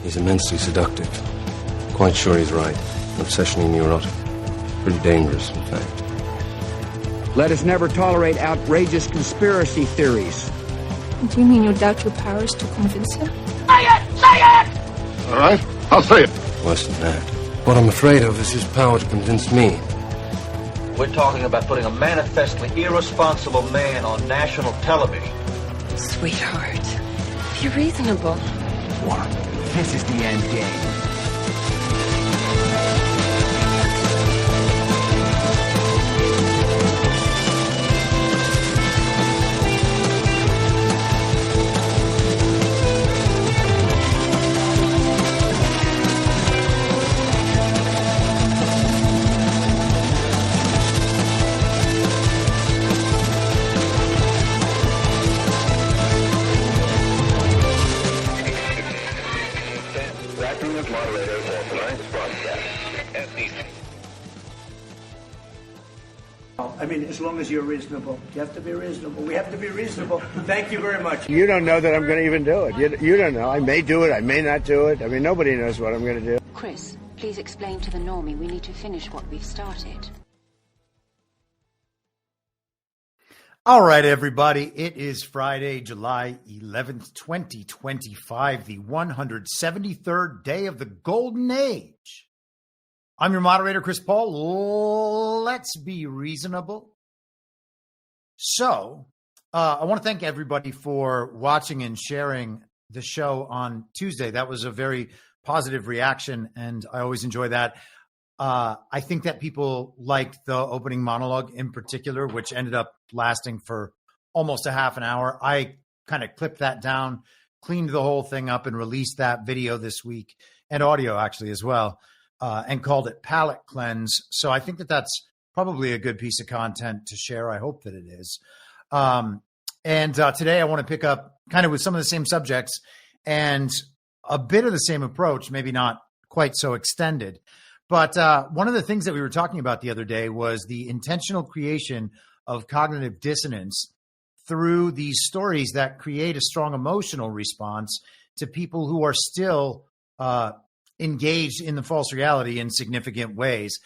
He's immensely seductive. Quite sure he's right. Obsessionally neurotic. Pretty dangerous, in fact. Let us never tolerate outrageous conspiracy theories. Do you mean you doubt your powers to convince him? Say it! Say it! All right, I'll say it. Worse than that. What I'm afraid of is his power to convince me. We're talking about putting a manifestly irresponsible man on national television. Sweetheart, be reasonable. What? This is the end game. I mean, as long as you're reasonable. You have to be reasonable. We have to be reasonable. Thank you very much. You don't know that I'm going to even do it. You don't know. I may do it. I may not do it. I mean, nobody knows what I'm going to do. Chris, please explain to the normie we need to finish what we've started. All right, everybody. It is Friday, July 11th, 2025, the 173rd day of the Golden Age. I'm your moderator, Chris Paul. Let's be reasonable. So, I want to thank everybody for watching and sharing the show on Tuesday. That was a very positive reaction, and I always enjoy that. I think that people liked the opening monologue in particular, which ended up lasting for almost a half an hour. I kind of clipped that down, cleaned the whole thing up, and released that video this week, and audio actually as well. And called it Palate Cleanse. So I think that that's probably a good piece of content to share. I hope that it is. And today I want to pick up kind of with some of the same subjects and a bit of the same approach, maybe not quite so extended. But one of the things that we were talking about the other day was the intentional creation of cognitive dissonance through these stories that create a strong emotional response to people who are still engaged in the false reality in significant ways.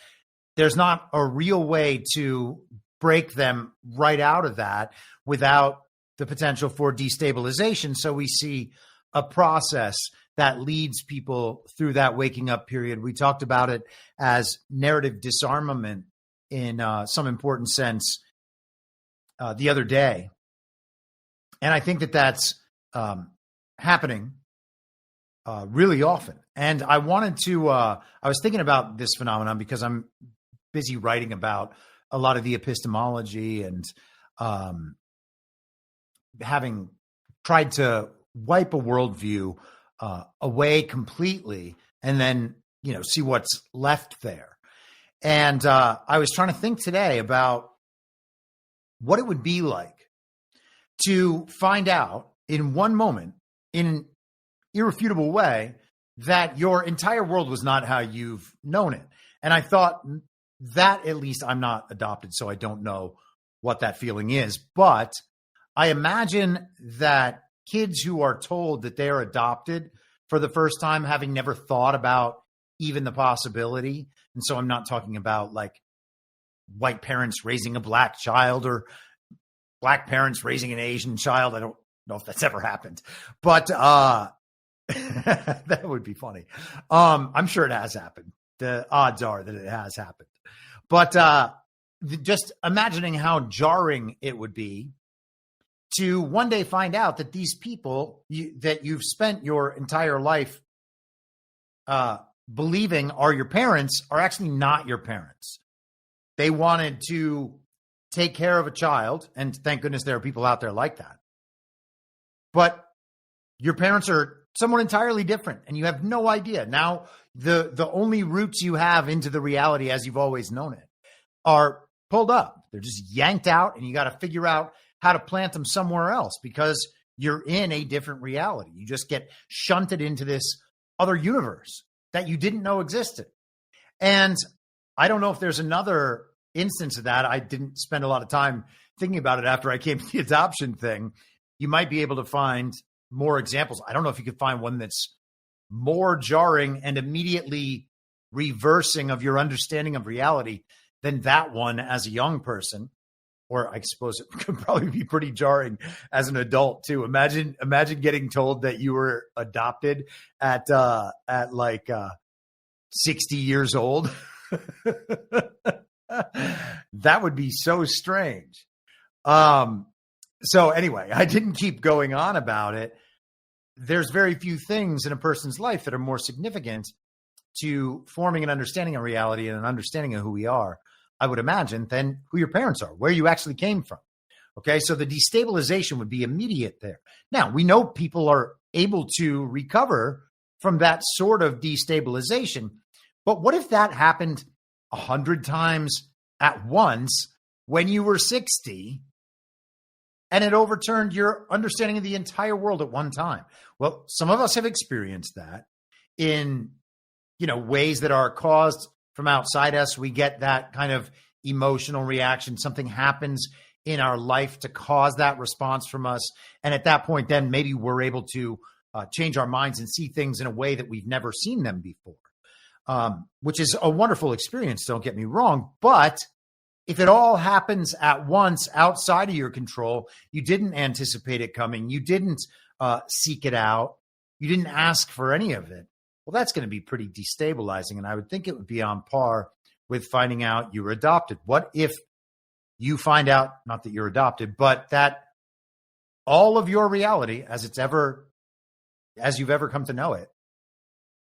There's not a real way to break them right out of that without the potential for destabilization. So we see a process that leads people through that waking up period. We talked about it as narrative disarmament in some important sense the other day. And I think that that's happening really often. And I wanted to, I was thinking about this phenomenon because I'm busy writing about a lot of the epistemology and having tried to wipe a worldview away completely and then, see what's left there. And I was trying to think today about what it would be like to find out in one moment, in an irrefutable way, that your entire world was not how you've known it. And I thought that, at least I'm not adopted, so I don't know what that feeling is. But I imagine that kids who are told that they're adopted for the first time, having never thought about even the possibility. And so I'm not talking about like white parents raising a black child or black parents raising an Asian child. I don't know if that's ever happened, but that would be funny. I'm sure it has happened. The odds are that it has happened. But just imagining how jarring it would be to one day find out that these people that you've spent your entire life believing are your parents are actually not your parents. They wanted to take care of a child, and thank goodness there are people out there like that. But your parents are someone entirely different, and you have no idea. Now, the only routes you have into the reality as you've always known it are pulled up. They're just yanked out, and you got to figure out how to plant them somewhere else because you're in a different reality. You just get shunted into this other universe that you didn't know existed. And I don't know if there's another instance of that. I didn't spend a lot of time thinking about it after I came to the adoption thing. You might be able to find more examples. I don't know if you could find one that's more jarring and immediately reversing of your understanding of reality than that one as a young person. Or I suppose it could probably be pretty jarring as an adult too. Imagine getting told that you were adopted at like 60 years old. That would be so strange. So anyway, I didn't keep going on about it. There's very few things in a person's life that are more significant to forming an understanding of reality and an understanding of who we are, I would imagine, than who your parents are, where you actually came from. Okay, so the destabilization would be immediate there. Now, we know people are able to recover from that sort of destabilization, but what if that happened 100 times at once when you were 60 and it overturned your understanding of the entire world at one time? Well, some of us have experienced that in, ways that are caused from outside us. We get that kind of emotional reaction. Something happens in our life to cause that response from us. And at that point, then maybe we're able to change our minds and see things in a way that we've never seen them before, which is a wonderful experience. Don't get me wrong. But if it all happens at once outside of your control, you didn't anticipate it coming, you didn't seek it out, you didn't ask for any of it, well, that's going to be pretty destabilizing. And I would think it would be on par with finding out you were adopted. What if you find out, not that you're adopted, but that all of your reality as you've ever come to know it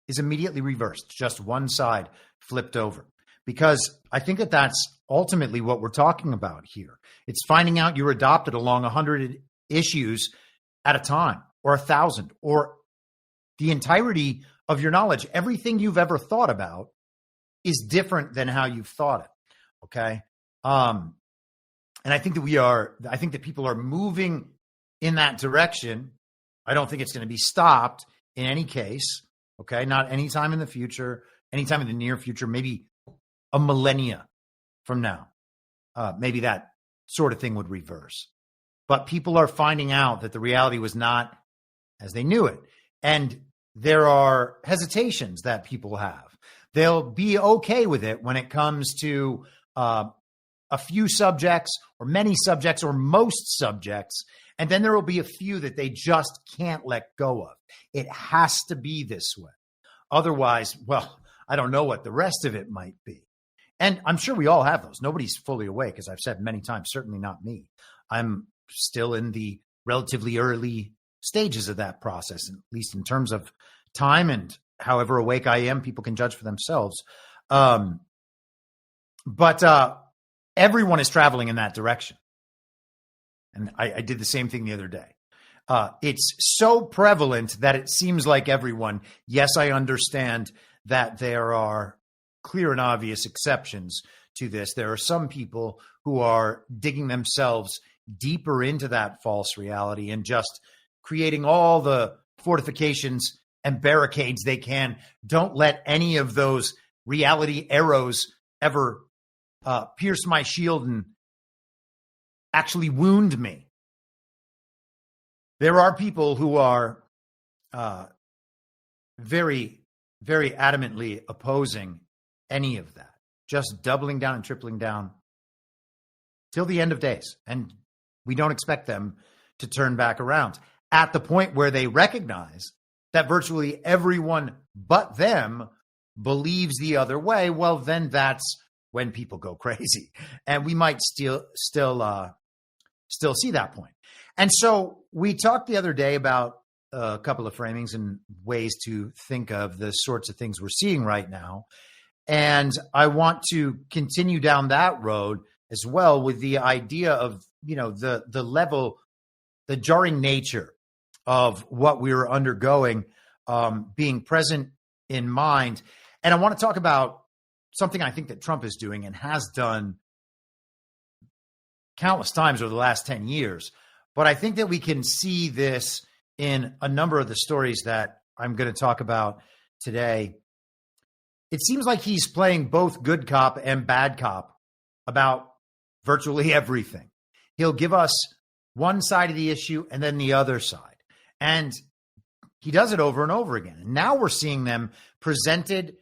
is immediately reversed, just one side flipped over? Because I think that that's ultimately what we're talking about here. It's finding out you're adopted along 100 issues at a time, or 1,000, or the entirety of your knowledge. Everything you've ever thought about is different than how you've thought it. Okay. And I think that people are moving in that direction. I don't think it's going to be stopped in any case. Okay. Not anytime in the future, anytime in the near future, maybe a millennia from now. Maybe that sort of thing would reverse. But people are finding out that the reality was not as they knew it. And there are hesitations that people have. They'll be okay with it when it comes to a few subjects or many subjects or most subjects. And then there will be a few that they just can't let go of. It has to be this way. Otherwise, well, I don't know what the rest of it might be. And I'm sure we all have those. Nobody's fully awake, as I've said many times, certainly not me. I'm still in the relatively early stages of that process, at least in terms of time, and however awake I am, people can judge for themselves. But everyone is traveling in that direction. And I did the same thing the other day. It's so prevalent that it seems like everyone, yes, I understand that there are clear and obvious exceptions to this. There are some people who are digging themselves deeper into that false reality and just creating all the fortifications and barricades they can. Don't let any of those reality arrows ever pierce my shield and actually wound me. There are people who are very, very adamantly opposing any of that, just doubling down and tripling down till the end of days. And we don't expect them to turn back around at the point where they recognize that virtually everyone but them believes the other way. Well, then that's when people go crazy, and we might still see that point. And so we talked the other day about a couple of framings and ways to think of the sorts of things we're seeing right now. And I want to continue down that road as well with the idea of, the level, the jarring nature of what we are undergoing, being present in mind. And I want to talk about something I think that Trump is doing and has done countless times over the last 10 years. But I think that we can see this in a number of the stories that I'm going to talk about today. It seems like he's playing both good cop and bad cop about virtually everything. He'll give us one side of the issue and then the other side. And he does it over and over again. And now we're seeing them presented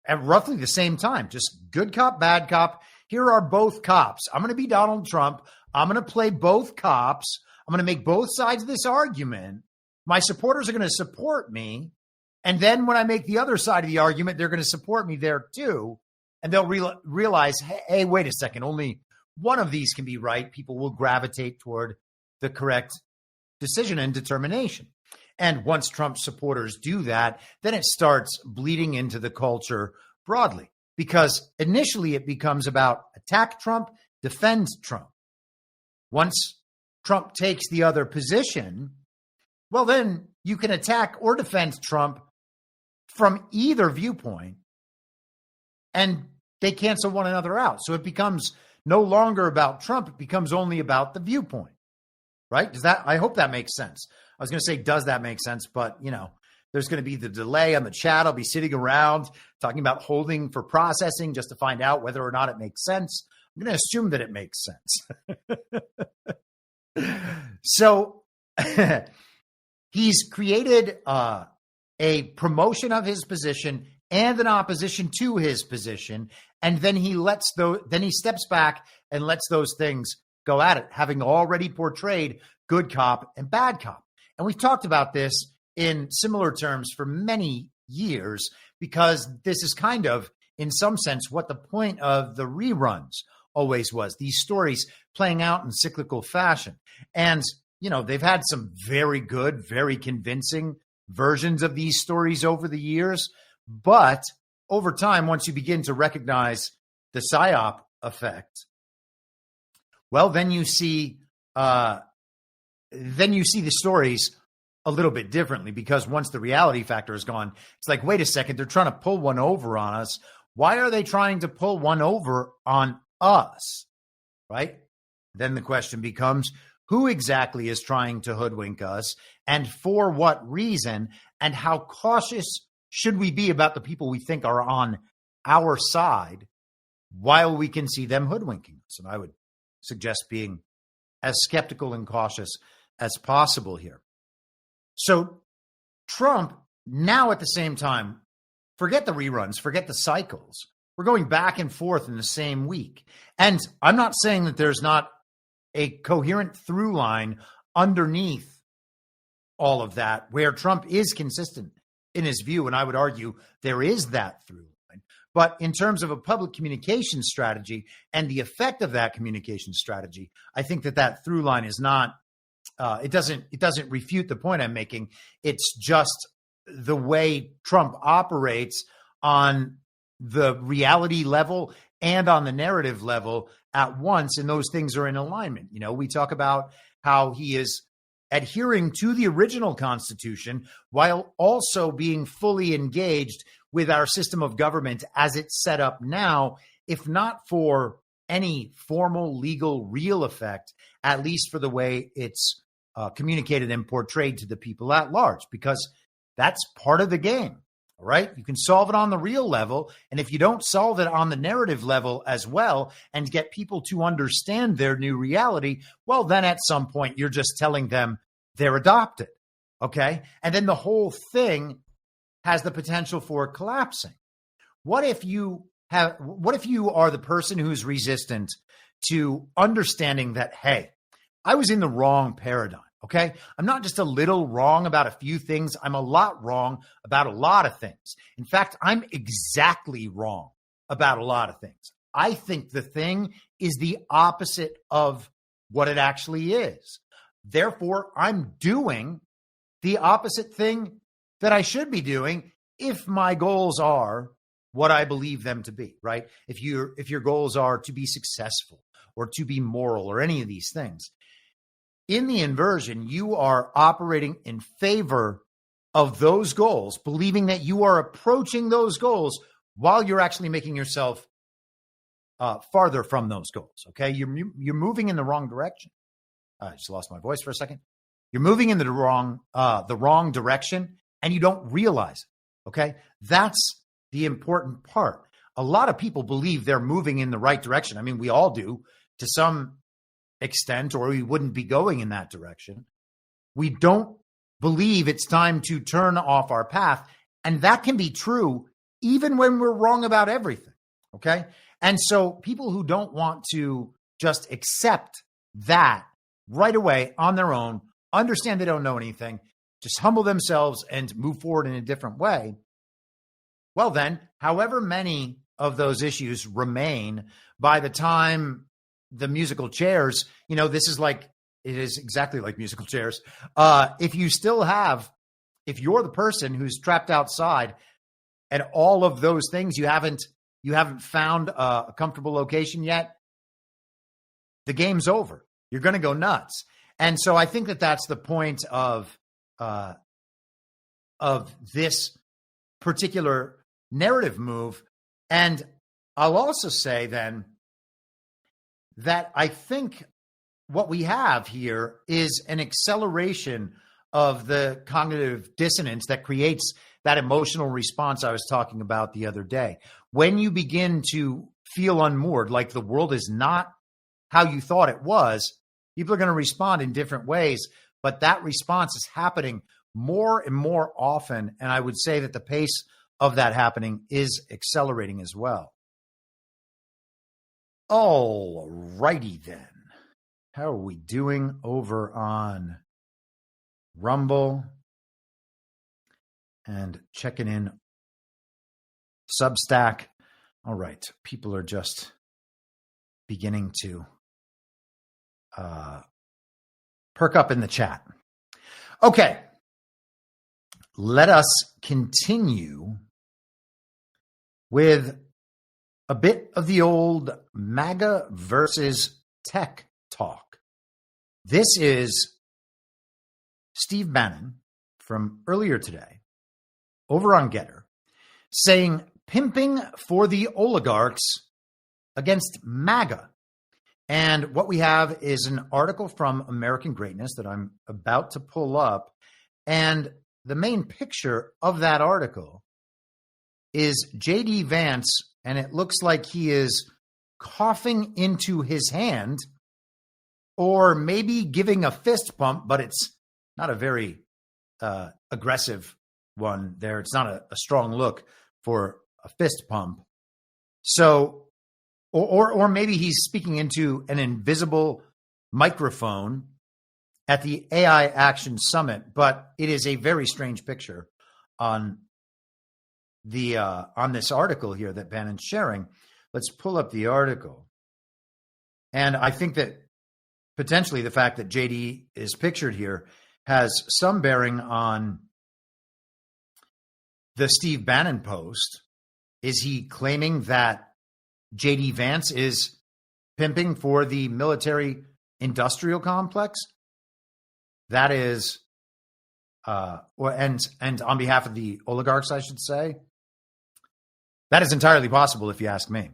at roughly the same time. Just good cop, bad cop. Here are both cops. I'm going to be Donald Trump. I'm going to play both cops. I'm going to make both sides of this argument. My supporters are going to support me. And then when I make the other side of the argument, they're going to support me there too. And they'll realize, hey, wait a second, only one of these can be right. People will gravitate toward the correct decision and determination. And once Trump supporters do that, then it starts bleeding into the culture broadly, because initially it becomes about attack Trump, defend Trump. Once Trump takes the other position, well, then you can attack or defend Trump from either viewpoint, and they cancel one another out. So it becomes no longer about Trump. It becomes only about the viewpoint, right? I hope that makes sense. I was going to say, does that make sense? But, there's going to be the delay on the chat. I'll be sitting around talking about holding for processing just to find out whether or not it makes sense. I'm going to assume that it makes sense. So he's created a promotion of his position and an opposition to his position. And then he steps back and lets those things go at it, having already portrayed good cop and bad cop. And we've talked about this in similar terms for many years, because this is kind of, in some sense, what the point of the reruns always was. These stories playing out in cyclical fashion. And, they've had some very good, very convincing versions of these stories over the years. But over time, once you begin to recognize the PSYOP effect, well, then you see the stories a little bit differently, because once the reality factor is gone, it's like, wait a second, they're trying to pull one over on us. Why are they trying to pull one over on us? Right? Then the question becomes, who exactly is trying to hoodwink us, and for what reason, and how cautious should we be about the people we think are on our side while we can see them hoodwinking us? And I would suggest being as skeptical and cautious as possible here. So Trump, now at the same time, forget the reruns, forget the cycles. We're going back and forth in the same week. And I'm not saying that there's not a coherent through line underneath all of that where Trump is consistent in his view. And I would argue there is that through line. But in terms of a public communication strategy and the effect of that communication strategy, I think that through line is not, it doesn't refute the point I'm making. It's just the way Trump operates on the reality level and on the narrative level at once, and those things are in alignment. We talk about how he is adhering to the original Constitution while also being fully engaged with our system of government as it's set up now, if not for any formal, legal, real effect, at least for the way it's communicated and portrayed to the people at large, because that's part of the game. All right. You can solve it on the real level. And if you don't solve it on the narrative level as well and get people to understand their new reality, well, then at some point you're just telling them they're adopted. Okay. And then the whole thing has the potential for collapsing. What if you are the person who's resistant to understanding that, hey, I was in the wrong paradigm. Okay. I'm not just a little wrong about a few things. I'm a lot wrong about a lot of things. In fact, I'm exactly wrong about a lot of things. I think the thing is the opposite of what it actually is. Therefore, I'm doing the opposite thing that I should be doing if my goals are what I believe them to be, right? If your goals are to be successful or to be moral or any of these things. In the inversion, you are operating in favor of those goals, believing that you are approaching those goals while you're actually making yourself farther from those goals. Okay, you're moving in the wrong direction. I just lost my voice for a second. You're moving in the wrong direction, and you don't realize it. Okay, that's the important part. A lot of people believe they're moving in the right direction. I mean, we all do to some extent, or we wouldn't be going in that direction. We don't believe it's time to turn off our path. And that can be true even when we're wrong about everything. Okay. And so people who don't want to just accept that right away on their own, understand they don't know anything, just humble themselves and move forward in a different way. Well, then, however many of those issues remain by the time the musical chairs, this is like, it is exactly like musical chairs. If you're the person who's trapped outside and all of those things, you haven't found a comfortable location yet, the game's over. You're going to go nuts. And so I think that that's the point of this particular narrative move. And I'll also say then that I think what we have here is an acceleration of the cognitive dissonance that creates that emotional response I was talking about the other day. When you begin to feel unmoored, like the world is not how you thought it was, people are going to respond in different ways, but that response is happening more and more often. And I would say that the pace of that happening is accelerating as well. All righty then. How are we doing over on Rumble? And checking in Substack. All right. People are just beginning to perk up in the chat. Okay. Let us continue with a bit of the old MAGA versus tech talk. This is Steve Bannon from earlier today over on Getter saying pimping for the oligarchs against MAGA. And what we have is an article from American Greatness that I'm about to pull up. And the main picture of that article is J.D. Vance, and it looks like he is coughing into his hand or maybe giving a fist pump, but it's not a very aggressive one there. It's not a strong look for a fist pump. So, or maybe he's speaking into an invisible microphone at the AI Action Summit, but it is a very strange picture on the on this article here that Bannon's sharing. Let's pull up the article. And I think that potentially the fact that JD is pictured here has some bearing on the Steve Bannon post. Is he claiming that JD Vance is pimping for the military industrial complex? That is, and on behalf of the oligarchs, I should say, that is entirely possible if you ask me,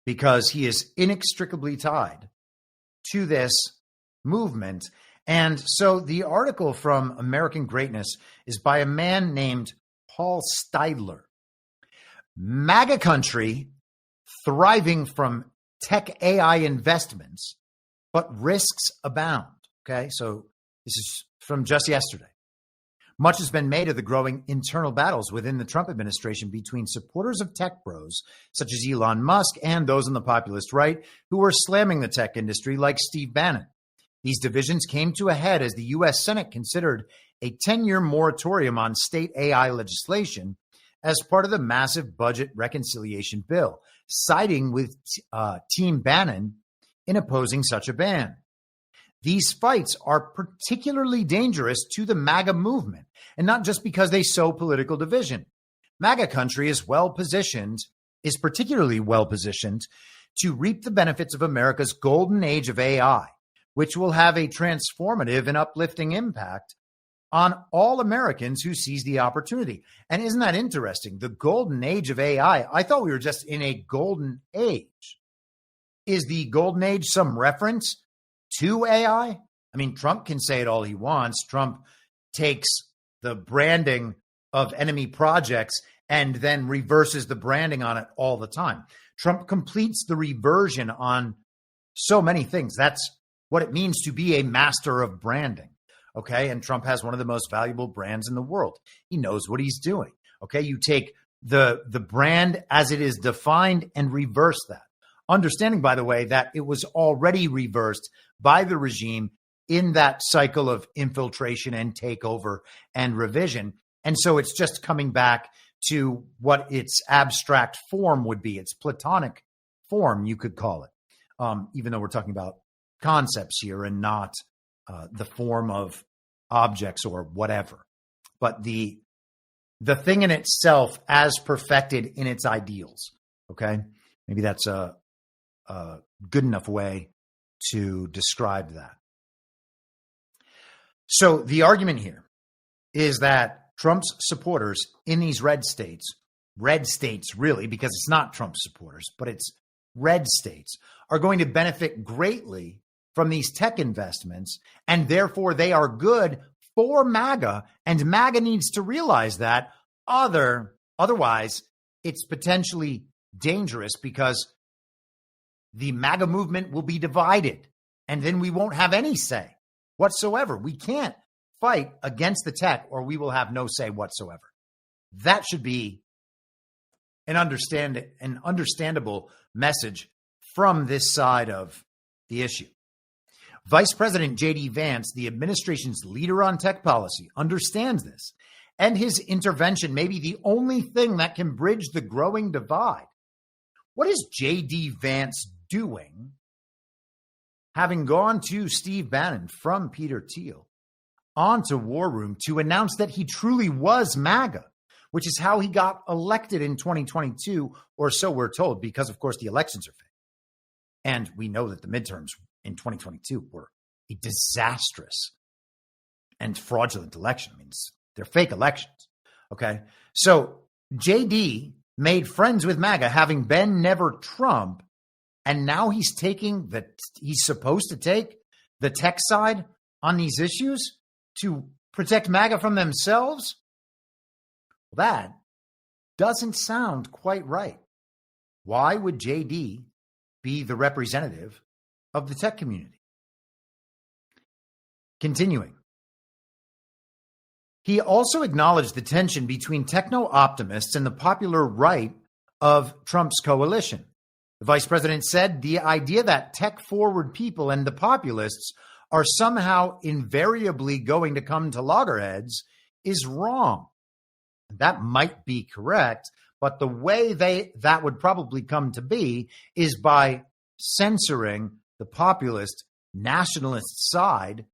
because he is inextricably tied to this movement. And so the article from American Greatness is by a man named Paul Steidler. MAGA country thriving from tech AI investments, but risks abound. Okay, so this is from just yesterday. Much has been made of the growing internal battles within the Trump administration between supporters of tech bros, such as Elon Musk, and those on the populist right who are slamming the tech industry like Steve Bannon. These divisions came to a head as the U.S. Senate considered a 10-year moratorium on state AI legislation as part of the massive budget reconciliation bill, siding with Team Bannon in opposing such a ban. These fights are particularly dangerous to the MAGA movement, and not just because they sow political division. MAGA country is particularly well positioned to reap the benefits of America's golden age of AI, which will have a transformative and uplifting impact on all Americans who seize the opportunity. And isn't that interesting? The golden age of AI. I thought we were just in a golden age. Is the golden age some reference to AI? I mean, Trump can say it all he wants. Trump takes the branding of enemy projects and then reverses the branding on it all the time. Trump completes the reversion on so many things. That's what it means to be a master of branding. Okay. And Trump has one of the most valuable brands in the world. He knows what he's doing. Okay. You take the brand as it is defined and reverse that. Understanding, by the way, that it was already reversed by the regime in that cycle of infiltration and takeover and revision. And so it's just coming back to what its abstract form would be, its platonic form, you could call it, even though we're talking about concepts here and not the form of objects or whatever. But the thing in itself as perfected in its ideals, okay? Maybe that's a good enough way to describe that. So the argument here is that Trump's supporters in these red states really, because it's not Trump's supporters, but it's red states, are going to benefit greatly from these tech investments, and therefore they are good for MAGA, and MAGA needs to realize that. Otherwise, it's potentially dangerous because the MAGA movement will be divided, and then we won't have any say whatsoever. We can't fight against the tech, or we will have no say whatsoever. That should be an understandable message from this side of the issue. Vice President J.D. Vance, the administration's leader on tech policy, understands this, and his intervention may be the only thing that can bridge the growing divide. What is J.D. Vance doing, having gone to Steve Bannon from Peter Thiel onto War Room to announce that he truly was MAGA, which is how he got elected in 2022, or so we're told, because, of course, the elections are fake. And we know that the midterms in 2022 were a disastrous and fraudulent election. I mean, they're fake elections, okay? So JD made friends with MAGA, having been never Trump, and now he's supposed to take the tech side on these issues to protect MAGA from themselves? Well, that doesn't sound quite right. Why would JD be the representative of the tech community? Continuing. He also acknowledged the tension between techno-optimists and the popular right of Trump's coalition. The vice president said the idea that tech-forward people and the populists are somehow invariably going to come to loggerheads is wrong. That might be correct, but the way that would probably come to be is by censoring the populist nationalist side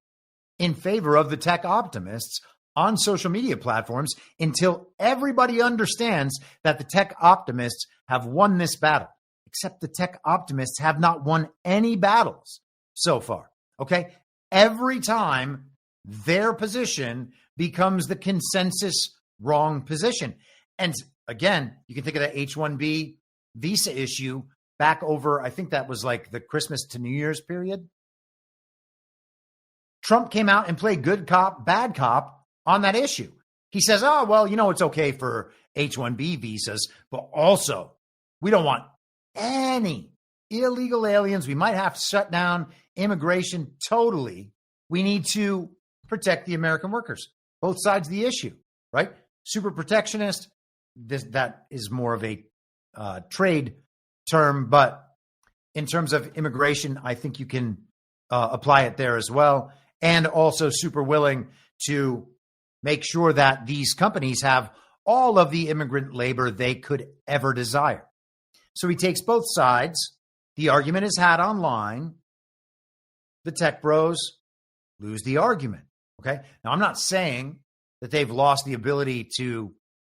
in favor of the tech optimists on social media platforms until everybody understands that the tech optimists have won this battle, except the tech optimists have not won any battles so far, okay? Every time their position becomes the consensus wrong position. And again, you can think of the H-1B visa issue back over, I think that was like the Christmas to New Year's period. Trump came out and played good cop, bad cop on that issue. He says, oh, well, it's okay for H-1B visas, but also we don't want any illegal aliens. We might have to shut down immigration totally. We need to protect the American workers. Both sides of the issue, right? Super protectionist, that is more of a trade term, but in terms of immigration, I think you can apply it there as well. And also super willing to make sure that these companies have all of the immigrant labor they could ever desire. So he takes both sides. The argument is had online. The tech bros lose the argument. Okay. Now, I'm not saying that they've lost the ability to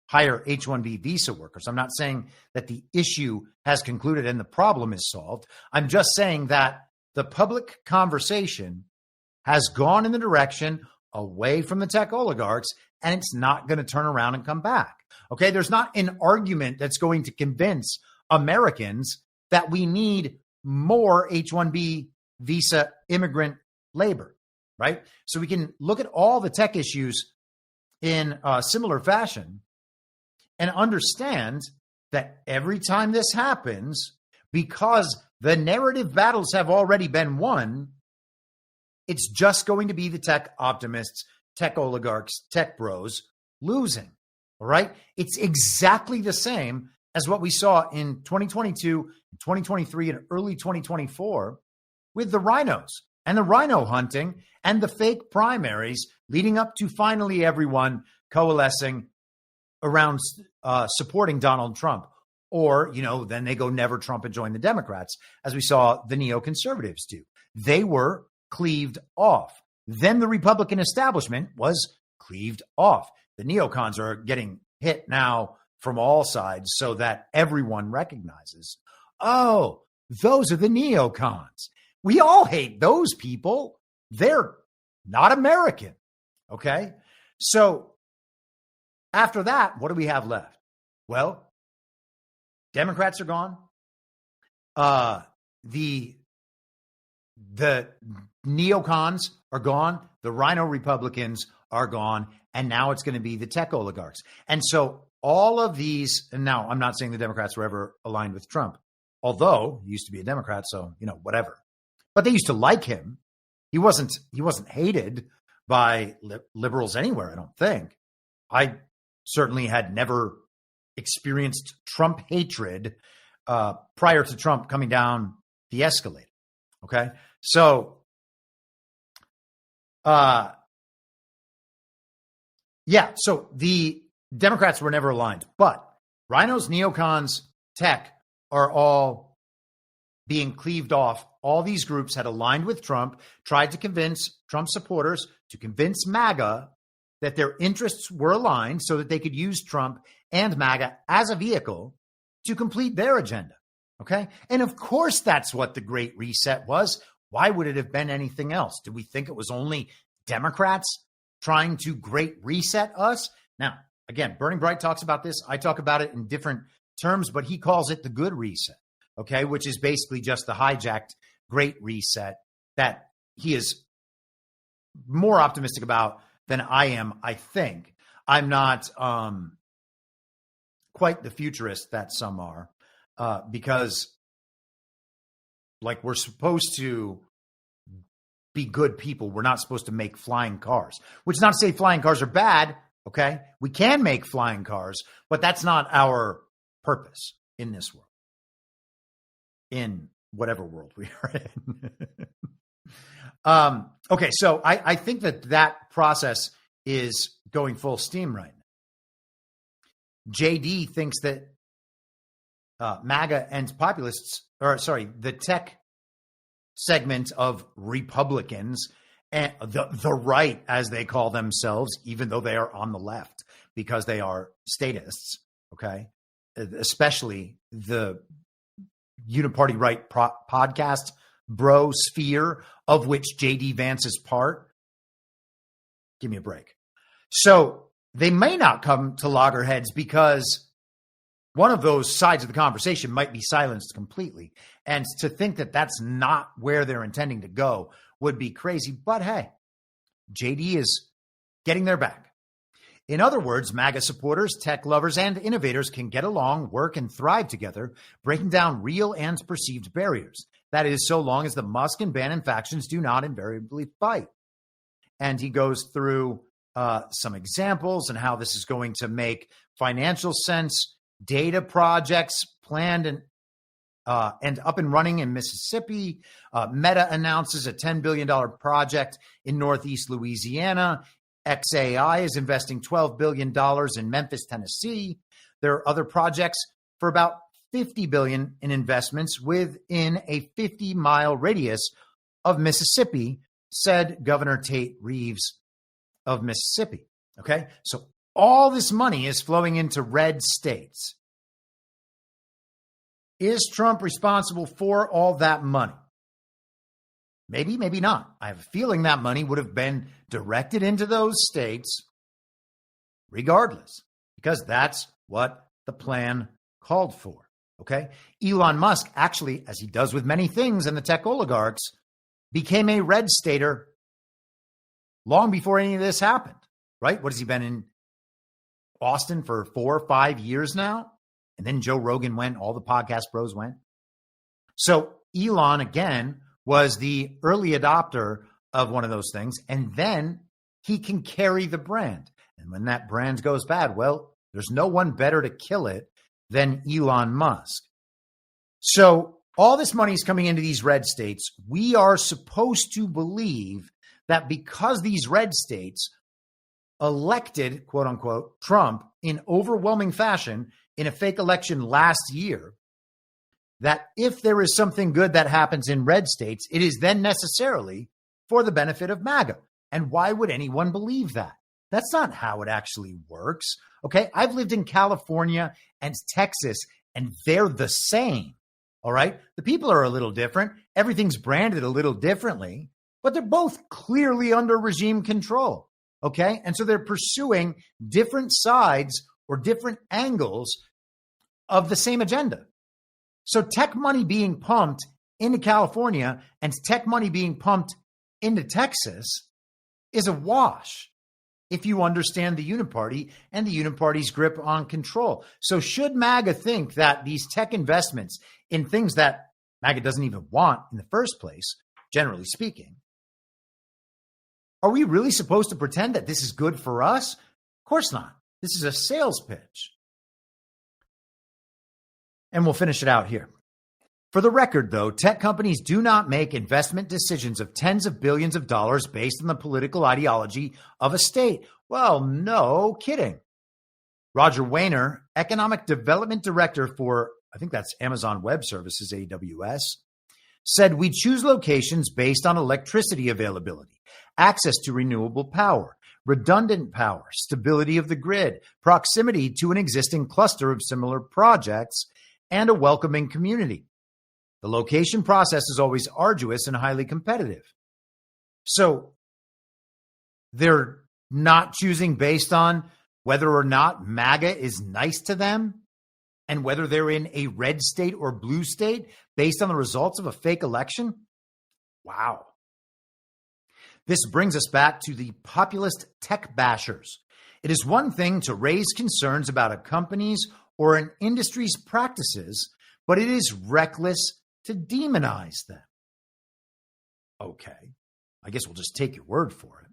hire H-1B visa workers. I'm not saying that the issue has concluded and the problem is solved. I'm just saying that the public conversation has gone in the direction away from the tech oligarchs, and it's not going to turn around and come back. Okay. There's not an argument that's going to convince Americans that we need more H-1B visa immigrant labor, right? So we can look at all the tech issues in a similar fashion and understand that every time this happens, because the narrative battles have already been won, It's just going to be the tech optimists, tech oligarchs, tech bros losing. All right. It's exactly the same as what we saw in 2022, 2023, and early 2024 with the rhinos and the rhino hunting and the fake primaries leading up to finally everyone coalescing around supporting Donald Trump. Or, then they go never Trump and join the Democrats, as we saw the neoconservatives do. They were cleaved off. Then the Republican establishment was cleaved off. The neocons are getting hit now from all sides so that everyone recognizes, oh, those are the neocons. We all hate those people. They're not American. Okay. So after that, what do we have left? Well, Democrats are gone. The neocons are gone. The rhino Republicans are gone. And now it's going to be the tech oligarchs. And so all of these, and now I'm not saying the Democrats were ever aligned with Trump, although he used to be a Democrat. So, whatever. But they used to like him. He wasn't hated by liberals anywhere, I don't think. I certainly had never experienced Trump hatred prior to Trump coming down the escalator. Okay. So, so the Democrats were never aligned, but rhinos, neocons, tech are all being cleaved off. All these groups had aligned with Trump, tried to convince Trump supporters, to convince MAGA that their interests were aligned so that they could use Trump and MAGA as a vehicle to complete their agenda. Okay. And of course, that's what the Great Reset was. Why would it have been anything else? Did we think it was only Democrats trying to Great Reset us? Now, again, Burning Bright talks about this. I talk about it in different terms, but he calls it the Good Reset. Okay. Which is basically just the hijacked Great Reset that he is more optimistic about than I am, I think. I'm not quite the futurist that some are, because we're supposed to be good people. We're not supposed to make flying cars, which is not to say flying cars are bad. Okay. We can make flying cars, but that's not our purpose in this world, in whatever world we are in. Okay. So I think that process is going full steam right now. JD thinks that MAGA and the tech segment of Republicans and the right, as they call themselves, even though they are on the left because they are statists, okay, especially the Uniparty Right podcast bro sphere of which JD Vance is part. Give me a break. So they may not come to loggerheads because one of those sides of the conversation might be silenced completely. And to think that that's not where they're intending to go would be crazy. But hey, JD is getting their back. In other words, MAGA supporters, tech lovers, and innovators can get along, work, and thrive together, breaking down real and perceived barriers. That is, so long as the Musk and Bannon factions do not invariably fight. And he goes through some examples and how this is going to make financial sense. Data projects planned and up and running in Mississippi. Meta announces a $10 billion project in Northeast Louisiana. XAI is investing $12 billion in Memphis, Tennessee. There are other projects for about $50 billion in investments within a 50-mile radius of Mississippi, said Governor Tate Reeves of Mississippi. Okay, so all this money is flowing into red states. Is Trump responsible for all that money? Maybe, maybe not. I have a feeling that money would have been directed into those states regardless, because that's what the plan called for. Okay. Elon Musk, actually, as he does with many things in the tech oligarchs, became a red stater long before any of this happened, right? What has he been in Austin for 4 or 5 years now? And then Joe Rogan went, all the podcast bros went. So Elon, again, was the early adopter of one of those things, and then he can carry the brand. And when that brand goes bad, well, there's no one better to kill it than Elon Musk. So all this money is coming into these red states. We are supposed to believe that because these red states elected, quote unquote, Trump in overwhelming fashion in a fake election last year, that if there is something good that happens in red states, it is then necessarily for the benefit of MAGA. And why would anyone believe that? That's not how it actually works. Okay. I've lived in California and Texas, and they're the same. All right. The people are a little different. Everything's branded a little differently, but they're both clearly under regime control. Okay. And so they're pursuing different sides or different angles of the same agenda. So tech money being pumped into California and tech money being pumped into Texas is a wash if you understand the Uniparty and the Uniparty's grip on control. So should MAGA think that these tech investments in things that MAGA doesn't even want in the first place, generally speaking, are we really supposed to pretend that this is good for us? Of course not. This is a sales pitch. And we'll finish it out here. For the record, though, tech companies do not make investment decisions of tens of billions of dollars based on the political ideology of a state. Well, no kidding. Roger Wayner, Economic Development Director for, I think that's Amazon Web Services, AWS, said we choose locations based on electricity availability, access to renewable power, redundant power, stability of the grid, proximity to an existing cluster of similar projects, and a welcoming community. The location process is always arduous and highly competitive. So they're not choosing based on whether or not MAGA is nice to them and whether they're in a red state or blue state based on the results of a fake election. Wow. This brings us back to the populist tech bashers. It is one thing to raise concerns about a company's or an industry's practices, but it is reckless to demonize them. Okay, I guess we'll just take your word for it.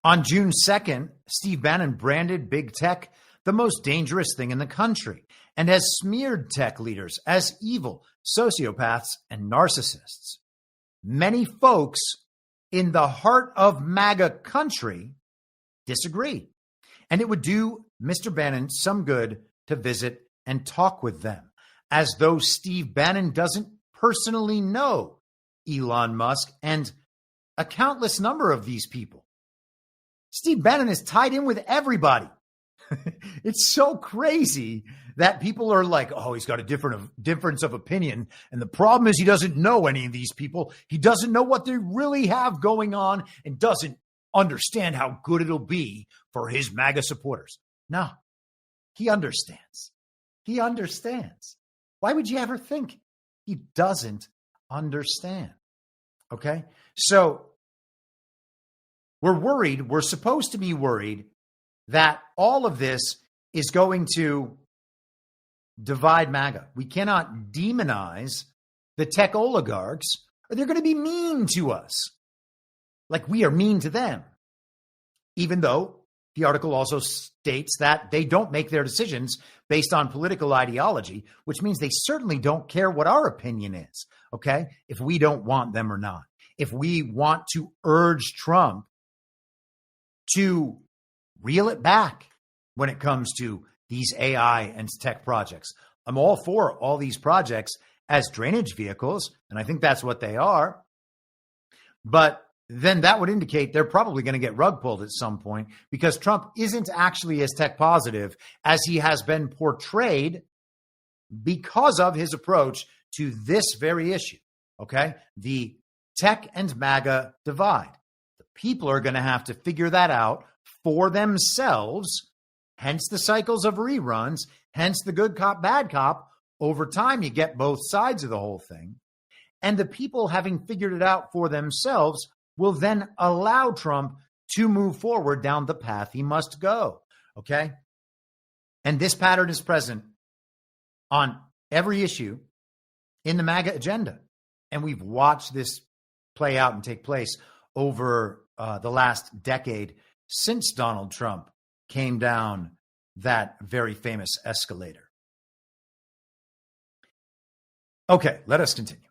On June 2nd, Steve Bannon branded big tech the most dangerous thing in the country and has smeared tech leaders as evil, sociopaths, and narcissists. Many folks in the heart of MAGA country disagree, and it would do Mr. Bannon some good to visit and talk with them, as though Steve Bannon doesn't personally know Elon Musk and a countless number of these people. Steve Bannon is tied in with everybody. It's so crazy that people are like, oh, he's got a difference of opinion. And the problem is he doesn't know any of these people. He doesn't know what they really have going on and doesn't understand how good it'll be for his MAGA supporters. No, he understands. He understands. Why would you ever think he doesn't understand? Okay, so we're worried. We're supposed to be worried that all of this is going to divide MAGA. We cannot demonize the tech oligarchs, or they're going to be mean to us, like we are mean to them, even though the article also states that they don't make their decisions based on political ideology, which means they certainly don't care what our opinion is, okay? If we don't want them or not. If we want to urge Trump to reel it back when it comes to these AI and tech projects. I'm all for all these projects as drainage vehicles, and I think that's what they are. But then that would indicate they're probably going to get rug pulled at some point because Trump isn't actually as tech positive as he has been portrayed because of his approach to this very issue, okay? The tech and MAGA divide. The people are going to have to figure that out for themselves, hence the cycles of reruns, hence the good cop, bad cop. Over time, you get both sides of the whole thing. And the people having figured it out for themselves will then allow Trump to move forward down the path he must go, okay? And this pattern is present on every issue in the MAGA agenda. And we've watched this play out and take place over the last decade since Donald Trump came down that very famous escalator. Okay, let us continue.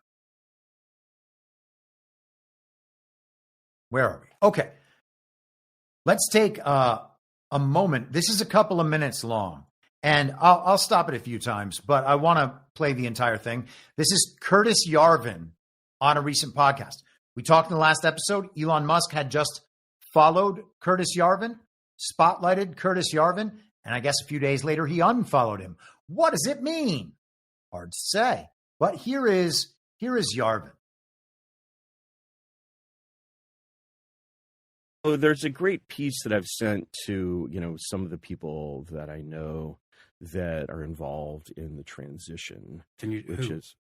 Where are we? Okay, let's take a moment. This is a couple of minutes long, and I'll stop it a few times, but I want to play the entire thing. This is Curtis Yarvin on a recent podcast. We talked in the last episode. Elon Musk had just followed Curtis Yarvin, spotlighted Curtis Yarvin, and I guess a few days later he unfollowed him. What does it mean? Hard to say. But here is Yarvin. Oh, there's a great piece that I've sent to, some of the people that I know that are involved in the transition. There's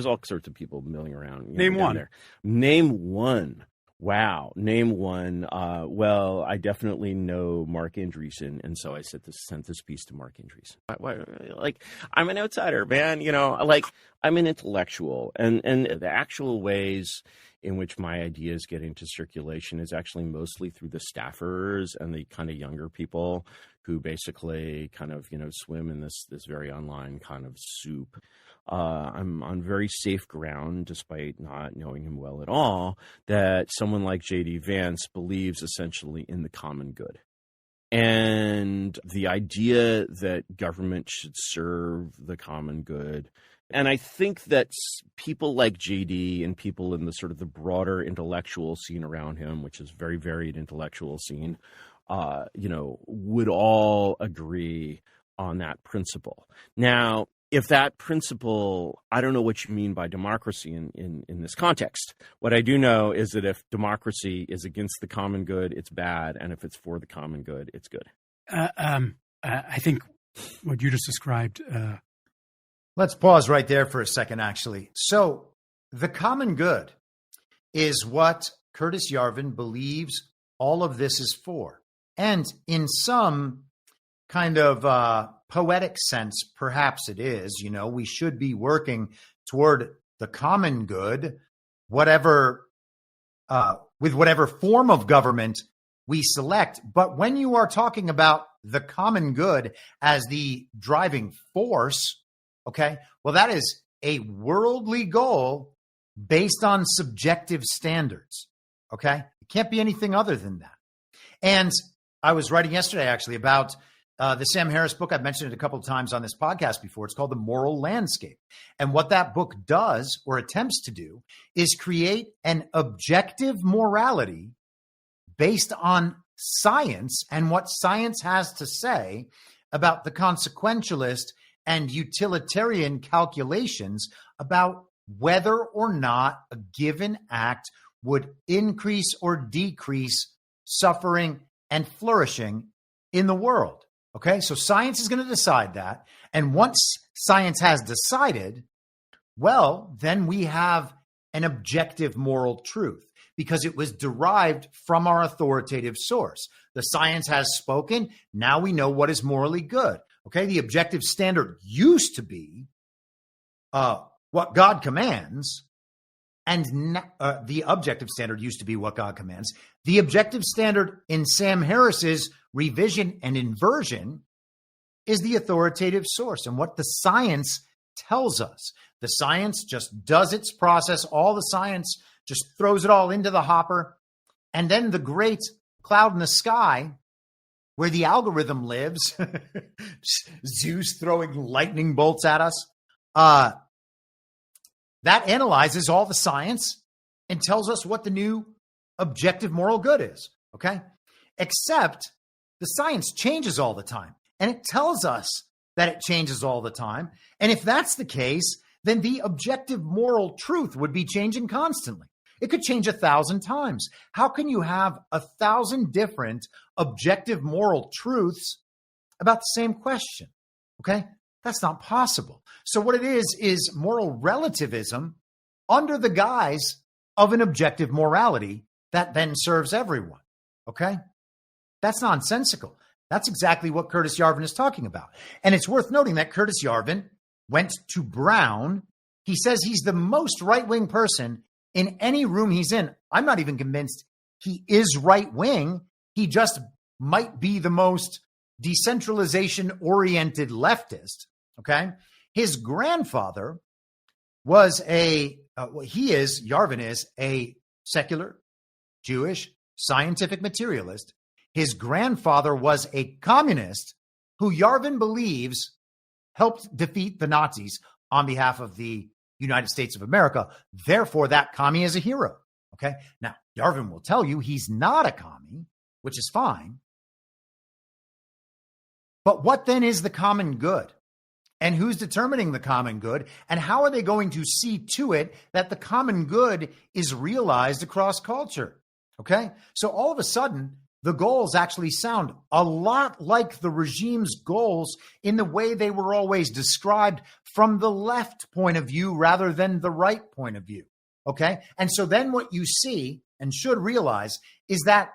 all sorts of people milling around. Name one. There. Name one. Wow. Name one. Well, I definitely know Mark Andreessen, and so I sent this piece to Mark Andreessen. I'm an outsider, man. I'm an intellectual, and the actual ways in which my ideas get into circulation is actually mostly through the staffers and the kind of younger people who basically kind of, swim in this very online kind of soup. I'm on very safe ground, despite not knowing him well at all, that someone like J.D. Vance believes essentially in the common good. And the idea that government should serve the common good. And I think that people like JD and people in the sort of the broader intellectual scene around him, which is very varied intellectual scene, would all agree on that principle. Now, if that principle, I don't know what you mean by democracy in this context. What I do know is that if democracy is against the common good, it's bad. And if it's for the common good, it's good. I think what you just described... Let's pause right there for a second, actually. So the common good is what Curtis Yarvin believes all of this is for. And in some kind of poetic sense, perhaps it is. We should be working toward the common good, with whatever form of government we select. But when you are talking about the common good as the driving force, okay, well, that is a worldly goal based on subjective standards, okay? It can't be anything other than that. And I was writing yesterday, actually, about the Sam Harris book. I've mentioned it a couple of times on this podcast before. It's called The Moral Landscape. And what that book does, or attempts to do, is create an objective morality based on science and what science has to say about the consequentialist and utilitarian calculations about whether or not a given act would increase or decrease suffering and flourishing in the world. Okay, so science is going to decide that. And once science has decided, well, then we have an objective moral truth because it was derived from our authoritative source. The science has spoken. Now we know what is morally good. Okay, the objective standard used to be what God commands, and the objective standard used to be what God commands. The objective standard in Sam Harris's revision and inversion is the authoritative source and what the science tells us. The science just does its process. All the science just throws it all into the hopper. And then the great cloud in the sky where the algorithm lives, Zeus throwing lightning bolts at us, that analyzes all the science and tells us what the new objective moral good is, okay? Except the science changes all the time, and it tells us that it changes all the time. And if that's the case, then the objective moral truth would be changing constantly. It could change 1,000 times. How can you have 1,000 different objective moral truths about the same question? Okay, that's not possible. So what it is moral relativism under the guise of an objective morality that then serves everyone. Okay, that's nonsensical. That's exactly what Curtis Yarvin is talking about. And it's worth noting that Curtis Yarvin went to Brown. He says he's the most right-wing person in any room he's in, I'm not even convinced he is right wing. He just might be the most decentralization oriented leftist. Okay. His grandfather was Yarvin is a secular, Jewish, scientific materialist. His grandfather was a communist who Yarvin believes helped defeat the Nazis on behalf of the United States of America. Therefore, that commie is a hero. Okay. Now, Yarvin will tell you he's not a commie, which is fine. But what then is the common good? And who's determining the common good? And how are they going to see to it that the common good is realized across culture? Okay. So all of a sudden, the goals actually sound a lot like the regime's goals in the way they were always described from the left point of view rather than the right point of view. Okay. And so then what you see and should realize is that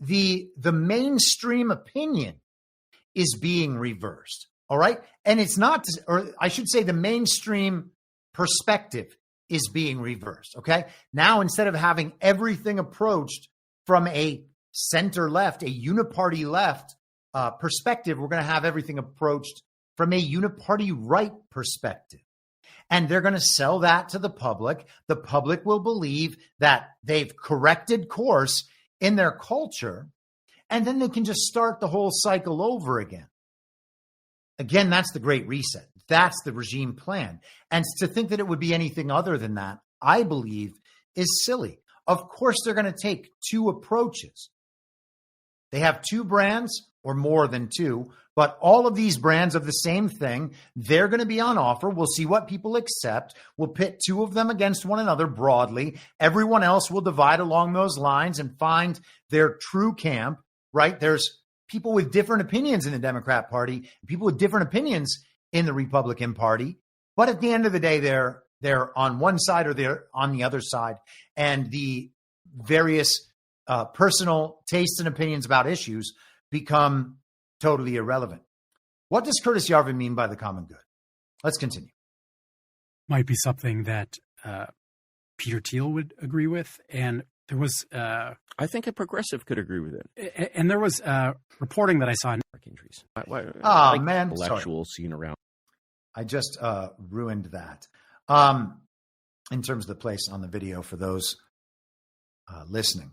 the mainstream opinion is being reversed. All right. And it's not, or I should say the mainstream perspective is being reversed. Okay. Now, instead of having everything approached from a center left, a uniparty left perspective, we're going to have everything approached from a uniparty right perspective. And they're going to sell that to the public. The public will believe that they've corrected course in their culture, and then they can just start the whole cycle over again. Again, that's the Great Reset. That's the regime plan. And to think that it would be anything other than that, I believe, is silly. Of course, they're going to take two approaches. They have two brands or more than two, but all of these brands of the same thing, they're going to be on offer. We'll see what people accept. We'll pit two of them against one another broadly. Everyone else will divide along those lines and find their true camp, right? There's people with different opinions in the Democrat Party, people with different opinions in the Republican Party. But at the end of the day, they're on one side or they're on the other side. And the various personal tastes and opinions about issues become totally irrelevant. What does Curtis Yarvin mean by the common good? Let's continue. Might be something that Peter Thiel would agree with. And there was... I think a progressive could agree with it. And there was reporting that I saw in injuries. Man. Intellectual scene around. I just ruined that. In terms of the place on the video for those listening.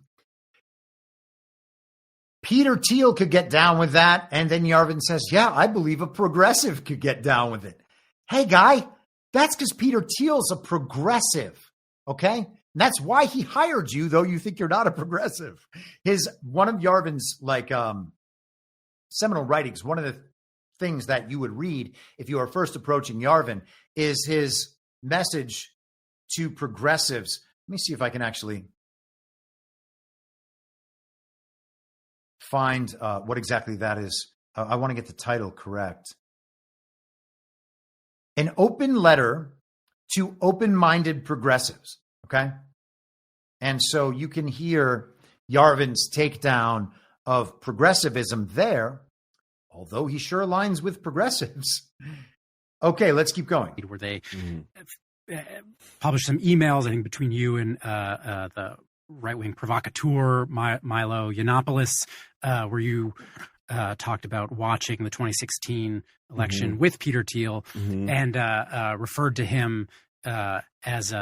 Peter Thiel could get down with that. And then Yarvin says, yeah, I believe a progressive could get down with it. Hey, guy, that's because Peter Thiel's a progressive. Okay. And that's why he hired you, though you think you're not a progressive. One of Yarvin's seminal writings, one of the things that you would read if you are first approaching Yarvin is his message to progressives. Let me see if I can actually find what exactly that is. I want to get the title correct. An open letter to open-minded progressives. Okay. And so you can hear Yarvin's takedown of progressivism there, although he sure aligns with progressives. Okay, let's keep going. Where they published some emails, I think, between you and the right-wing provocateur, Milo Yiannopoulos, where you talked about watching the 2016 election with Peter Thiel and referred to him as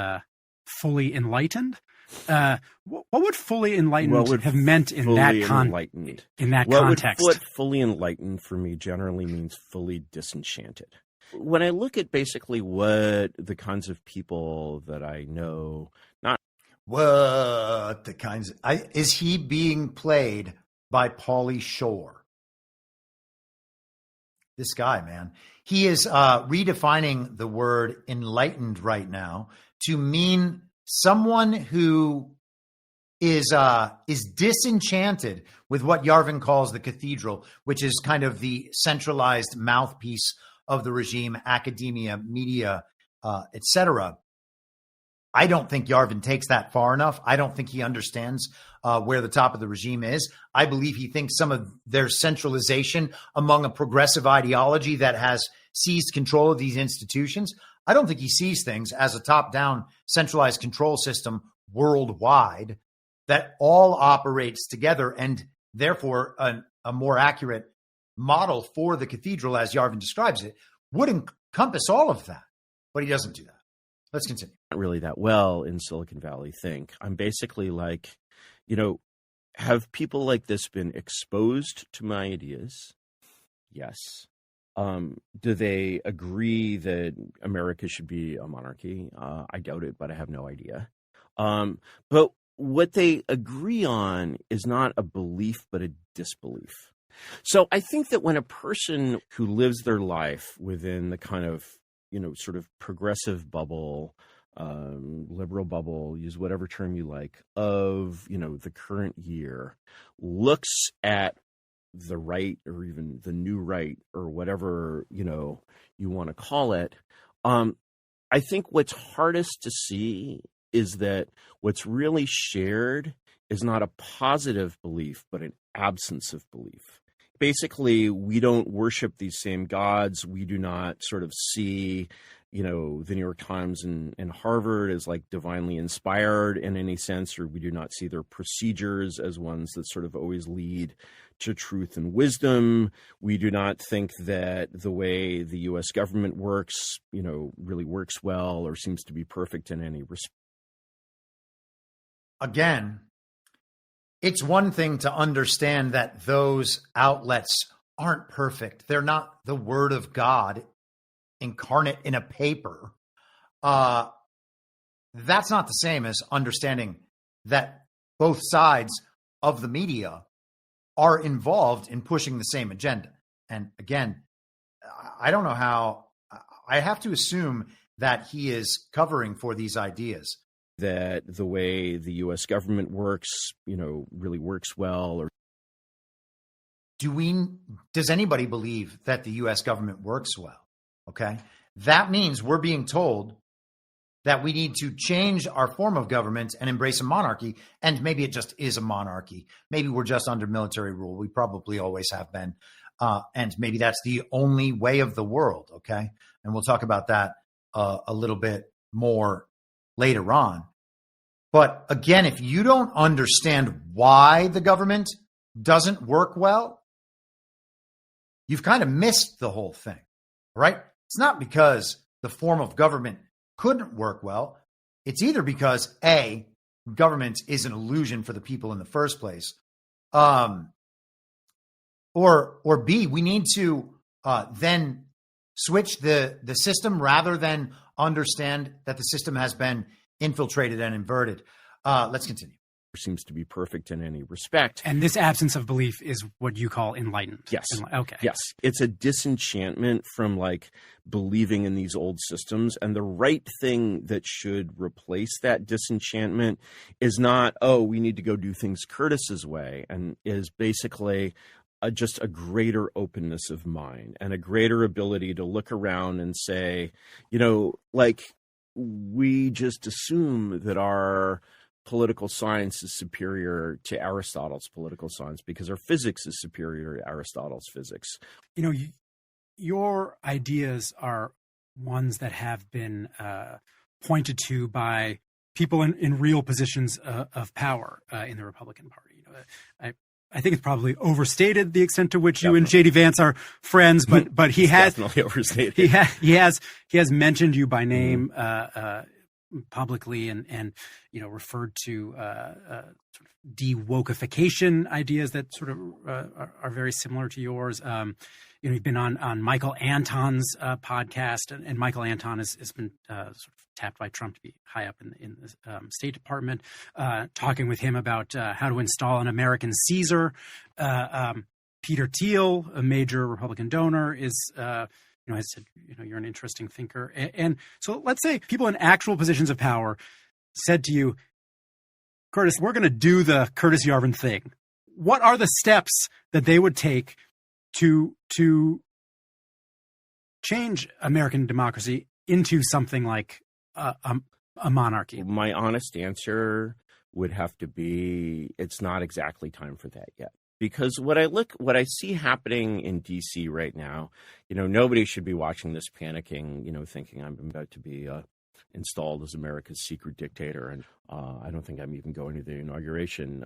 fully enlightened. What would fully enlightened have meant in that context? What fully enlightened for me generally means fully disenchanted. When I look at basically what the kinds of people that I know, is he being played by Pauly Shore? This guy, man, he is redefining the word enlightened right now to mean someone who is disenchanted with what Yarvin calls the cathedral, which is kind of the centralized mouthpiece of the regime, academia, media, etc. I don't think Yarvin takes that far enough. I don't think he understands where the top of the regime is. I believe he thinks some of their centralization among a progressive ideology that has seized control of these institutions. I don't think he sees things as a top-down centralized control system worldwide that all operates together, and therefore a more accurate model for the cathedral, as Yarvin describes it, would encompass all of that. But he doesn't do that. Let's continue. Not really that well in Silicon Valley think. I'm basically like, have people like this been exposed to my ideas? Yes. Do they agree that America should be a monarchy? I doubt it, but I have no idea. But what they agree on is not a belief, but a disbelief. So I think that when a person who lives their life within the kind of, sort of progressive bubble, liberal bubble, use whatever term you like, of, the current year, looks at the right or even the new right or whatever, you want to call it, I think what's hardest to see is that what's really shared is not a positive belief, but an absence of belief. Basically, we don't worship these same gods. We do not sort of see, the New York Times and Harvard as like divinely inspired in any sense, or we do not see their procedures as ones that sort of always lead to truth and wisdom. We do not think that the way the U.S. government works, really works well or seems to be perfect in any respect. Again, it's one thing to understand that those outlets aren't perfect. They're not the word of God incarnate in a paper. That's not the same as understanding that both sides of the media are involved in pushing the same agenda. And again, I don't know how. I have to assume that he is covering for these ideas. That the way the U.S. government works, really works well. Or does anybody believe that the U.S. government works well? Okay. That means we're being told that we need to change our form of government and embrace a monarchy. And maybe it just is a monarchy. Maybe we're just under military rule. We probably always have been. And maybe that's the only way of the world. Okay. And we'll talk about that a little bit more later on. But again, if you don't understand why the government doesn't work well, you've kind of missed the whole thing, right? It's not because the form of government couldn't work well. It's either because A, government is an illusion for the people in the first place, or B, we need to then switch the system rather than understand that the system has been infiltrated and inverted. Let's continue. Seems to be perfect in any respect. And this absence of belief is what you call enlightened. Yes. Okay. Yes. It's a disenchantment from like believing in these old systems. And the right thing that should replace that disenchantment is not, we need to go do things Curtis's way, and is basically just a greater openness of mind and a greater ability to look around and say, we just assume that our political science is superior to Aristotle's political science because our physics is superior to Aristotle's physics. Your ideas are ones that have been pointed to by people in real positions of power in the Republican Party. I think it's probably overstated the extent to which you and J.D. Vance are friends, but he has definitely overstated. He has mentioned you by name publicly and referred to sort of de-wokeification ideas that sort of are very similar to yours. You've been on Michael Anton's podcast, and Michael Anton has been sort of tapped by Trump to be high up in the State Department, talking with him about how to install an American Caesar. Peter Thiel, a major Republican donor, has said, you're an interesting thinker. And so let's say people in actual positions of power said to you, Curtis, we're going to do the Curtis Yarvin thing. What are the steps that they would take to change American democracy into something like a monarchy? My honest answer would have to be, it's not exactly time for that yet. Because what I see happening in DC right now, nobody should be watching this panicking, thinking I'm about to be installed as America's secret dictator. And I don't think I'm even going to the inauguration.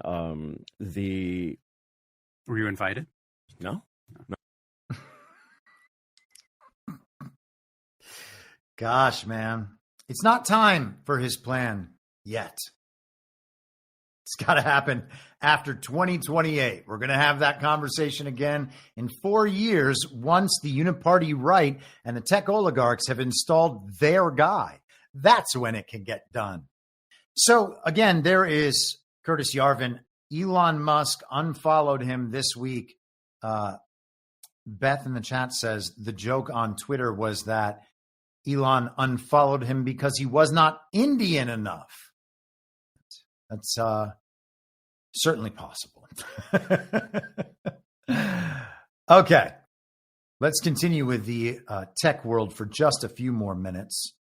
Were you invited? No. Gosh, man. It's not time for his plan yet. It's got to happen after 2028. We're going to have that conversation again in 4 years once the uniparty right and the tech oligarchs have installed their guy. That's when it can get done. So, again, there is Curtis Yarvin. Elon Musk unfollowed him this week. Beth in the chat says the joke on Twitter was that Elon unfollowed him because he was not Indian enough. That's certainly possible. Okay, let's continue with the tech world for just a few more minutes.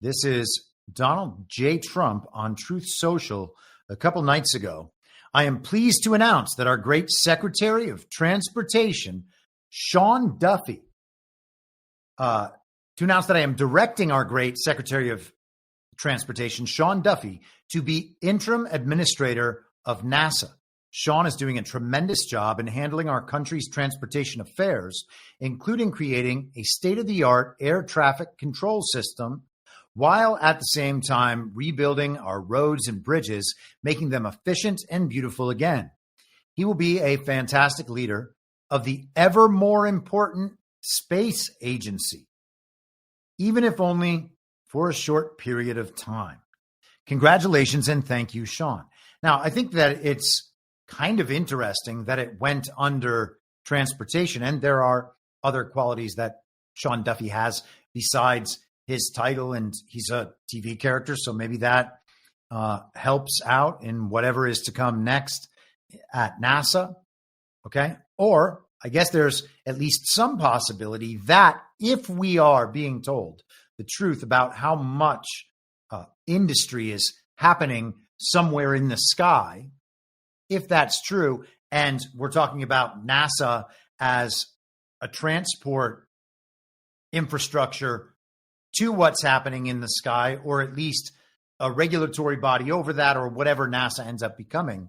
This is Donald J. Trump on Truth Social a couple nights ago. I am pleased to announce that our great Secretary of Transportation, Sean Duffy, to announce that I am directing our great Secretary of Transportation, Sean Duffy, to be interim administrator of NASA. Sean is doing a tremendous job in handling our country's transportation affairs, including creating a state-of-the-art air traffic control system, while at the same time rebuilding our roads and bridges, making them efficient and beautiful again. He will be a fantastic leader of the ever more important space agency, even if only for a short period of time. Congratulations and thank you, Sean. Now, I think that it's kind of interesting that it went under transportation, and there are other qualities that Sean Duffy has besides his title, and he's a TV character, so maybe that helps out in whatever is to come next at NASA, okay? Or I guess there's at least some possibility that if we are being told the truth about how much industry is happening somewhere in the sky, if that's true, and we're talking about NASA as a transport infrastructure to what's happening in the sky, or at least a regulatory body over that, or whatever NASA ends up becoming,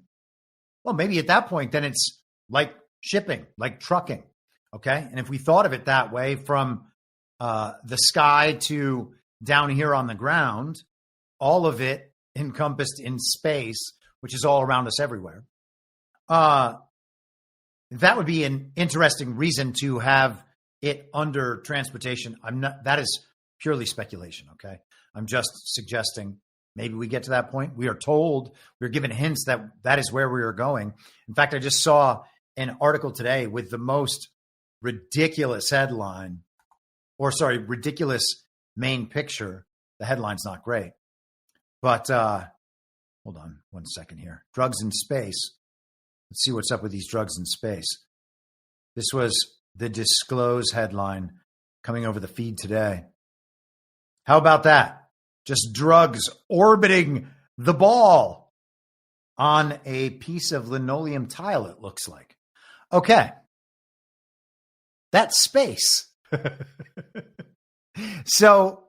well, maybe at that point, then it's like shipping, like trucking, okay? And if we thought of it that way, from the sky to down here on the ground, all of it encompassed in space, which is all around us everywhere, that would be an interesting reason to have it under transportation. That is purely speculation, okay? I'm just suggesting maybe we get to that point. We are told, we're given hints that that is where we are going. In fact, I just saw an article today with the most ridiculous headline, ridiculous main picture. The headline's not great, but hold on one second here. Drugs in space. Let's see what's up with these drugs in space. This was the Disclose headline coming over the feed today. How about that? Just drugs orbiting the ball on a piece of linoleum tile, it looks like. Okay. That's space. So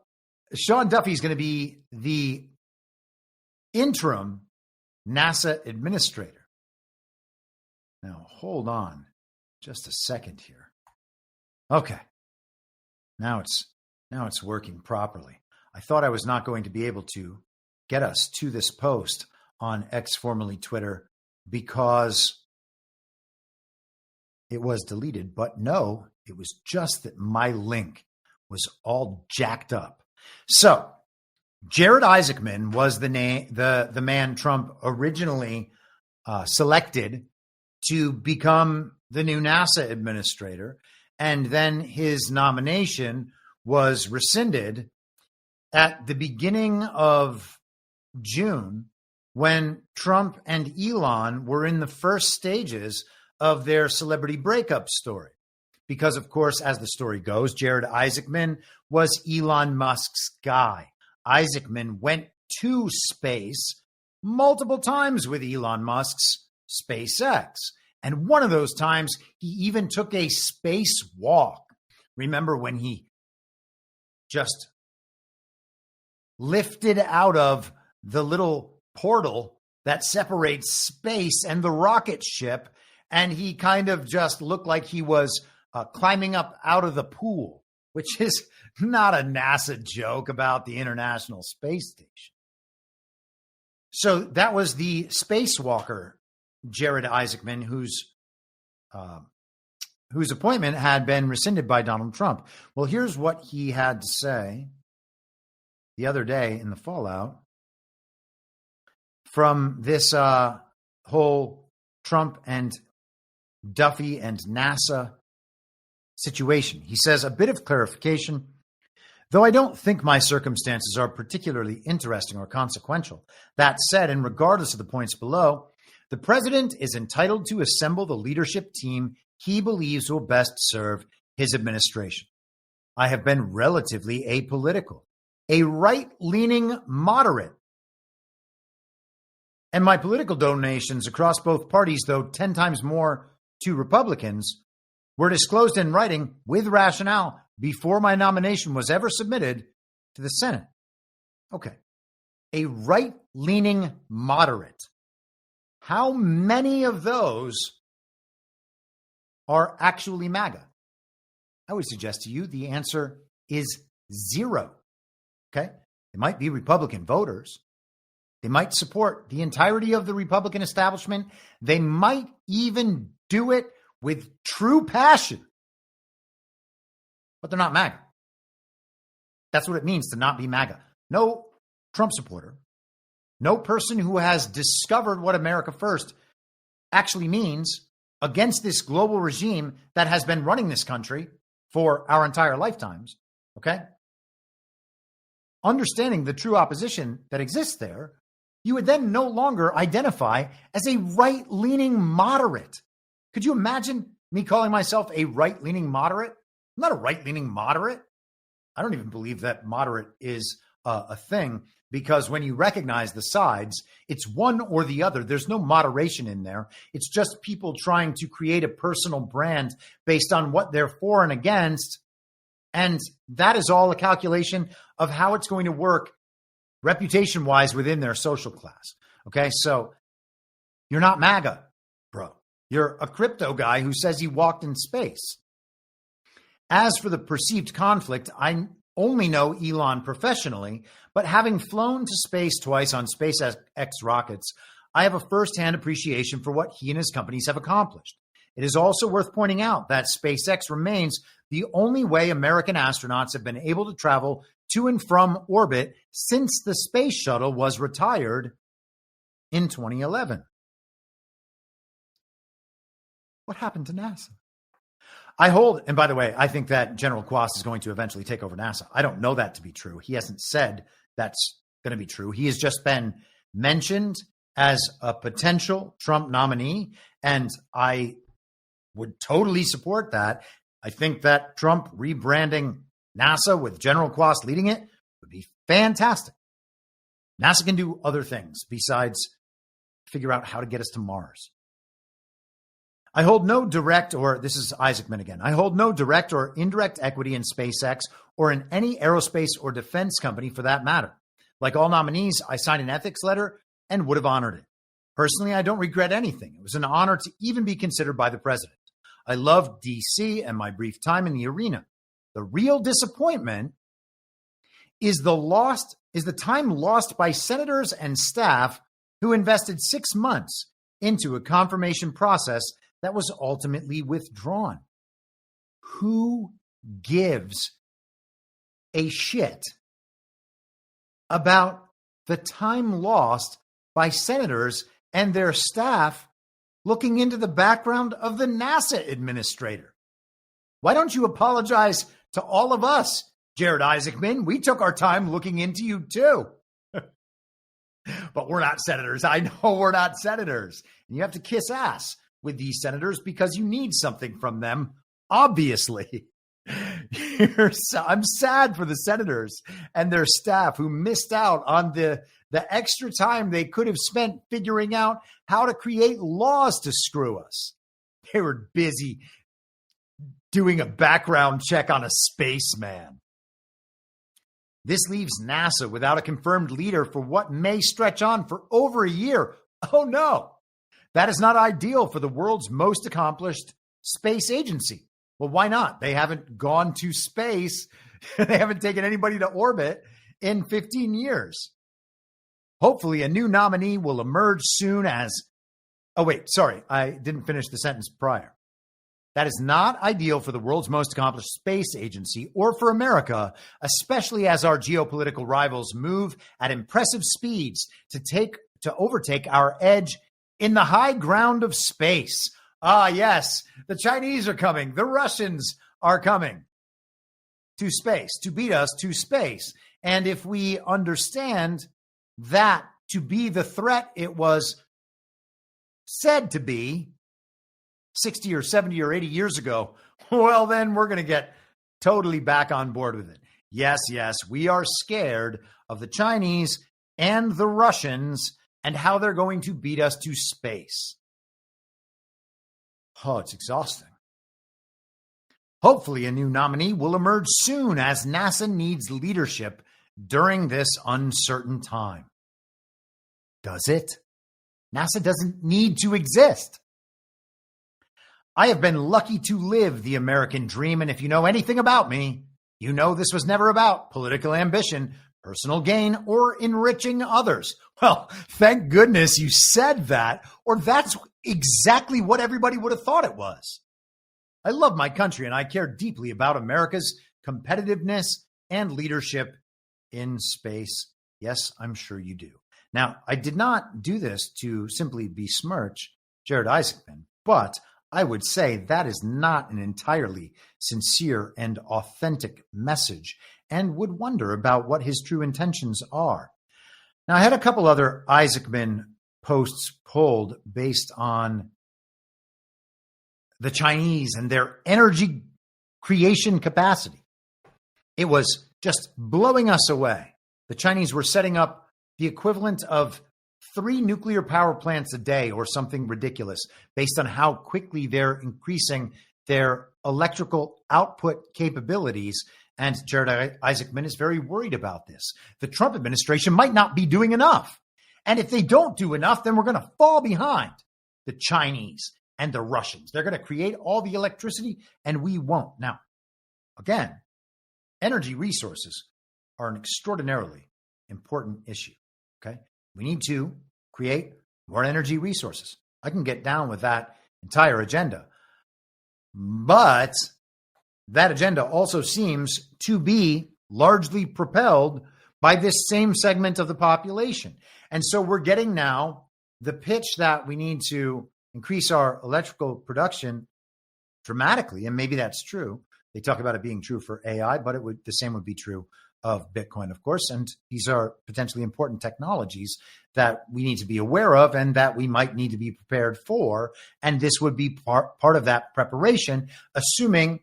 Sean Duffy is going to be the interim NASA administrator. Now, hold on just a second here. Okay. Now it's working properly. I thought I was not going to be able to get us to this post on X, formerly Twitter, because it was deleted. But no, it was just that my link was all jacked up. So Jared Isaacman was the man Trump originally selected to become the new NASA administrator. And then his nomination was rescinded at the beginning of June, when Trump and Elon were in the first stages of their celebrity breakup story. Because, of course, as the story goes, Jared Isaacman was Elon Musk's guy. Isaacman went to space multiple times with Elon Musk's SpaceX. And one of those times, he even took a spacewalk. Remember when he just lifted out of the little portal that separates space and the rocket ship, and he kind of just looked like he was climbing up out of the pool, which is not a NASA joke about the International Space Station. So that was the spacewalker, Jared Isaacman, whose appointment had been rescinded by Donald Trump. Well, here's what he had to say the other day in the fallout from this whole Trump and Duffy and NASA situation. He says, a bit of clarification. Though I don't think my circumstances are particularly interesting or consequential. That said, and regardless of the points below, the president is entitled to assemble the leadership team he believes will best serve his administration. I have been relatively apolitical, a right-leaning moderate. And my political donations across both parties, though 10 times more to Republicans, were disclosed in writing with rationale before my nomination was ever submitted to the Senate. Okay. A right-leaning moderate. How many of those are actually MAGA? I would suggest to you the answer is 0. Okay? They might be Republican voters. They might support the entirety of the Republican establishment. They might even do it with true passion. But they're not MAGA. That's what it means to not be MAGA. No Trump supporter, no person who has discovered what America First actually means against this global regime that has been running this country for our entire lifetimes, okay? Understanding the true opposition that exists there, you would then no longer identify as a right-leaning moderate. Could you imagine me calling myself a right-leaning moderate? I'm not a right-leaning moderate. I don't even believe that moderate is a thing, because when you recognize the sides, it's one or the other. There's no moderation in there. It's just people trying to create a personal brand based on what they're for and against. And that is all a calculation of how it's going to work reputation-wise within their social class. Okay, so you're not MAGA, bro. You're a crypto guy who says he walked in space. As for the perceived conflict, I only know Elon professionally, but having flown to space twice on SpaceX rockets, I have a firsthand appreciation for what he and his companies have accomplished. It is also worth pointing out that SpaceX remains the only way American astronauts have been able to travel to and from orbit since the space shuttle was retired in 2011. What happened to NASA? I hold, and by the way, I think that General Quast is going to eventually take over NASA. I don't know that to be true. He hasn't said that's going to be true. He has just been mentioned as a potential Trump nominee, and I would totally support that. I think that Trump rebranding NASA with General Quast leading it would be fantastic. NASA can do other things besides figure out how to get us to Mars. I hold no direct, or this is Isaacman again, I hold no direct or indirect equity in SpaceX or in any aerospace or defense company for that matter. Like all nominees, I signed an ethics letter and would have honored it. Personally, I don't regret anything. It was an honor to even be considered by the president. I loved DC and my brief time in the arena. The real disappointment is the time lost by senators and staff who invested 6 months into a confirmation process that was ultimately withdrawn. Who gives a shit about the time lost by senators and their staff looking into the background of the NASA administrator? Why don't you apologize to all of us, Jared Isaacman? We took our time looking into you too. But we're not senators. I know we're not senators. And you have to kiss ass with these senators because you need something from them, obviously. I'm sad for the senators and their staff who missed out on the extra time they could have spent figuring out how to create laws to screw us. They were busy doing a background check on a spaceman. This leaves NASA without a confirmed leader for what may stretch on for over a year. Oh no, that is not ideal for the world's most accomplished space agency. Well, why not? They haven't gone to space. They haven't taken anybody to orbit in 15 years. Hopefully a new nominee will emerge soon as... Oh, wait, sorry. I didn't finish the sentence prior. That is not ideal for the world's most accomplished space agency or for America, especially as our geopolitical rivals move at impressive speeds to overtake our edge in the high ground of space. Ah, yes, the Chinese are coming. The Russians are coming to space, to beat us to space. And if we understand that to be the threat it was said to be 60 or 70 or 80 years ago, well, then we're going to get totally back on board with it. Yes, we are scared of the Chinese and the Russians and how they're going to beat us to space. Oh, it's exhausting. Hopefully a new nominee will emerge soon as NASA needs leadership during this uncertain time. Does it? NASA doesn't need to exist. I have been lucky to live the American dream, and if you know anything about me, you know this was never about political ambition, personal gain, or enriching others. Well, thank goodness you said that, or that's exactly what everybody would have thought it was. I love my country, and I care deeply about America's competitiveness and leadership in space. Yes, I'm sure you do. Now, I did not do this to simply besmirch Jared Isaacman, but I would say that is not an entirely sincere and authentic message, and would wonder about what his true intentions are. Now, I had a couple other Isaacman posts pulled based on the Chinese and their energy creation capacity. It was just blowing us away. The Chinese were setting up the equivalent of 3 nuclear power plants a day or something ridiculous based on how quickly they're increasing their electrical output capabilities. And Jared Isaacman is very worried about this. The Trump administration might not be doing enough. And if they don't do enough, then we're going to fall behind the Chinese and the Russians. They're going to create all the electricity and we won't. Now, again, energy resources are an extraordinarily important issue. Okay. We need to create more energy resources. I can get down with that entire agenda. But that agenda also seems to be largely propelled by this same segment of the population. And so we're getting now the pitch that we need to increase our electrical production dramatically. And maybe that's true. They talk about it being true for AI, but the same would be true of Bitcoin, of course. And these are potentially important technologies that we need to be aware of and that we might need to be prepared for. And this would be part of that preparation, assuming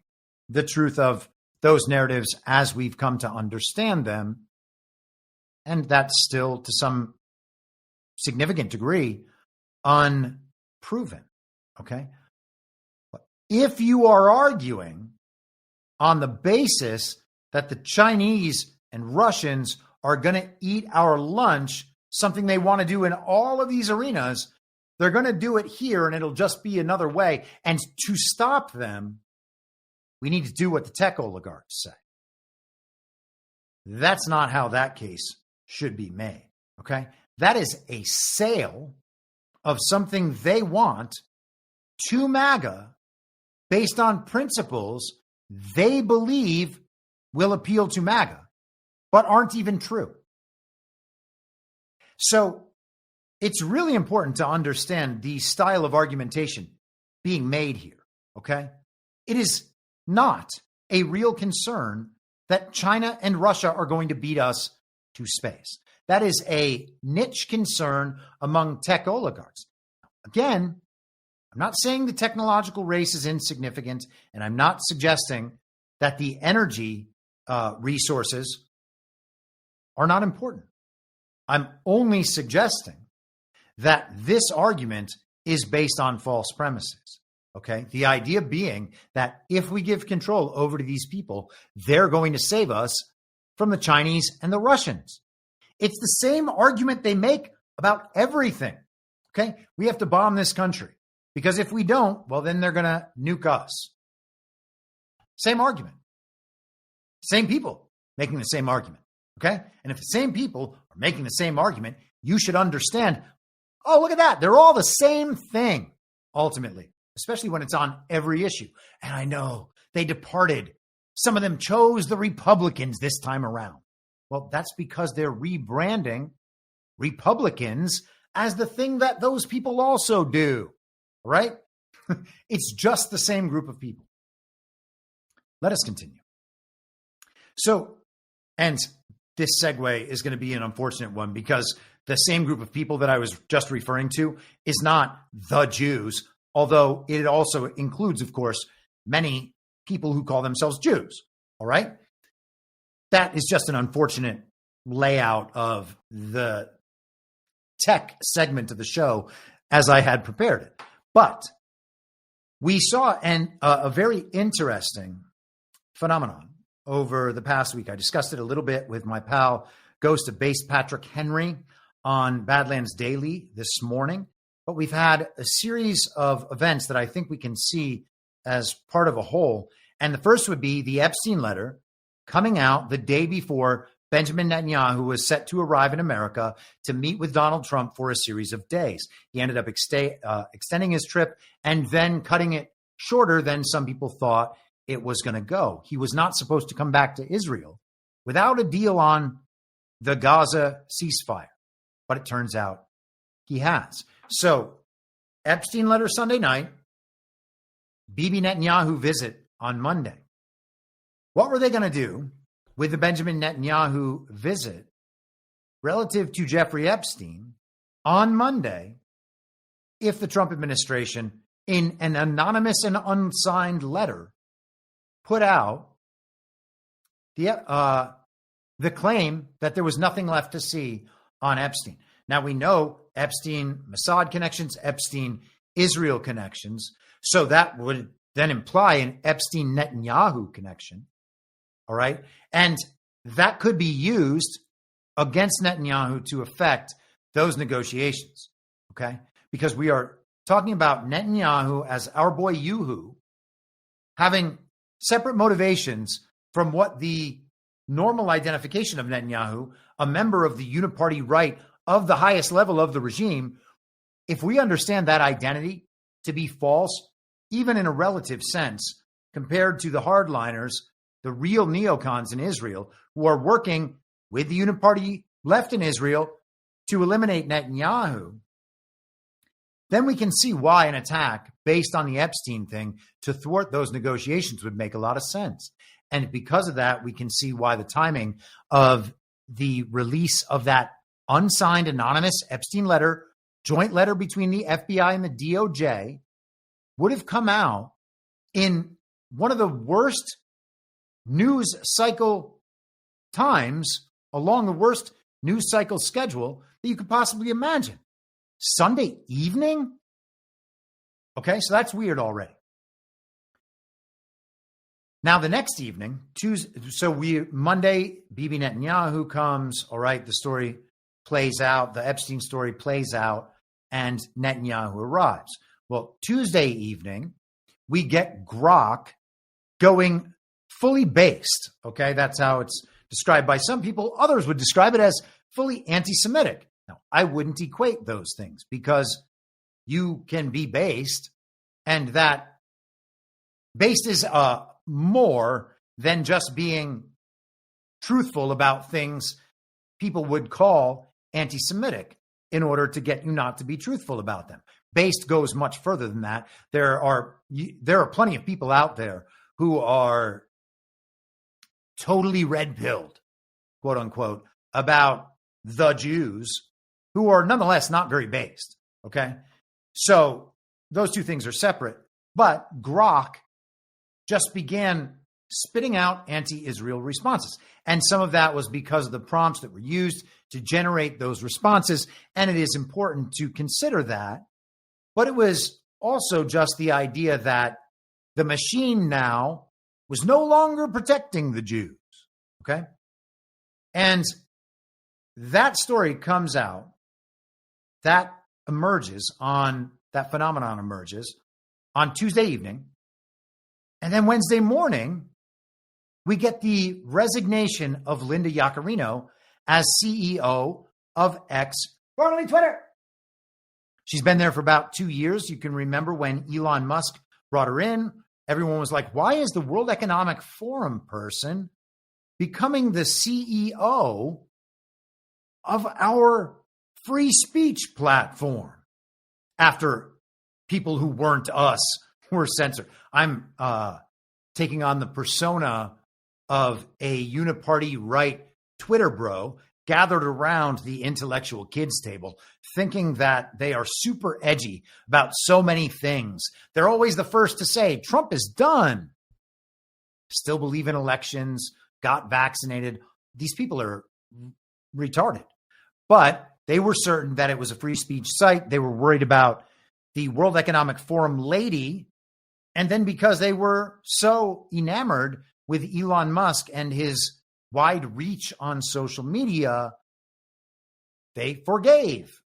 the truth of those narratives as we've come to understand them. And that's still, to some significant degree, unproven. Okay? If you are arguing on the basis that the Chinese and Russians are going to eat our lunch, something they want to do in all of these arenas, they're going to do it here and it'll just be another way. And to stop them, we need to do what the tech oligarchs say. That's not how that case should be made, okay? That is a sale of something they want to MAGA based on principles they believe will appeal to MAGA, but aren't even true. So it's really important to understand the style of argumentation being made here, okay? It is not a real concern that China and Russia are going to beat us to space. That is a niche concern among tech oligarchs. Again, I'm not saying the technological race is insignificant, and I'm not suggesting that the energy resources are not important. I'm only suggesting that this argument is based on false premises. Okay. The idea being that if we give control over to these people, they're going to save us from the Chinese and the Russians. It's the same argument they make about everything. Okay, we have to bomb this country because if we don't, well, then they're going to nuke us. Same argument. Same people making the same argument. Okay, and if the same people are making the same argument, you should understand, oh, look at that. They're all the same thing, ultimately, especially when it's on every issue. And I know they departed. Some of them chose the Republicans this time around. Well, that's because they're rebranding Republicans as the thing that those people also do, right? It's just the same group of people. Let us continue. So, and this segue is going to be an unfortunate one because the same group of people that I was just referring to is not the Jews, although it also includes, of course, many people who call themselves Jews, all right? That is just an unfortunate layout of the tech segment of the show as I had prepared it. But we saw a very interesting phenomenon over the past week. I discussed it a little bit with my pal, Ghost of Base Patrick Henry, on Badlands Daily this morning. But we've had a series of events that I think we can see as part of a whole. And the first would be the Epstein letter coming out the day before Benjamin Netanyahu was set to arrive in America to meet with Donald Trump for a series of days. He ended up extending his trip and then cutting it shorter than some people thought it was going to go. He was not supposed to come back to Israel without a deal on the Gaza ceasefire, but it turns out he has. So Epstein letter Sunday night, Bibi Netanyahu visit on Monday. What were they going to do with the Benjamin Netanyahu visit relative to Jeffrey Epstein on Monday if the Trump administration, in an anonymous and unsigned letter, put out the claim that there was nothing left to see on Epstein? Now, we know Epstein Mossad connections, Epstein Israel connections, so that would then imply an Epstein Netanyahu connection. All right. And that could be used against Netanyahu to affect those negotiations. Okay. Because we are talking about Netanyahu as our boy Yuhu having separate motivations from what the normal identification of Netanyahu, a member of the uniparty right of the highest level of the regime. If we understand that identity to be false, even in a relative sense, compared to the hardliners, the real neocons in Israel who are working with the uniparty left in Israel to eliminate Netanyahu, then we can see why an attack based on the Epstein thing to thwart those negotiations would make a lot of sense. And because of that, we can see why the timing of the release of that unsigned anonymous Epstein letter, joint letter between the FBI and the DOJ, would have come out in one of the worst news cycle times along the worst news cycle schedule that you could possibly imagine. Sunday evening? Okay, so that's weird already. Now, the next evening, Monday, Bibi Netanyahu comes. All right, the story plays out. The Epstein story plays out, and Netanyahu arrives. Well, Tuesday evening, we get Grok going fully based. Okay, that's how it's described by some people. Others would describe it as fully anti-Semitic. Now, I wouldn't equate those things because you can be based, and that based is more than just being truthful about things people would call anti-Semitic in order to get you not to be truthful about them. Based goes much further than that. There are plenty of people out there who are totally red-pilled, quote unquote, about the Jews who are nonetheless not very based. Okay. So those two things are separate, but Grok just began spitting out anti-Israel responses. And some of that was because of the prompts that were used to generate those responses. And it is important to consider that. But it was also just the idea that the machine now was no longer protecting the Jews. Okay. And that story comes out, that phenomenon emerges on Tuesday evening. And then Wednesday morning, we get the resignation of Linda Yaccarino as CEO of X, formerly Twitter. She's been there for about 2 years. You can remember when Elon Musk brought her in, everyone was like, why is the World Economic Forum person becoming the CEO of our free speech platform after people who weren't us were censored? I'm taking on the persona of a uniparty right Twitter bro gathered around the intellectual kids table, thinking that they are super edgy about so many things. They're always the first to say, Trump is done. Still believe in elections, got vaccinated. These people are retarded. But they were certain that it was a free speech site. They were worried about the World Economic Forum lady. And then because they were so enamored with Elon Musk and his wide reach on social media, they forgave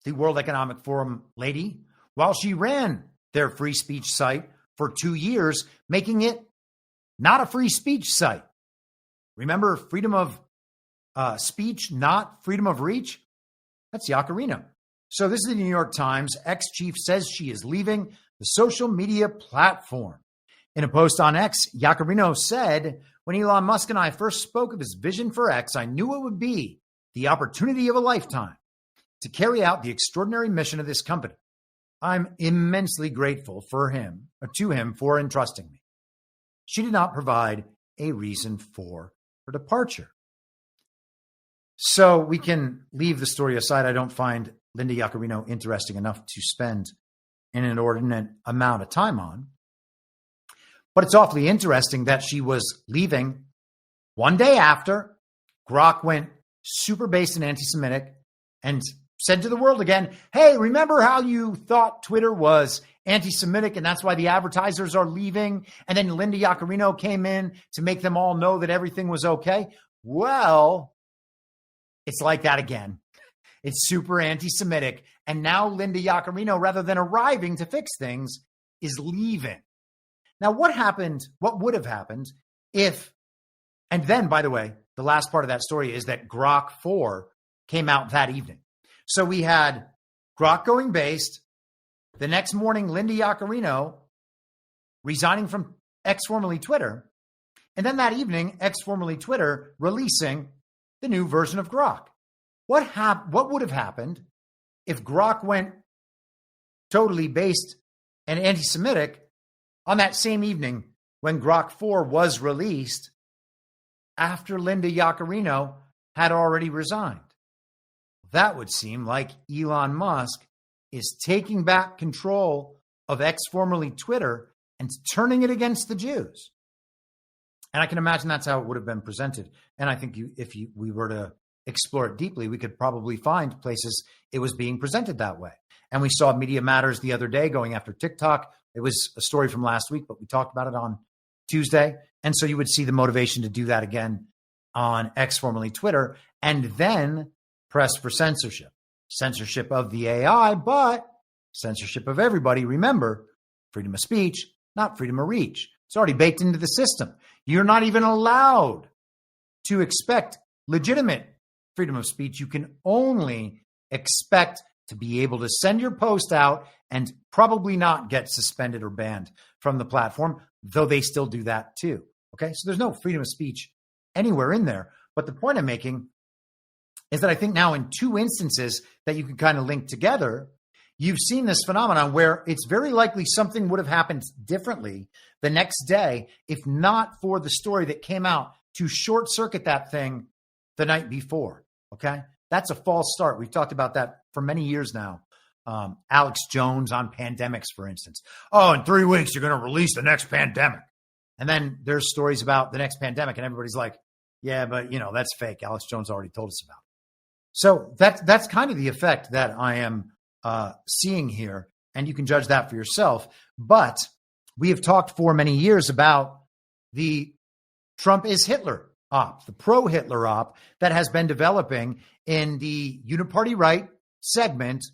the World Economic Forum lady while she ran their free speech site for 2 years, making it not a free speech site. Remember, freedom of speech, not freedom of reach? That's Yaccarino. So this is the New York Times. Ex-chief says she is leaving the social media platform. In a post on X, Yaccarino said, when Elon Musk and I first spoke of his vision for X, I knew it would be the opportunity of a lifetime to carry out the extraordinary mission of this company. I'm immensely grateful to him for entrusting me. She did not provide a reason for her departure. So we can leave the story aside. I don't find Linda Yaccarino interesting enough to spend an inordinate amount of time on. But it's awfully interesting that she was leaving one day after Grok went super based and anti-Semitic and said to the world again, hey, remember how you thought Twitter was anti-Semitic and that's why the advertisers are leaving? And then Linda Yaccarino came in to make them all know that everything was okay. Well, it's like that again. It's super anti-Semitic. And now Linda Yaccarino, rather than arriving to fix things, is leaving. Now, what would have happened if, and then, by the way, the last part of that story is that Grok 4 came out that evening. So we had Grok going based. The next morning, Linda Yaccarino resigning from X, formerly Twitter. And then that evening, X, formerly Twitter, releasing the new version of Grok. What would have happened if Grok went totally based and anti-Semitic on that same evening when Grok 4 was released after Linda Yaccarino had already resigned? That would seem like Elon Musk is taking back control of X, formerly Twitter, and turning it against the Jews. And I can imagine that's how it would have been presented. And I think we were to explore it deeply, we could probably find places it was being presented that way. And we saw Media Matters the other day going after TikTok. It was a story from last week, but we talked about it on Tuesday. And so you would see the motivation to do that again on X, formerly Twitter, and then press for censorship. Censorship of the AI, but censorship of everybody. Remember, freedom of speech, not freedom of reach. It's already baked into the system. You're not even allowed to expect legitimate freedom of speech. You can only expect to be able to send your post out and probably not get suspended or banned from the platform, though they still do that too. Okay, so there's no freedom of speech anywhere in there. But the point I'm making is that I think now in two instances that you can kind of link together, you've seen this phenomenon where it's very likely something would have happened differently the next day if not for the story that came out to short circuit that thing the night before. Okay, that's a false start. We've talked about that for many years now. Alex Jones on pandemics, for instance. Oh, in 3 weeks, you're going to release the next pandemic. And then there's stories about the next pandemic and everybody's like, yeah, but that's fake. Alex Jones already told us about it. So that's kind of the effect that I am seeing here. And you can judge that for yourself. But we have talked for many years about the Trump is Hitler op, the pro-Hitler op that has been developing in the uniparty right segment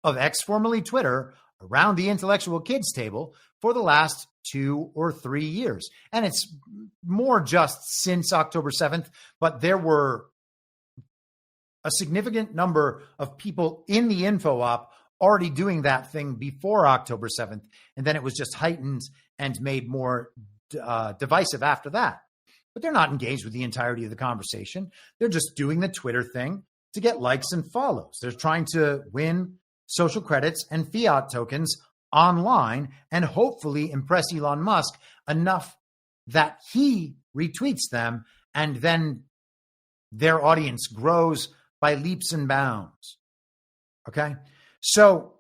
of X, formerly Twitter, around the intellectual kids table for the last 2 or 3 years. And it's more just since October 7th, but there were a significant number of people in the info op already doing that thing before October 7th. And then it was just heightened and made more divisive after that. But they're not engaged with the entirety of the conversation. They're just doing the Twitter thing to get likes and follows. They're trying to win social credits and fiat tokens online and hopefully impress Elon Musk enough that he retweets them, and then their audience grows by leaps and bounds. Okay? So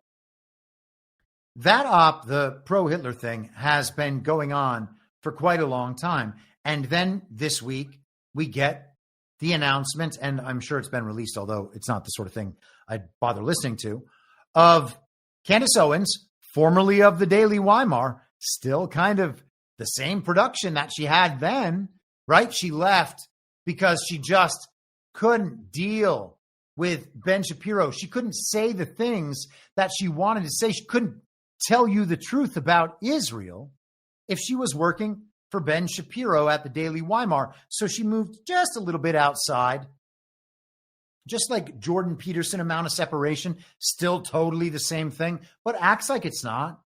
that op, the pro-Hitler thing, has been going on for quite a long time. And then this week, we get the announcement, and I'm sure it's been released, although it's not the sort of thing I'd bother listening to, of Candace Owens, formerly of the Daily Weimar, still kind of the same production that she had then, right? She left because she just couldn't deal with Ben Shapiro. She couldn't say the things that she wanted to say. She couldn't tell you the truth about Israel if she was working for Ben Shapiro at the Daily Weimar. So she moved just a little bit outside, just like Jordan Peterson amount of separation, still totally the same thing, but acts like it's not.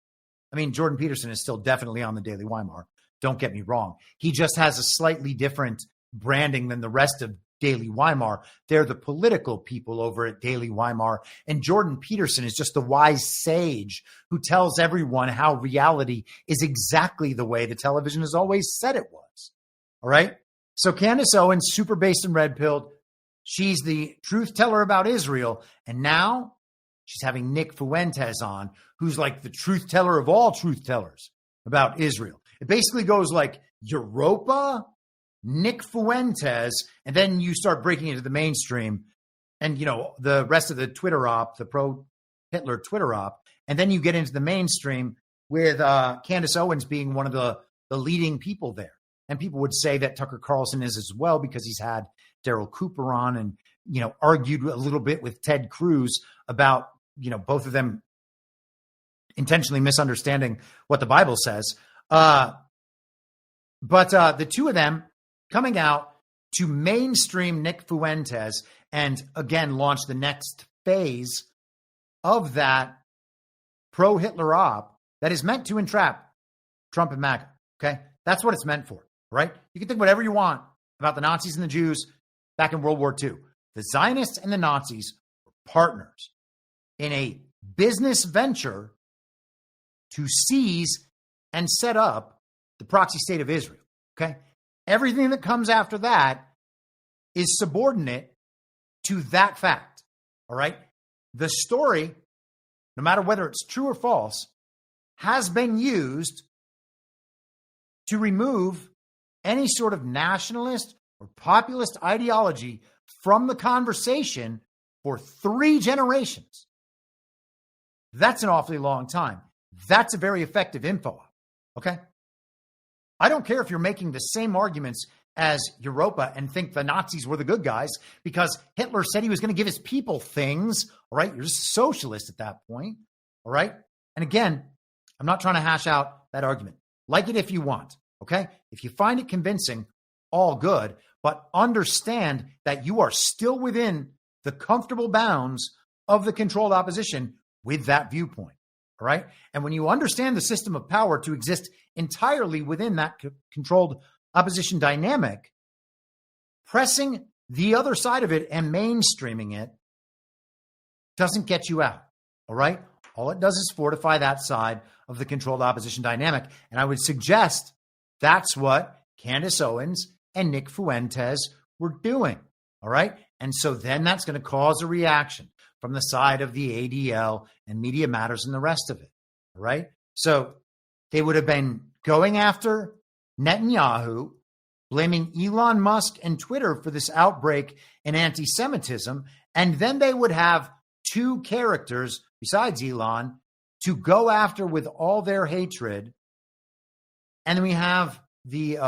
I mean, Jordan Peterson is still definitely on the Daily Weimar. Don't get me wrong. He just has a slightly different branding than the rest of Daily Weimar. They're the political people over at Daily Weimar. And Jordan Peterson is just the wise sage who tells everyone how reality is exactly the way the television has always said it was. All right. So Candace Owens, super based and red-pilled. She's the truth teller about Israel. And now she's having Nick Fuentes on, who's like the truth teller of all truth tellers about Israel. It basically goes like Europa, Nick Fuentes, and then you start breaking into the mainstream and, you know, the rest of the Twitter op, the pro-Hitler Twitter op, and then you get into the mainstream with Candace Owens being one of the leading people there. And people would say that Tucker Carlson is as well because he's had Daryl Cooper on and, you know, argued a little bit with Ted Cruz about, you know, both of them intentionally misunderstanding what the Bible says. But the two of them coming out to mainstream Nick Fuentes and again launch the next phase of that pro-Hitler op that is meant to entrap Trump and MAGA. Okay, that's what it's meant for, right? You can think whatever you want about the Nazis and the Jews back in World War II. The Zionists and the Nazis were partners in a business venture to seize and set up the proxy state of Israel. Okay, everything that comes after that is subordinate to that fact. All right, the story, no matter whether it's true or false, has been used to remove any sort of nationalist or populist ideology from the conversation for 3 generations. That's an awfully long time. That's a very effective info op, okay? I don't care if you're making the same arguments as Europa and think the Nazis were the good guys because Hitler said he was going to give his people things, all right? You're just a socialist at that point, all right? And again, I'm not trying to hash out that argument. Like it if you want, okay? If you find it convincing, all good, but understand that you are still within the comfortable bounds of the controlled opposition with that viewpoint, all right? And when you understand the system of power to exist entirely within that controlled opposition dynamic, pressing the other side of it and mainstreaming it doesn't get you out, all right? All it does is fortify that side of the controlled opposition dynamic. And I would suggest that's what Candace Owens and Nick Fuentes were doing, all right? And so then that's going to cause a reaction from the side of the ADL and Media Matters and the rest of it, all right? So they would have been going after Netanyahu, blaming Elon Musk and Twitter for this outbreak in anti-Semitism, and then they would have 2 characters besides Elon to go after with all their hatred. And then we have the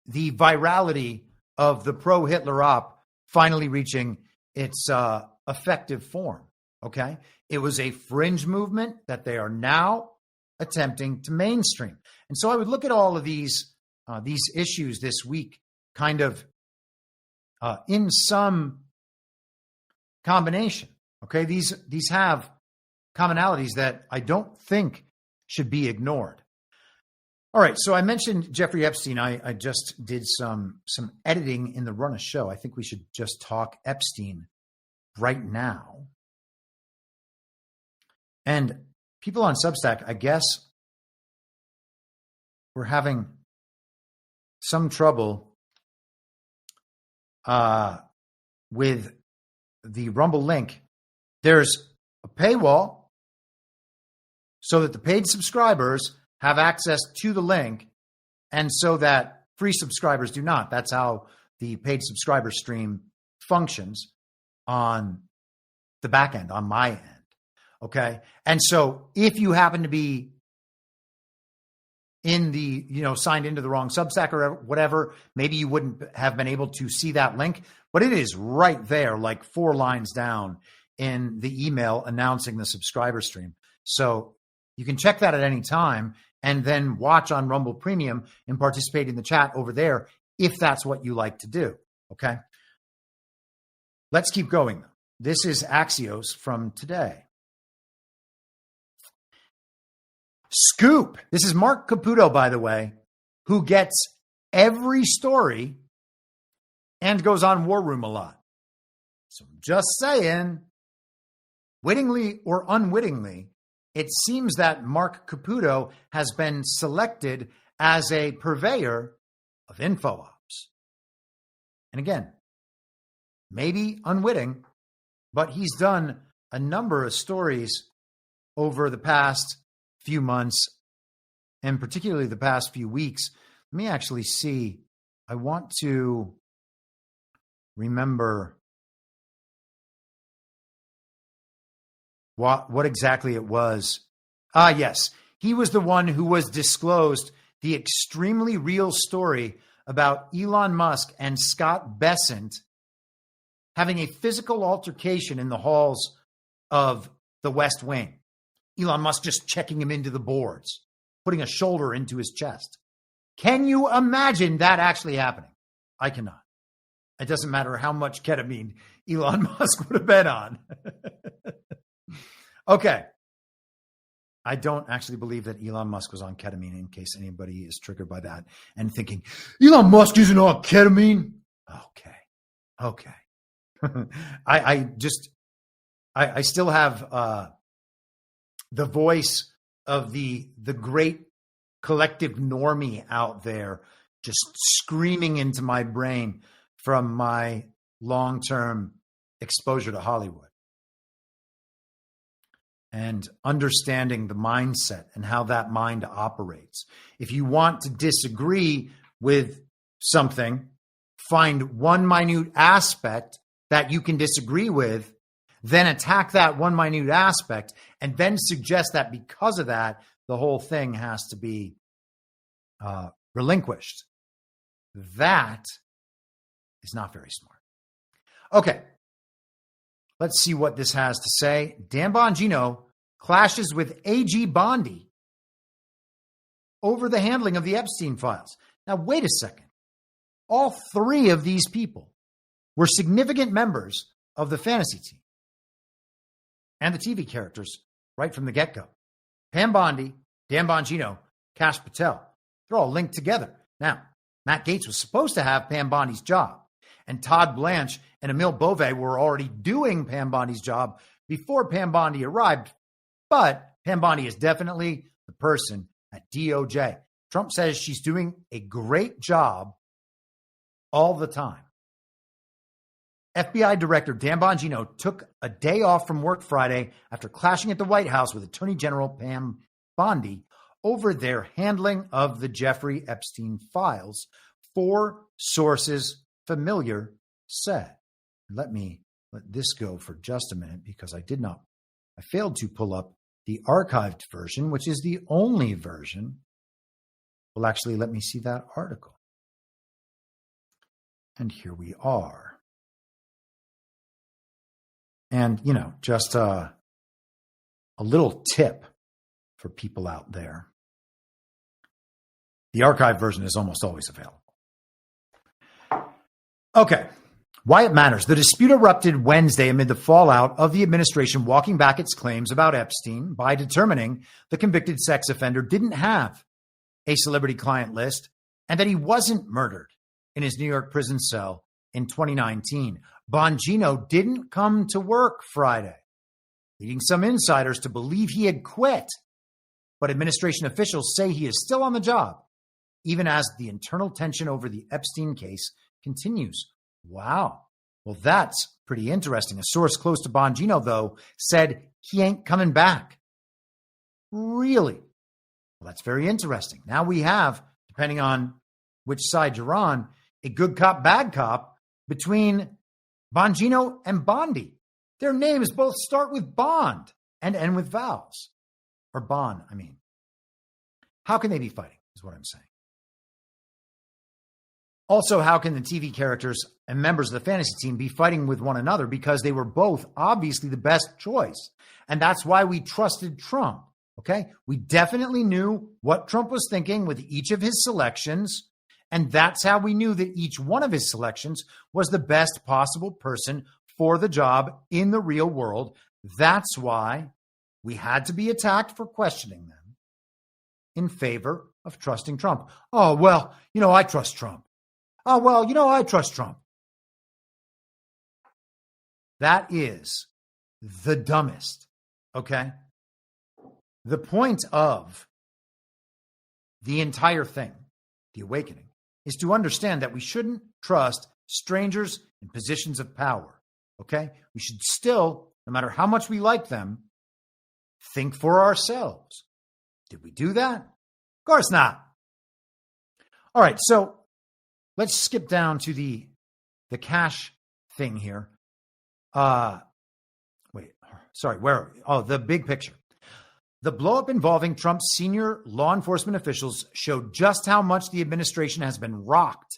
the virality of the pro-Hitler op finally reaching its effective form, okay? It was a fringe movement that they are now attempting to mainstream. And so I would look at all of these issues this week kind of in some combination, okay? These have commonalities that I don't think should be ignored. All right, so I mentioned Jeffrey Epstein. I just did some editing in the run of show. I think we should just talk Epstein right now. And people on Substack, I guess, we're having some trouble with the Rumble link. There's a paywall so that the paid subscribers have access to the link, and so that free subscribers do not. That's how the paid subscriber stream functions on the back end, on my end. Okay. And so if you happen to be in the, signed into the wrong Substack or whatever, maybe you wouldn't have been able to see that link, but it is right there, like 4 lines down in the email announcing the subscriber stream. So you can check that at any time and then watch on Rumble Premium and participate in the chat over there if that's what you like to do, okay? Let's keep going. This is Axios from today. Scoop. This is Mark Caputo, by the way, who gets every story and goes on War Room a lot. So I'm just saying, wittingly or unwittingly, it seems that Mark Caputo has been selected as a purveyor of info ops. And again, maybe unwitting, but he's done a number of stories over the past few months and particularly the past few weeks. Let me actually see. I want to remember what exactly it was. Yes. He was the one who was disclosed the extremely real story about Elon Musk and Scott Bessent having a physical altercation in the halls of the West Wing. Elon Musk just checking him into the boards, putting a shoulder into his chest. Can you imagine that actually happening? I cannot. It doesn't matter how much ketamine Elon Musk would have been on. Okay. I don't actually believe that Elon Musk was on ketamine, in case anybody is triggered by that and thinking, Elon Musk isn't on ketamine. Okay. I still have the voice of the great collective normie out there just screaming into my brain from my long-term exposure to Hollywood. And understanding the mindset and how that mind operates. If you want to disagree with something, find one minute aspect that you can disagree with, then attack that one minute aspect, and then suggest that because of that, the whole thing has to be relinquished. That is not very smart. Okay. Let's see what this has to say. Dan Bongino clashes with AG Bondi over the handling of the Epstein files. Now, wait a second. All 3 of these people were significant members of the fantasy team and the TV characters right from the get-go. Pam Bondi, Dan Bongino, Kash Patel. They're all linked together. Now, Matt Gaetz was supposed to have Pam Bondi's job, and Todd Blanche and Emile Bove were already doing Pam Bondi's job before Pam Bondi arrived. But Pam Bondi is definitely the person at DOJ. Trump says she's doing a great job all the time. FBI Director Dan Bongino took a day off from work Friday after clashing at the White House with Attorney General Pam Bondi over their handling of the Jeffrey Epstein files, 4 sources familiar said. Let me let this go for just a minute because I failed to pull up the archived version, which is the only version. Well, actually, let me see that article. And here we are. And, you know, just a little tip for people out there. The archive version is almost always available. Okay. Why it matters. The dispute erupted Wednesday amid the fallout of the administration walking back its claims about Epstein by determining the convicted sex offender didn't have a celebrity client list and that he wasn't murdered in his New York prison cell in 2019. Bongino didn't come to work Friday, leading some insiders to believe he had quit. But administration officials say he is still on the job, even as the internal tension over the Epstein case continues. Wow. Well, that's pretty interesting. A source close to Bongino, though, said he ain't coming back. Really? Well, that's very interesting. Now we have, depending on which side you're on, a good cop, bad cop between Bongino and Bondi. Their names both start with Bond and end with vowels. Or Bond, I mean. How can they be fighting, is what I'm saying. Also, how can the TV characters and members of the fantasy team be fighting with one another? Because they were both obviously the best choice. And that's why we trusted Trump, okay? We definitely knew what Trump was thinking with each of his selections. And that's how we knew that each one of his selections was the best possible person for the job in the real world. That's why we had to be attacked for questioning them in favor of trusting Trump. Oh, well, you know, I trust Trump. Oh, well, you know, I trust Trump. That is the dumbest, okay? The point of the entire thing, the awakening, is to understand that we shouldn't trust strangers in positions of power, okay? We should still, no matter how much we like them, think for ourselves. Did we do that? Of course not. All right, so let's skip down to the cash thing here. The big picture. The blowup involving Trump's senior law enforcement officials showed just how much the administration has been rocked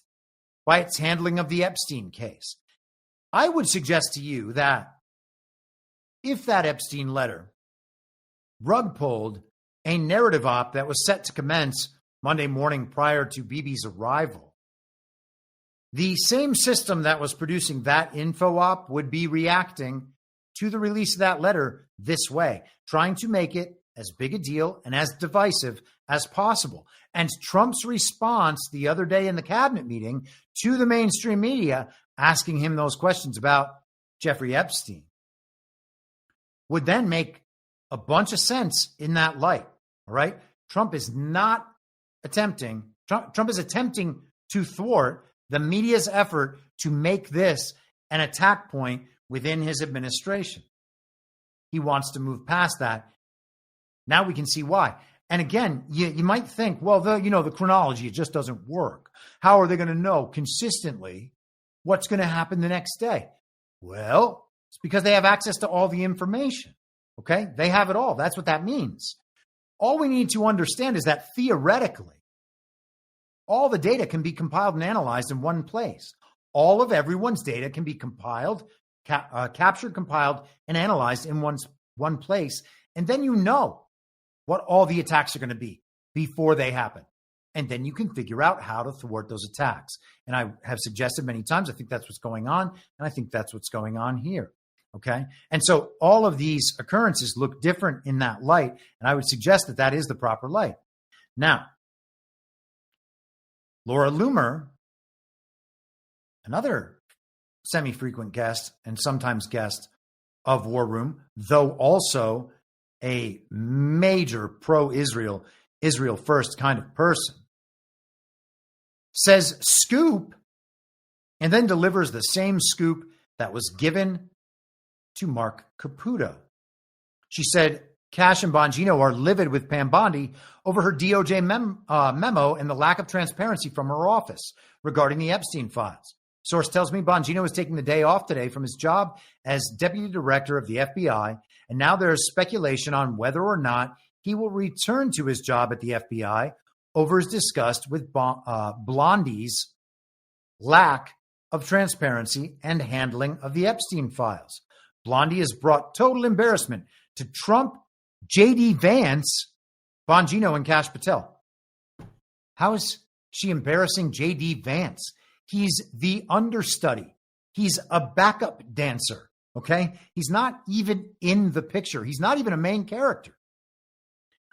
by its handling of the Epstein case. I would suggest to you that if that Epstein letter rug pulled a narrative op that was set to commence Monday morning prior to Bibi's arrival, the same system that was producing that info op would be reacting to the release of that letter this way, trying to make it as big a deal and as divisive as possible. And Trump's response the other day in the cabinet meeting to the mainstream media, asking him those questions about Jeffrey Epstein, would then make a bunch of sense in that light. All right. Trump is attempting to thwart the media's effort to make this an attack point within his administration. He wants to move past that. Now we can see why. And again, you might think, well, the chronology, it just doesn't work. How are they going to know consistently what's going to happen the next day? Well, it's because they have access to all the information. Okay? They have it all. That's what that means. All we need to understand is that theoretically, all the data can be compiled and analyzed in one place. All of everyone's data can be compiled, captured, compiled, and analyzed in one place. And then you know what all the attacks are going to be before they happen. And then you can figure out how to thwart those attacks. And I have suggested many times, I think that's what's going on. And I think that's what's going on here. Okay. And so all of these occurrences look different in that light. And I would suggest that that is the proper light. Now, Laura Loomer, another semi-frequent guest and sometimes guest of War Room, though also a major pro-Israel, Israel first kind of person, says scoop and then delivers the same scoop that was given to Mark Caputo. She said Cash and Bongino are livid with Pam Bondi over her DOJ memo and the lack of transparency from her office regarding the Epstein files. Source tells me Bongino is taking the day off today from his job as deputy director of the FBI, and now there is speculation on whether or not he will return to his job at the FBI over his disgust with Blondie's lack of transparency and handling of the Epstein files. Bondi has brought total embarrassment to Trump, J.D. Vance, Bongino, and Kash Patel. How is she embarrassing J.D. Vance? He's the understudy. He's a backup dancer, okay? He's not even in the picture. He's not even a main character.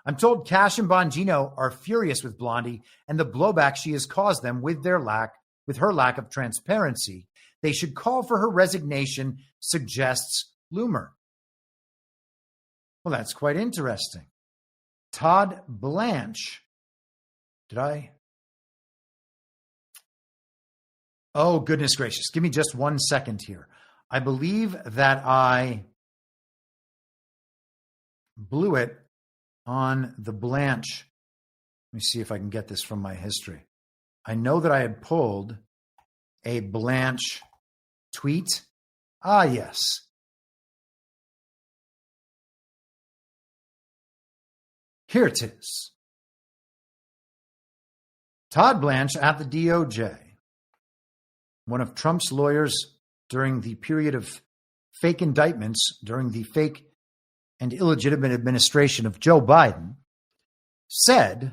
I'm told Kash and Bongino are furious with Bondi and the blowback she has caused them with her lack of transparency. They should call for her resignation, suggests Loomer. Well, that's quite interesting. Todd Blanche. Oh, goodness gracious. Give me just 1 second here. I believe that I blew it on the Blanche. Let me see if I can get this from my history. I know that I had pulled a Blanche tweet. Ah, yes. Here it is. Todd Blanche at the DOJ, one of Trump's lawyers during the period of fake indictments during the fake and illegitimate administration of Joe Biden, said,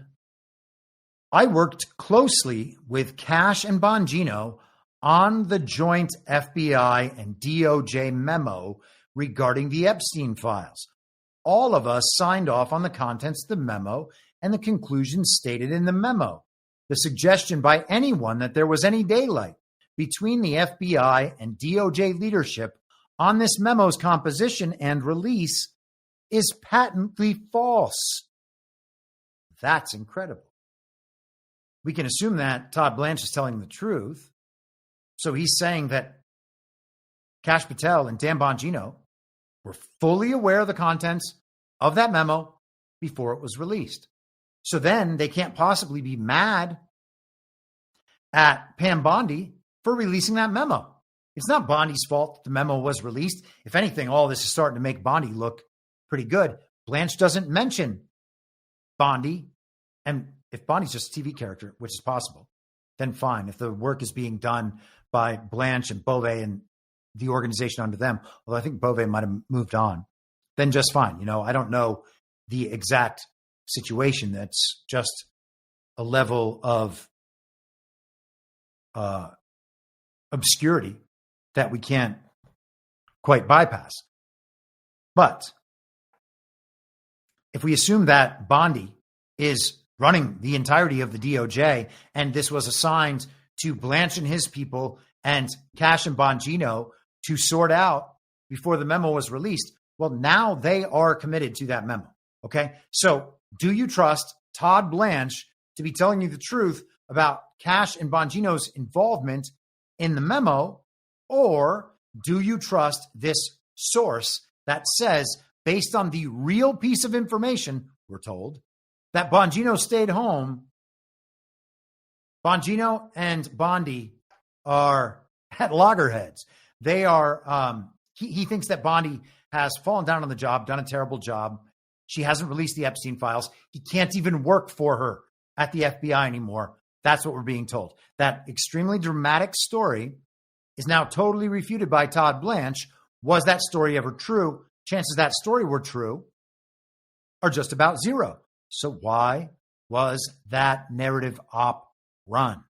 I worked closely with Kash and Bongino on the joint FBI and DOJ memo regarding the Epstein files. All of us signed off on the contents of the memo and the conclusions stated in the memo. The suggestion by anyone that there was any daylight between the FBI and DOJ leadership on this memo's composition and release is patently false. That's incredible. We can assume that Todd Blanche is telling the truth. So he's saying that Kash Patel and Dan Bongino were fully aware of the contents of that memo before it was released. So then they can't possibly be mad at Pam Bondi for releasing that memo. It's not Bondi's fault that the memo was released. If anything, all this is starting to make Bondi look pretty good. Blanche doesn't mention Bondi. And if Bondi's just a TV character, which is possible, then fine. If the work is being done by Blanche and Beauvais and the organization under them, although I think Beauvais might have moved on, then just fine. You know, I don't know the exact situation. That's just a level of obscurity that we can't quite bypass. But if we assume that Bondi is running the entirety of the DOJ and this was assigned to Blanche and his people and Kash and Bongino to sort out before the memo was released, well, now they are committed to that memo. Okay. So do you trust Todd Blanche to be telling you the truth about Kash and Bongino's involvement in the memo, or do you trust this source that says, based on the real piece of information, we're told, that Bongino stayed home? Bongino and Bondi are at loggerheads. They are, he thinks that Bondi has fallen down on the job, done a terrible job. She hasn't released the Epstein files. He can't even work for her at the FBI anymore. That's what we're being told. That extremely dramatic story is now totally refuted by Todd Blanche. Was that story ever true? Chances that story were true are just about zero. So why was that narrative op run?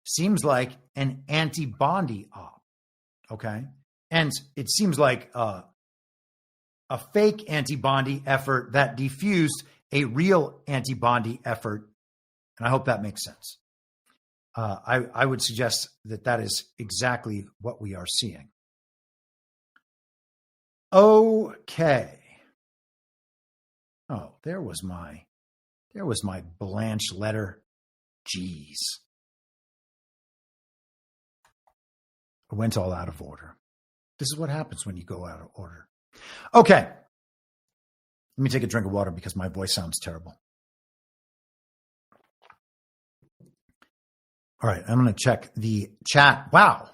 Seems like an anti-Bondi op, okay? And it seems like a fake anti-Bondi effort that diffused a real anti-Bondi effort. And I hope that makes sense. I would suggest that that is exactly what we are seeing. Okay. Oh, there was my Blanche letter. Jeez. I went all out of order. This is what happens when you go out of order. Okay. Let me take a drink of water because my voice sounds terrible. All right, I'm going to check the chat. Wow.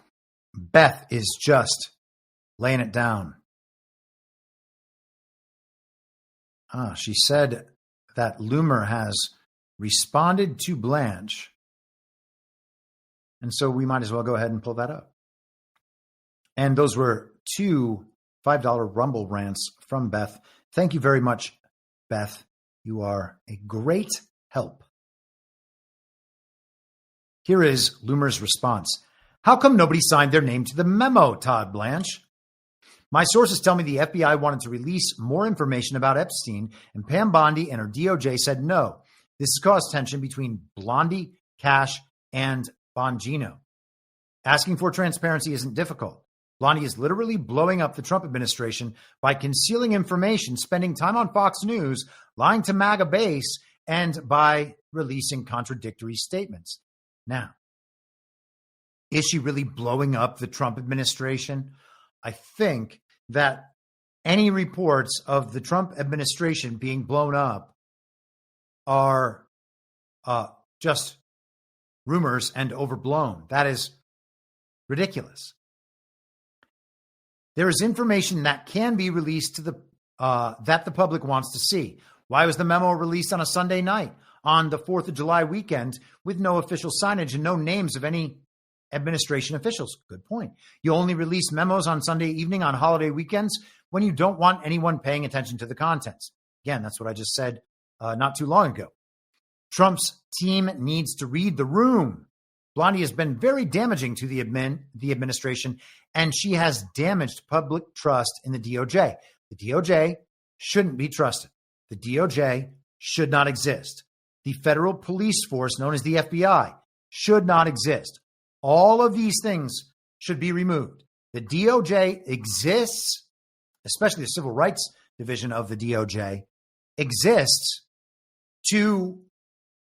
Beth is just laying it down. She said that Loomer has responded to Blanche And so we might as well go ahead and pull that up. And those were 2 $5 Rumble rants from Beth. Thank you very much, Beth. You are a great help. Here is Loomer's response. How come nobody signed their name to the memo, Todd Blanche? My sources tell me the FBI wanted to release more information about Epstein, and Pam Bondi and her DOJ said no. This has caused tension between Blondie, Cash, and Bongino. Asking for transparency isn't difficult. Blondie is literally blowing up the Trump administration by concealing information, spending time on Fox News, lying to MAGA base, and by releasing contradictory statements. Now, is she really blowing up the Trump administration? I think that any reports of the Trump administration being blown up are just rumors and overblown. That is ridiculous. There is information that can be released to the that the public wants to see. Why was the memo released on a Sunday night on the 4th of July weekend with no official signage and no names of any administration officials? Good point. You only release memos on Sunday evening on holiday weekends when you don't want anyone paying attention to the contents. Again, that's what I just said not too long ago. Trump's team needs to read the room. Blondie has been very damaging to the administration, and she has damaged public trust in the DOJ. The DOJ shouldn't be trusted. The DOJ should not exist. The federal police force, known as the FBI, should not exist. All of these things should be removed. The DOJ exists, especially the Civil Rights Division of the DOJ, exists to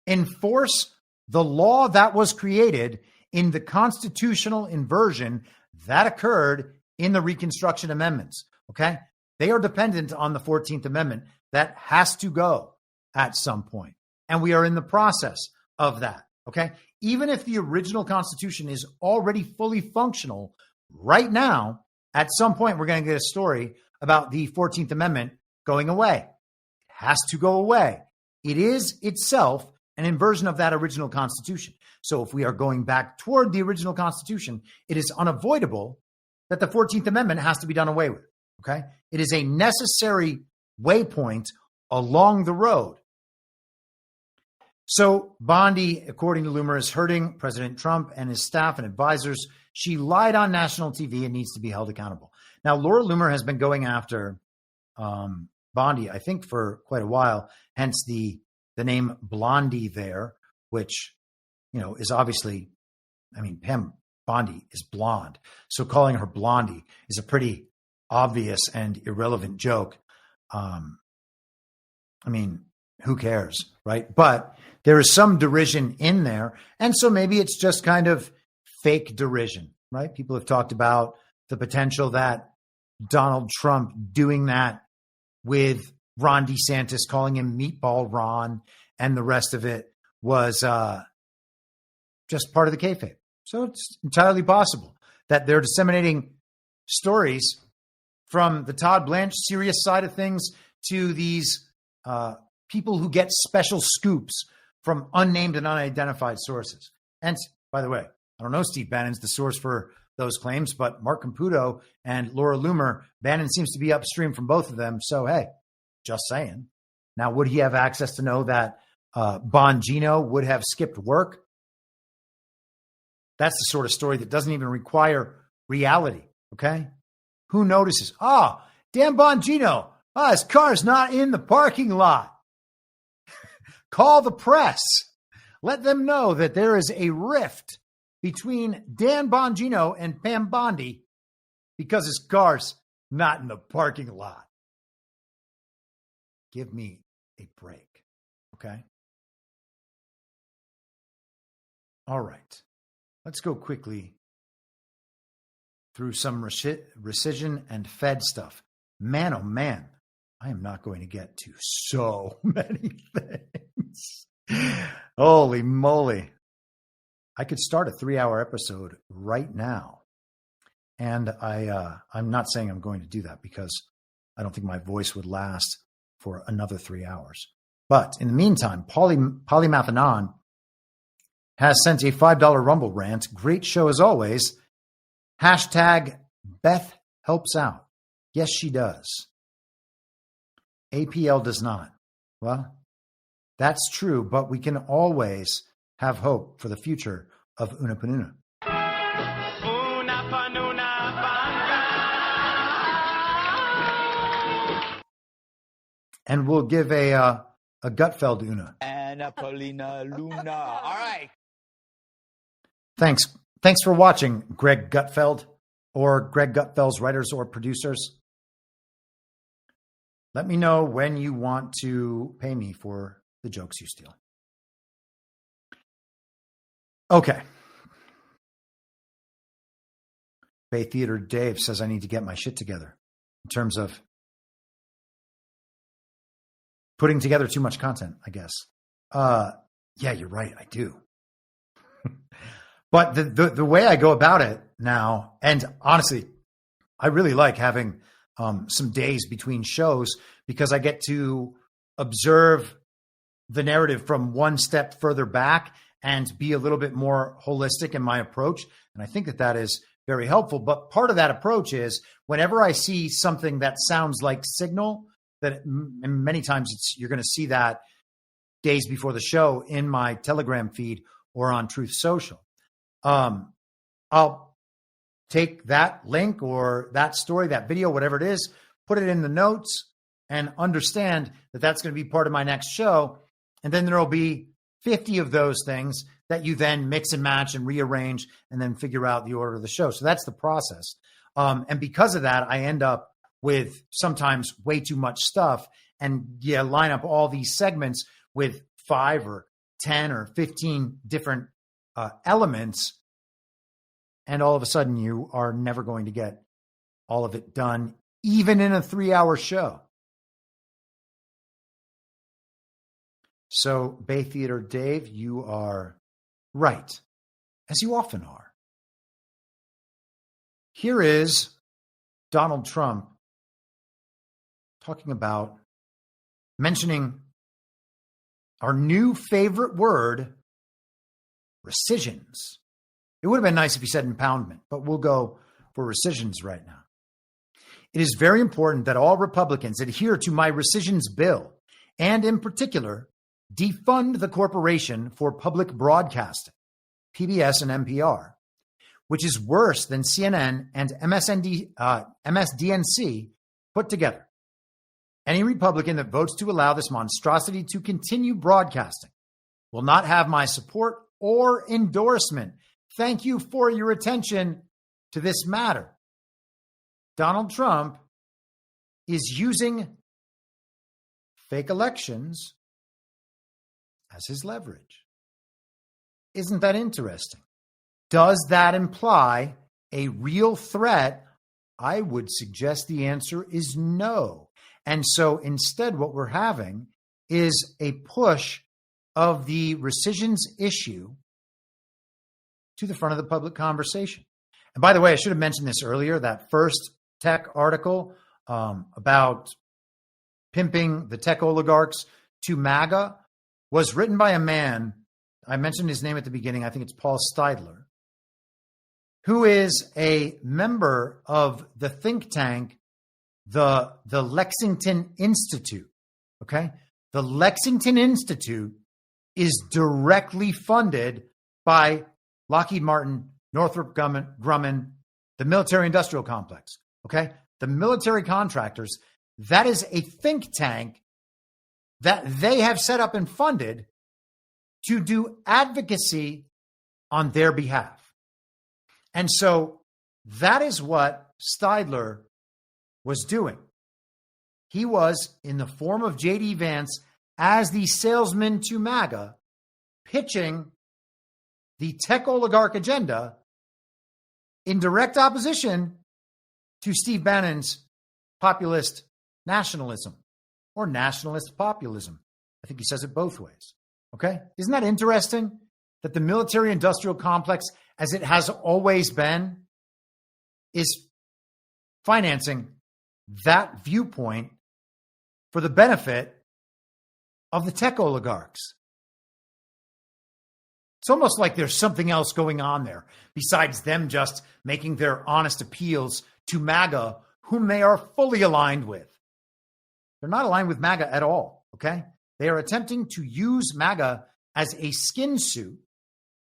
enforce the law that was created in the constitutional inversion that occurred in the Reconstruction Amendments. Okay? They are dependent on the 14th Amendment. That has to go at some point. And we are in the process of that. Okay? Even if the original Constitution is already fully functional right now, at some point we're going to get a story about the 14th Amendment going away. It has to go away. It is itself an inversion of that original Constitution. So if we are going back toward the original Constitution, it is unavoidable that the 14th Amendment has to be done away with. Okay? It is a necessary waypoint along the road. So Bondi, according to Loomer, is hurting President Trump and his staff and advisors. She lied on national TV and needs to be held accountable. Now, Laura Loomer has been going after Bondi, I think, for quite a while, hence the name Blondie there, which, is obviously, Pam Bondi is blonde. So calling her Blondie is a pretty obvious and irrelevant joke. Who cares, right? But there is some derision in there. And so maybe it's just kind of fake derision, right? People have talked about the potential that Donald Trump doing that with Ron DeSantis, calling him Meatball Ron, and the rest of it was just part of the kayfabe. So it's entirely possible that they're disseminating stories from the Todd Blanche serious side of things to these people who get special scoops from unnamed and unidentified sources. And by the way, I don't know Steve Bannon's the source for those claims, but Mark Caputo and Laura Loomer, Bannon seems to be upstream from both of them. So, hey, just saying. Now, would he have access to know that Bongino would have skipped work? That's the sort of story that doesn't even require reality, okay? Who notices? Dan Bongino. His car's not in the parking lot. Call the press. Let them know that there is a rift between Dan Bongino and Pam Bondi because his car's not in the parking lot. Give me a break, okay? All right. Let's go quickly through some rescission and Fed stuff. Man, oh man, I am not going to get to so many things. Holy moly. I could start a 3-hour episode right now. And I'm not saying I'm going to do that because I don't think my voice would last for another 3 hours. But in the meantime, Polymath Anon has sent a $5 Rumble rant. Great show as always. Hashtag Beth helps out. Yes, she does. APL does not. Well, that's true, but we can always have hope for the future of Una Panuna. And we'll give a Gutfeld Una. Anna Paulina Luna. All right. Thanks for watching, Greg Gutfeld, or Greg Gutfeld's writers or producers. Let me know when you want to pay me for the jokes you steal. Okay. Bay Theater Dave says I need to get my shit together in terms of putting together too much content, I guess. Yeah, you're right. I do. But the way I go about it now, and honestly, I really like having some days between shows because I get to observe the narrative from one step further back and be a little bit more holistic in my approach. And I think that is very helpful. But part of that approach is whenever I see something that sounds like signal, that and many times you're going to see that days before the show in my Telegram feed or on Truth Social. I'll take that link or that story, that video, whatever it is, put it in the notes and understand that that's going to be part of my next show. And then there'll be 50 of those things that you then mix and match and rearrange and then figure out the order of the show. So that's the process. And because of that, I end up with sometimes way too much stuff and line up all these segments with 5 or 10 or 15 different elements. And all of a sudden you are never going to get all of it done, even in a 3-hour show. So Bay Theater Dave, you are right, as you often are. Here is Donald Trump talking about mentioning our new favorite word, recissions. It would have been nice if he said impoundment, but we'll go for recissions right now. It is very important that all Republicans adhere to my rescissions bill, and in particular, defund the Corporation for Public Broadcasting, PBS and NPR, which is worse than CNN and MSDNC put together. Any Republican that votes to allow this monstrosity to continue broadcasting will not have my support or endorsement. Thank you for your attention to this matter. Donald Trump is using fake elections as his leverage. Isn't that interesting? Does that imply a real threat? I would suggest the answer is no. And so instead, what we're having is a push of the rescissions issue to the front of the public conversation. And by the way, I should have mentioned this earlier, that first tech article about pimping the tech oligarchs to MAGA was written by a man. I mentioned his name at the beginning. I think it's Paul Steidler, who is a member of the think tank, the Lexington Institute. Okay. The Lexington Institute is directly funded by Lockheed Martin, Northrop Grumman, the military industrial complex. Okay. The military contractors, that is a think tank that they have set up and funded to do advocacy on their behalf. And so that is what Steidler was doing. He was, in the form of J.D. Vance, as the salesman to MAGA, pitching the tech oligarch agenda in direct opposition to Steve Bannon's populist nationalism or nationalist populism. I think he says it both ways. Okay? Isn't that interesting that the military industrial complex, as it has always been, is financing that viewpoint for the benefit of the tech oligarchs? It's almost like there's something else going on there besides them just making their honest appeals to MAGA, whom they are fully aligned with. They're not aligned with MAGA at all, okay? They are attempting to use MAGA as a skin suit.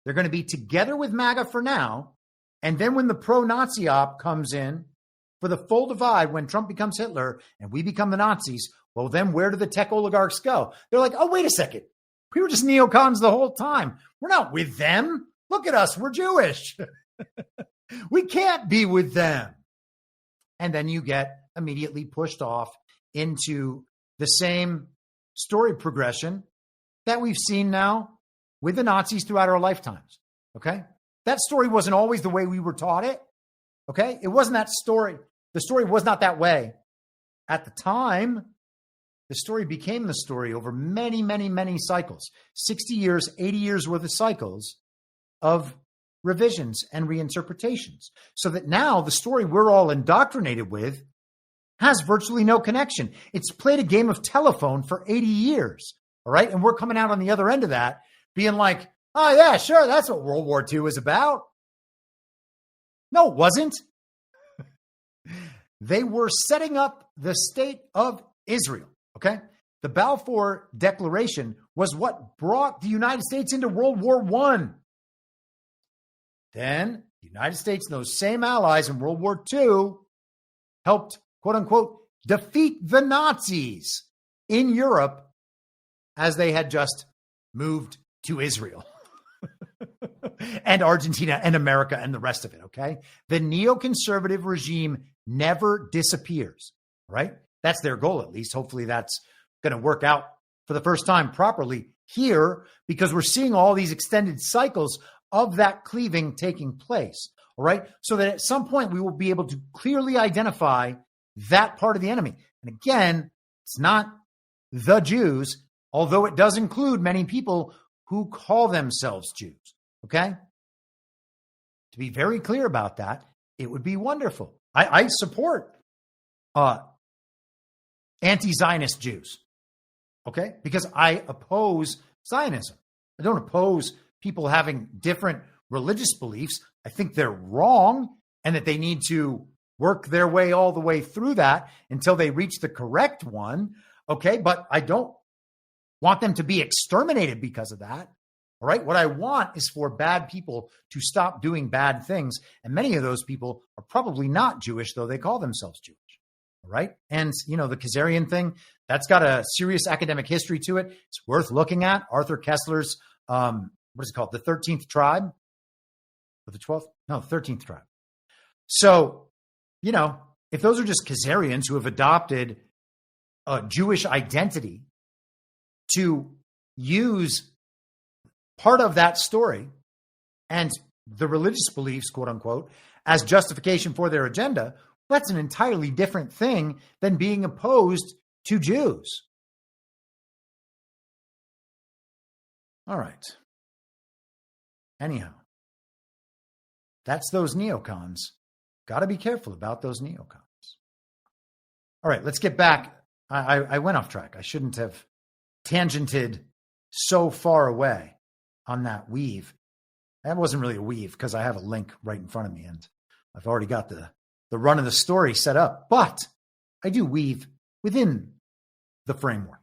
They're going to be together with MAGA for now, and then when the pro-Nazi op comes in for the full divide, when Trump becomes Hitler and we become the Nazis, well, then where do the tech oligarchs go? They're like, oh, wait a second. We were just neocons the whole time. We're not with them. Look at us. We're Jewish. We can't be with them. And then you get immediately pushed off into the same story progression that we've seen now with the Nazis throughout our lifetimes. Okay? That story wasn't always the way we were taught it. Okay? It wasn't that story. The story was not that way at the time. The story became the story over many, many, many cycles, 60 years, 80 years worth of cycles of revisions and reinterpretations. So that now the story we're all indoctrinated with has virtually no connection. It's played a game of telephone for 80 years. All right. And we're coming out on the other end of that being like, oh, yeah, sure. That's what World War II is about. No, it wasn't. They were setting up the state of Israel. Okay. The Balfour Declaration was what brought the United States into World War I. Then the United States and those same allies in World War II helped, quote unquote, defeat the Nazis in Europe as they had just moved to Israel and Argentina and America and the rest of it. Okay. The neoconservative regime never disappears, right? That's their goal, at least. Hopefully that's going to work out for the first time properly here, because we're seeing all these extended cycles of that cleaving taking place. All right. So that at some point we will be able to clearly identify that part of the enemy. And again, it's not the Jews, although it does include many people who call themselves Jews. Okay. To be very clear about that, it would be wonderful. I support anti-Zionist Jews, okay? Because I oppose Zionism. I don't oppose people having different religious beliefs. I think they're wrong and that they need to work their way all the way through that until they reach the correct one, okay? But I don't want them to be exterminated because of that, all right? What I want is for bad people to stop doing bad things, and many of those people are probably not Jewish, though they call themselves Jewish. All right. And, you know, the Khazarian thing, that's got a serious academic history to it. It's worth looking at. Arthur Kessler's, what is it called? The 13th tribe? Or the 12th? No, 13th tribe. So, you know, if those are just Khazarians who have adopted a Jewish identity to use part of that story and the religious beliefs, quote unquote, as justification for their agenda, that's an entirely different thing than being opposed to Jews. All right. Anyhow, that's those neocons. Got to be careful about those neocons. All right, let's get back. I went off track. I shouldn't have tangented so far away on that weave. That wasn't really a weave because I have a link right in front of me and I've already got the run of the story set up, but I do weave within the framework.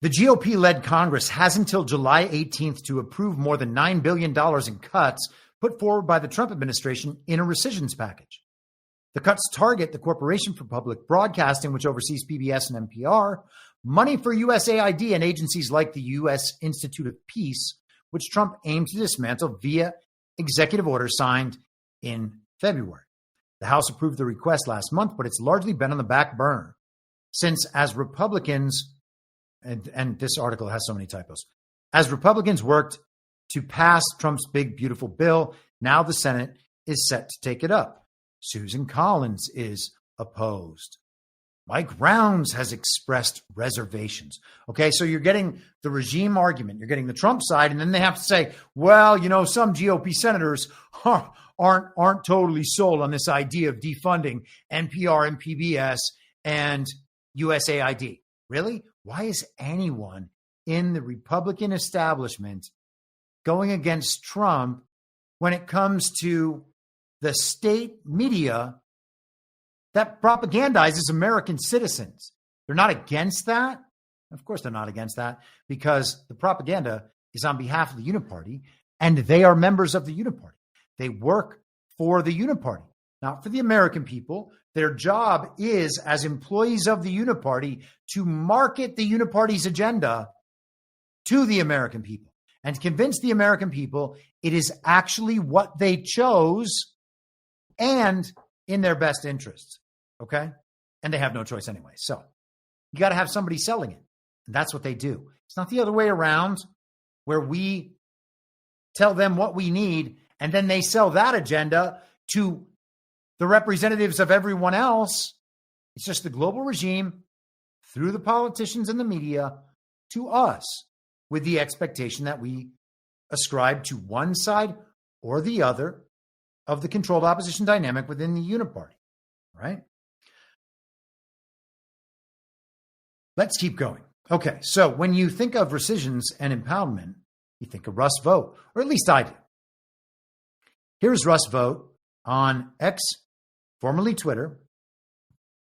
The GOP-led Congress has until July 18th to approve more than $9 billion in cuts put forward by the Trump administration in a rescissions package. The cuts target the Corporation for Public Broadcasting, which oversees PBS and NPR, money for USAID and agencies like the U.S. Institute of Peace, which Trump aimed to dismantle via executive order signed in February. The House approved the request last month, but it's largely been on the back burner since, as Republicans, and this article has so many typos, as Republicans worked to pass Trump's big, beautiful bill, now the Senate is set to take it up. Susan Collins is opposed. Mike Rounds has expressed reservations. Okay, so you're getting the regime argument, you're getting the Trump side, and then they have to say, well, you know, some GOP senators aren't totally sold on this idea of defunding NPR and PBS and USAID. Really? Why is anyone in the Republican establishment going against Trump when it comes to the state media that propagandizes American citizens. They're not against that. Of course, they're not against that because the propaganda is on behalf of the Uniparty and they are members of the Uniparty. They work for the Uniparty, not for the American people. Their job is, as employees of the Uniparty, to market the Uniparty's agenda to the American people and convince the American people it is actually what they chose and in their best interests. Okay? And they have no choice anyway. So you got to have somebody selling it. And that's what they do. It's not the other way around where we tell them what we need and then they sell that agenda to the representatives of everyone else. It's just the global regime through the politicians and the media to us with the expectation that we ascribe to one side or the other of the controlled opposition dynamic within the Uniparty, right? Let's keep going. Okay, so when you think of rescissions and impoundment, you think of Russ Vought, or at least I do. Here's Russ Vought on X, formerly Twitter,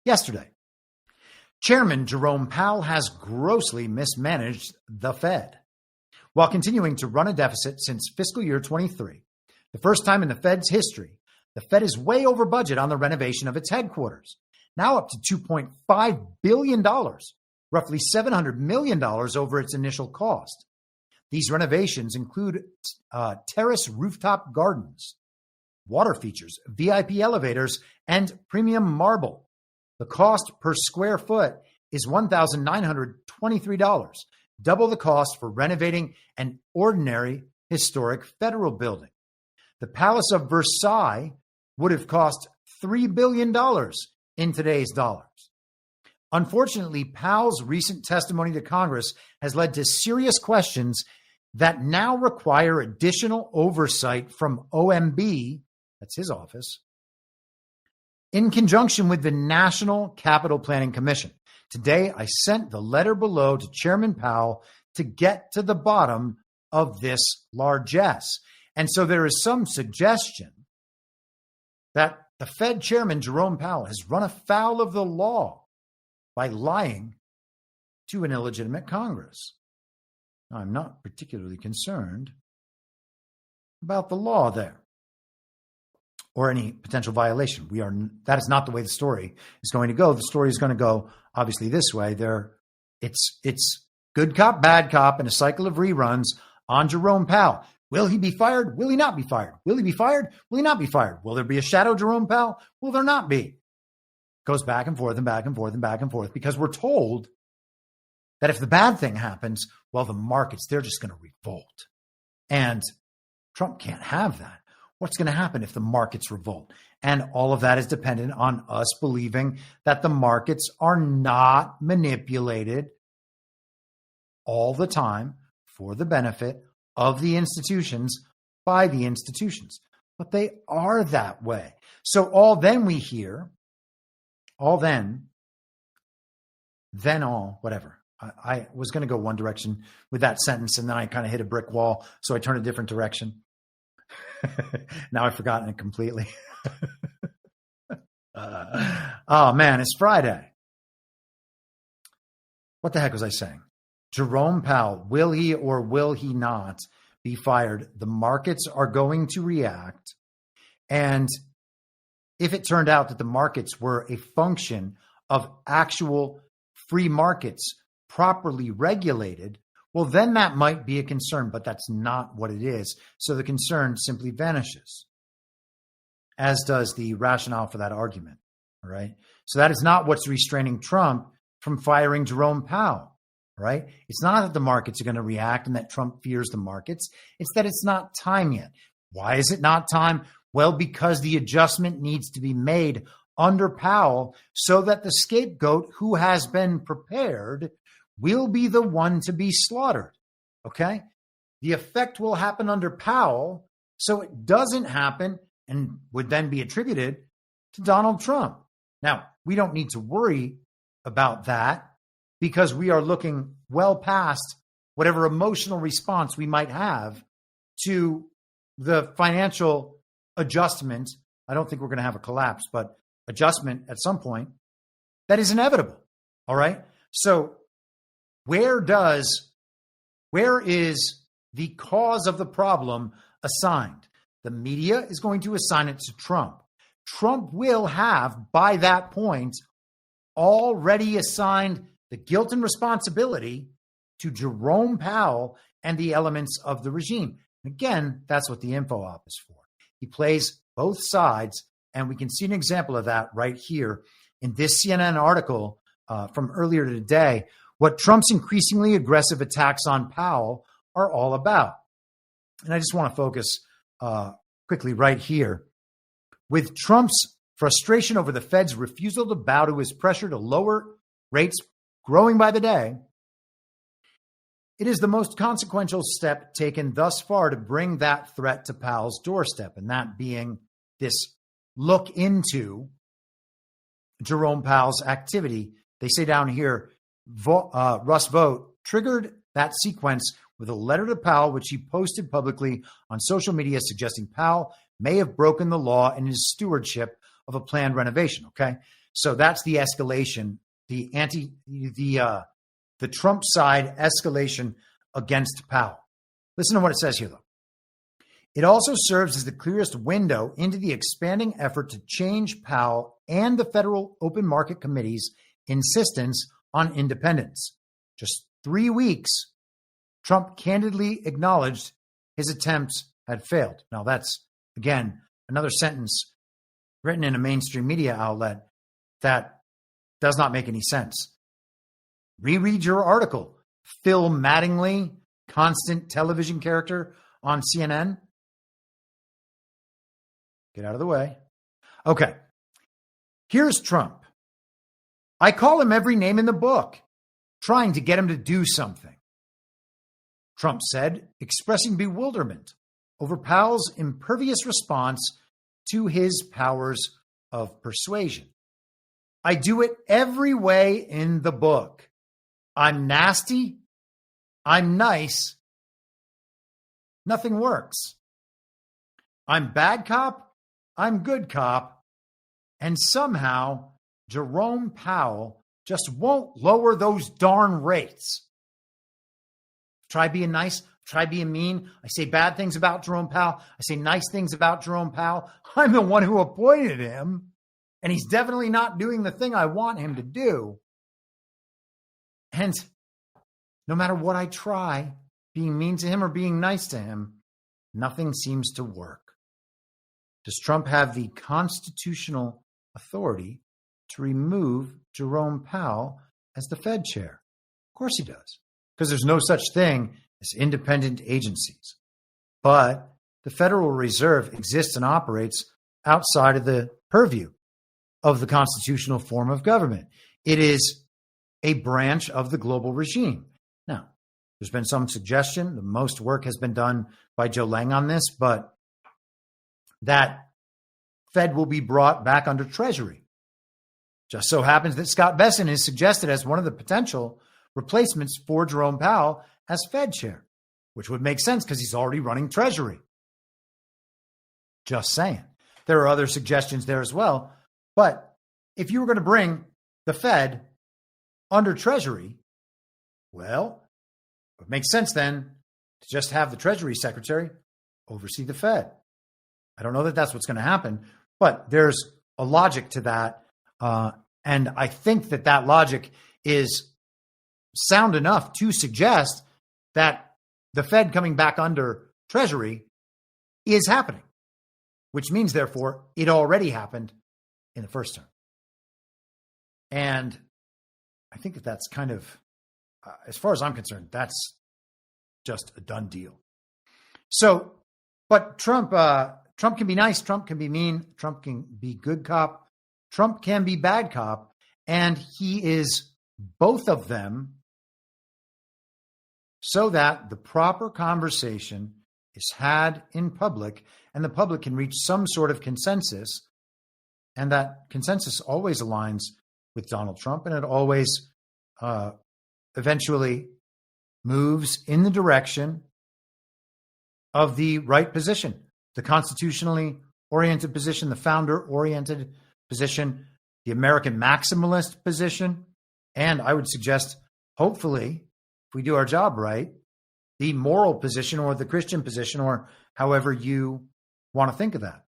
yesterday. Chairman Jerome Powell has grossly mismanaged the Fed while continuing to run a deficit since fiscal year 23. The first time in the Fed's history, the Fed is way over budget on the renovation of its headquarters, now up to $2.5 billion, roughly $700 million over its initial cost. These renovations include terrace rooftop gardens, water features, VIP elevators, and premium marble. The cost per square foot is $1,923, double the cost for renovating an ordinary historic federal building. The Palace of Versailles would have cost $3 billion in today's dollars. Unfortunately, Powell's recent testimony to Congress has led to serious questions that now require additional oversight from OMB, that's his office, in conjunction with the National Capital Planning Commission. Today, I sent the letter below to Chairman Powell to get to the bottom of this largesse. And so there is some suggestion that the Fed Chairman, Jerome Powell, has run afoul of the law by lying to an illegitimate Congress. Now, I'm not particularly concerned about the law there or any potential violation. That is not the way the story is going to go. The story is going to go, obviously, this way. It's good cop, bad cop, and a cycle of reruns on Jerome Powell. Will he be fired? Will he not be fired? Will he be fired? Will he not be fired? Will there be a shadow Jerome Powell? Will there not be? Goes back and forth and back and forth and back and forth because we're told that if the bad thing happens, well, the markets, they're just going to revolt. And Trump can't have that. What's going to happen if the markets revolt? And all of that is dependent on us believing that the markets are not manipulated all the time for the benefit of the institutions by the institutions. But they are that way. So all then we hear, whatever. I was going to go one direction with that sentence, and then I kind of hit a brick wall, so I turned a different direction. Now I've forgotten it completely. Oh, man, it's Friday. What the heck was I saying? Jerome Powell, will he or will he not be fired? The markets are going to react. And if it turned out that the markets were a function of actual free markets properly regulated, well, then that might be a concern, but that's not what it is. So the concern simply vanishes, as does the rationale for that argument. All right. So that is not what's restraining Trump from firing Jerome Powell. Right? It's not that the markets are going to react and that Trump fears the markets. It's that it's not time yet. Why is it not time? Well, because the adjustment needs to be made under Powell so that the scapegoat who has been prepared will be the one to be slaughtered. Okay? The effect will happen under Powell, so it doesn't happen and would then be attributed to Donald Trump. Now, we don't need to worry about that, because we are looking well past whatever emotional response we might have to the financial adjustment. I don't think we're going to have a collapse, but adjustment at some point that is inevitable. All right. So where is the cause of the problem assigned? The media is going to assign it to Trump. Trump will have, by that point, already assigned the guilt and responsibility to Jerome Powell and the elements of the regime. And again, that's what the info op is for. He plays both sides, and we can see an example of that right here in this CNN article from earlier today, what Trump's increasingly aggressive attacks on Powell are all about. And I just want to focus quickly right here. With Trump's frustration over the Fed's refusal to bow to his pressure to lower rates growing by the day, it is the most consequential step taken thus far to bring that threat to Powell's doorstep, and that being this look into Jerome Powell's activity. They say down here, Russ Vought triggered that sequence with a letter to Powell, which he posted publicly on social media, suggesting Powell may have broken the law in his stewardship of a planned renovation. Okay, so that's the escalation, the Trump side escalation against Powell. Listen to what it says here, though. It also serves as the clearest window into the expanding effort to change Powell and the Federal Open Market Committee's insistence on independence. Just 3 weeks, Trump candidly acknowledged his attempts had failed. Now, that's, again, another sentence written in a mainstream media outlet that does not make any sense. Reread your article. Phil Mattingly, constant television character on CNN. Get out of the way. Okay. Here's Trump. I call him every name in the book, trying to get him to do something. Trump said, expressing bewilderment over Powell's impervious response to his powers of persuasion. I do it every way in the book. I'm nasty. I'm nice. Nothing works. I'm bad cop. I'm good cop. And somehow Jerome Powell just won't lower those darn rates. Try being nice. Try being mean. I say bad things about Jerome Powell. I say nice things about Jerome Powell. I'm the one who appointed him, and he's definitely not doing the thing I want him to do. And no matter what I try, being mean to him or being nice to him, nothing seems to work. Does Trump have the constitutional authority to remove Jerome Powell as the Fed chair? Of course he does, because there's no such thing as independent agencies. But the Federal Reserve exists and operates outside of the purview of the constitutional form of government. It is a branch of the global regime. Now, there's been some suggestion, the most work has been done by Joe Lang on this, but that Fed will be brought back under Treasury. Just so happens that Scott Bessent is suggested as one of the potential replacements for Jerome Powell as Fed chair, which would make sense because he's already running Treasury. Just saying. There are other suggestions there as well. But if you were going to bring the Fed under Treasury, well, it makes sense then to just have the Treasury Secretary oversee the Fed. I don't know that that's what's going to happen, but there's a logic to that. And I think that that logic is sound enough to suggest that the Fed coming back under Treasury is happening, which means, therefore, it already happened in the first term. And I think that that's kind of, as far as I'm concerned, that's just a done deal. So, but Trump can be nice, Trump can be mean, Trump can be good cop, Trump can be bad cop, and he is both of them, so that the proper conversation is had in public and the public can reach some sort of consensus. And that consensus always aligns with Donald Trump, and it always eventually moves in the direction of the right position, the constitutionally oriented position, the founder-oriented position, the American maximalist position, and I would suggest, hopefully, if we do our job right, the moral position or the Christian position, or however you want to think of that.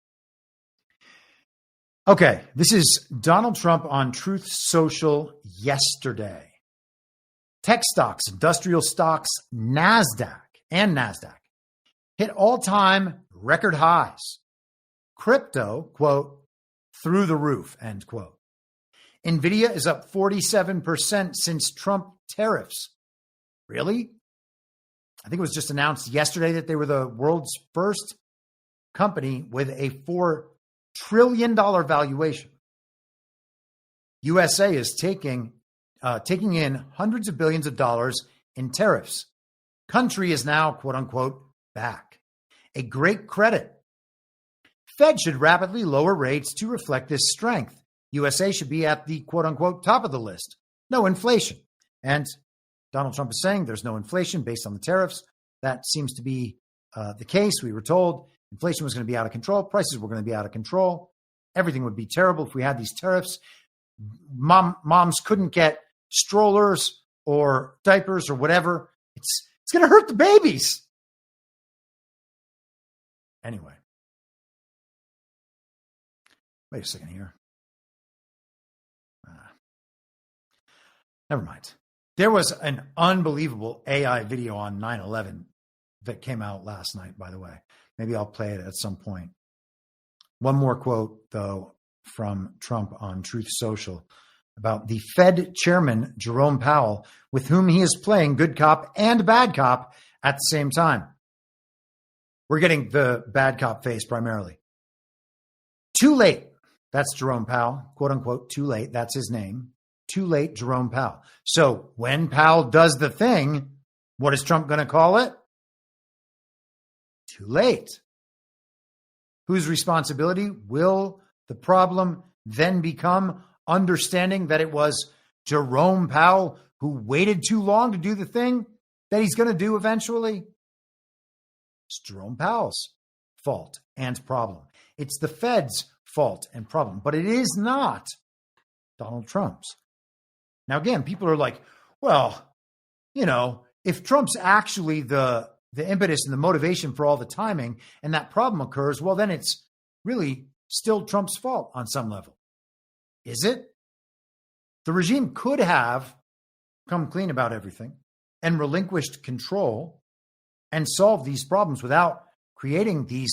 Okay, this is Donald Trump on Truth Social yesterday. Tech stocks, industrial stocks, NASDAQ hit all-time record highs. Crypto, quote, through the roof, end quote. NVIDIA is up 47% since Trump tariffs. Really? I think it was just announced yesterday that they were the world's first company with a $4 trillion valuation. USA is taking in hundreds of billions of dollars in tariffs. Country is now, quote unquote, back. A great credit. Fed should rapidly lower rates to reflect this strength. USA should be at the, quote unquote, top of the list. No inflation. And Donald Trump is saying there's no inflation based on the tariffs. That seems to be the case. We were told inflation was going to be out of control. Prices were going to be out of control. Everything would be terrible if we had these tariffs. Moms couldn't get strollers or diapers or whatever. It's going to hurt the babies. Anyway. Wait a second here. Never mind. There was an unbelievable AI video on 9/11 that came out last night, by the way. Maybe I'll play it at some point. One more quote, though, from Trump on Truth Social about the Fed chairman, Jerome Powell, with whom he is playing good cop and bad cop at the same time. We're getting the bad cop face primarily. Too late. That's Jerome Powell, quote unquote, too late. That's his name. Too late, Jerome Powell. So when Powell does the thing, what is Trump going to call it? Too late. Whose responsibility will the problem then become? Understanding that it was Jerome Powell who waited too long to do the thing that he's going to do eventually? It's Jerome Powell's fault and problem. It's the Fed's fault and problem, but it is not Donald Trump's. Now, again, people are like, well, you know, if Trump's actually the impetus and the motivation for all the timing and that problem occurs, well, then it's really still Trump's fault on some level. Is it? The regime could have come clean about everything and relinquished control and solved these problems without creating these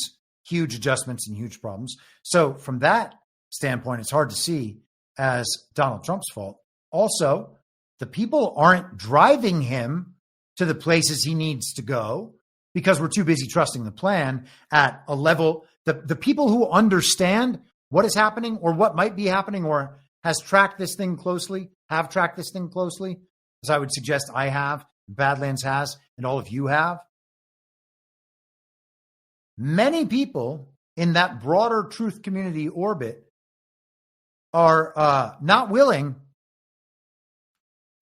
huge adjustments and huge problems. So from that standpoint, it's hard to see as Donald Trump's fault. Also, the people aren't driving him to the places he needs to go because we're too busy trusting the plan at a level. The people who understand what is happening or what might be happening or have tracked this thing closely, as I would suggest I have, Badlands has, and all of you have. Many people in that broader truth community orbit are not willing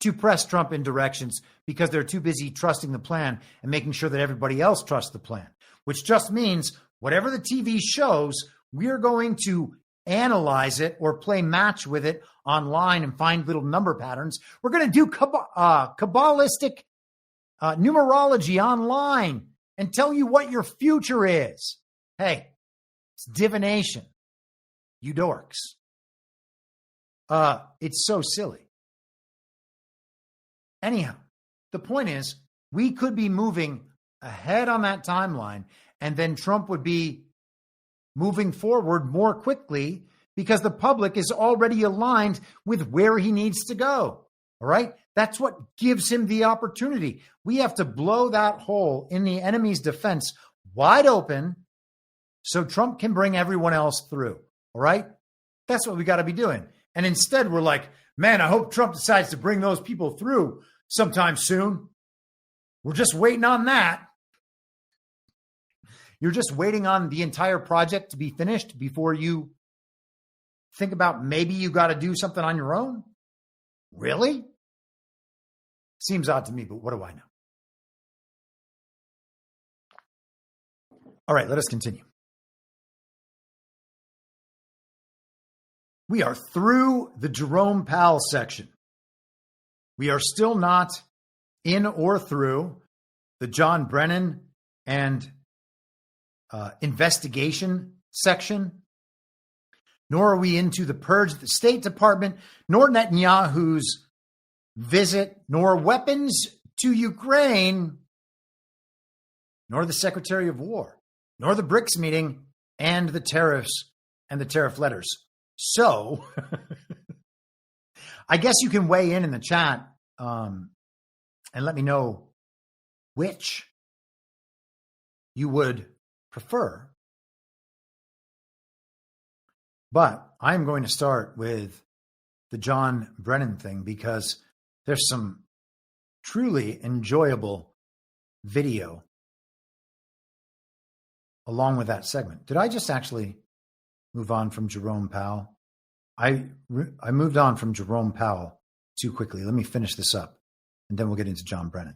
to press Trump in directions because they're too busy trusting the plan and making sure that everybody else trusts the plan, which just means whatever the TV shows, we're going to analyze it or play match with it online and find little number patterns. We're going to do Kabbalistic numerology online and tell you what your future is. Hey, it's divination. You dorks. It's so silly. Anyhow, the point is, we could be moving ahead on that timeline, and then Trump would be moving forward more quickly because the public is already aligned with where he needs to go. All right? That's what gives him the opportunity. We have to blow that hole in the enemy's defense wide open so Trump can bring everyone else through. All right? That's what we got to be doing. And instead, we're like, man, I hope Trump decides to bring those people through sometime soon. We're just waiting on that. You're just waiting on the entire project to be finished before you think about maybe you got to do something on your own? Really? Seems odd to me, but what do I know? All right, let us continue. We are through the Jerome Powell section. We are still not in or through the John Brennan and investigation section, nor are we into the purge of the State Department, nor Netanyahu's visit, nor weapons to Ukraine, nor the Secretary of War, nor the BRICS meeting, and the tariffs and the tariff letters. So I guess you can weigh in the chat and let me know which you would prefer. But I'm going to start with the John Brennan thing because there's some truly enjoyable video along with that segment. Did I just actually move on from Jerome Powell? I moved on from Jerome Powell too quickly. Let me finish this up, and then we'll get into John Brennan.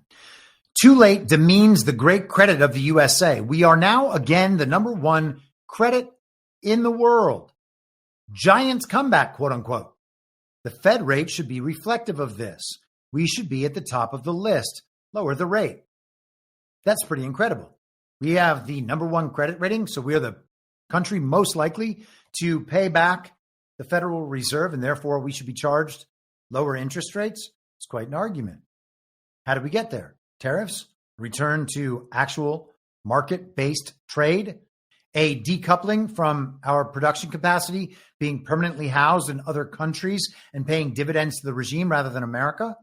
Too late demeans the great credit of the USA. We are now again the number one credit in the world. Giant comeback, quote unquote. The Fed rate should be reflective of this. We should be at the top of the list. Lower the rate. That's pretty incredible. We have the number one credit rating, so we are the country most likely to pay back the Federal Reserve, and therefore we should be charged lower interest rates. It's quite an argument. How did we get there? Tariffs, return to actual market-based trade, a decoupling from our production capacity, being permanently housed in other countries and paying dividends to the regime rather than America.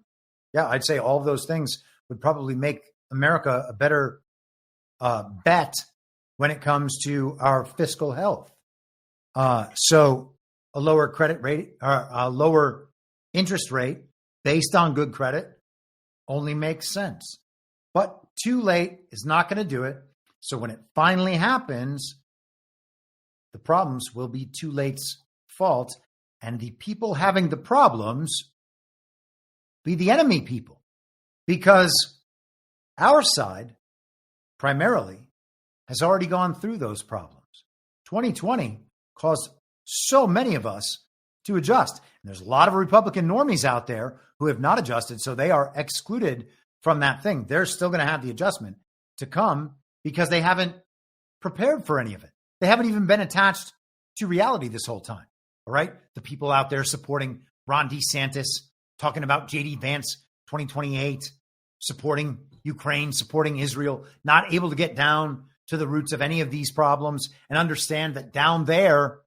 Yeah, I'd say all of those things would probably make America a better bet when it comes to our fiscal health. So a lower credit rate, or a lower interest rate based on good credit only makes sense. But too late is not going to do it. So when it finally happens, the problems will be too late's fault, and the people having the problems be the enemy people, because our side primarily has already gone through those problems. 2020 caused so many of us to adjust. And there's a lot of Republican normies out there who have not adjusted, so they are excluded from that thing. They're still going to have the adjustment to come because they haven't prepared for any of it. They haven't even been attached to reality this whole time. All right? The people out there supporting Ron DeSantis, talking about J.D. Vance 2028, supporting Ukraine, supporting Israel, not able to get down to the roots of any of these problems and understand that down there,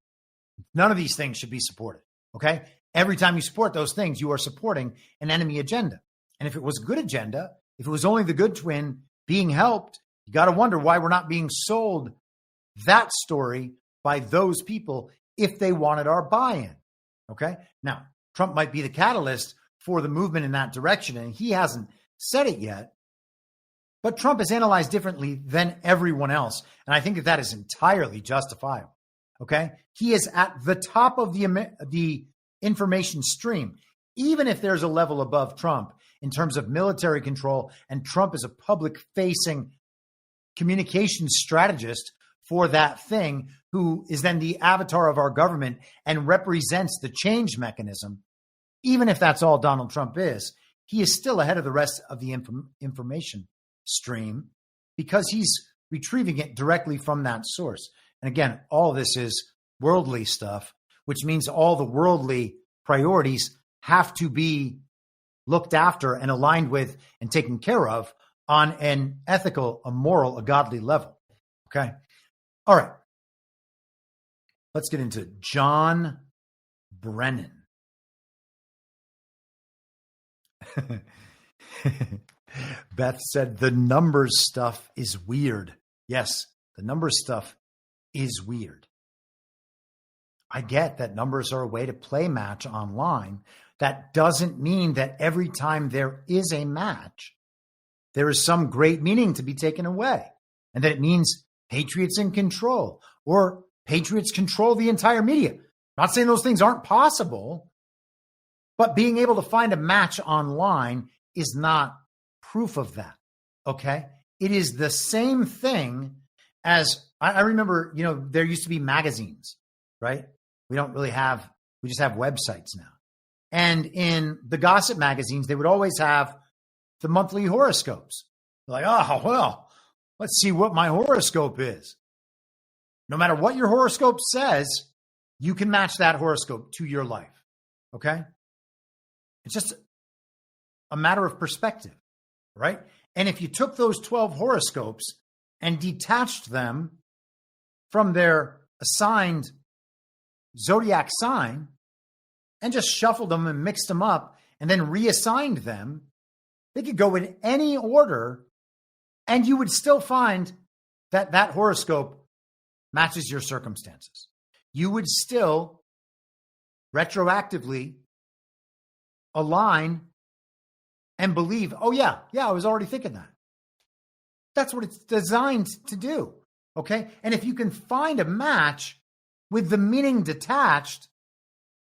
none of these things should be supported. Okay? Every time you support those things, you are supporting an enemy agenda. And if it was a good agenda, if it was only the good twin being helped, you got to wonder why we're not being sold that story by those people if they wanted our buy-in. Okay? Now, Trump might be the catalyst for the movement in that direction, and he hasn't said it yet. But Trump is analyzed differently than everyone else. And I think that that is entirely justifiable. Okay? He is at the top of the information stream, even if there's a level above Trump in terms of military control, and Trump is a public-facing communications strategist for that thing, who is then the avatar of our government and represents the change mechanism. Even if that's all Donald Trump is, he is still ahead of the rest of the information stream because he's retrieving it directly from that source. And again, all this is worldly stuff, which means all the worldly priorities have to be looked after and aligned with and taken care of on an ethical, a moral, a godly level. Okay. All right. Let's get into John Brennan. Beth said the numbers stuff is weird. Yes, the numbers stuff is weird. I get that numbers are a way to play match online. That doesn't mean that every time there is a match, there is some great meaning to be taken away. And that it means Patriots in control or Patriots control the entire media. I'm not saying those things aren't possible, but being able to find a match online is not proof of that. Okay? It is the same thing as I remember, there used to be magazines, right? We just have websites now. And in the gossip magazines, they would always have the monthly horoscopes. Like, oh, well, let's see what my horoscope is. No matter what your horoscope says, you can match that horoscope to your life. Okay? It's just a matter of perspective, right? And if you took those 12 horoscopes and detached them from their assigned zodiac sign and just shuffled them and mixed them up and then reassigned them, they could go in any order and you would still find that that horoscope matches your circumstances. You would still retroactively align and believe, oh yeah, I was already thinking that. That's what it's designed to do, okay? And if you can find a match with the meaning detached,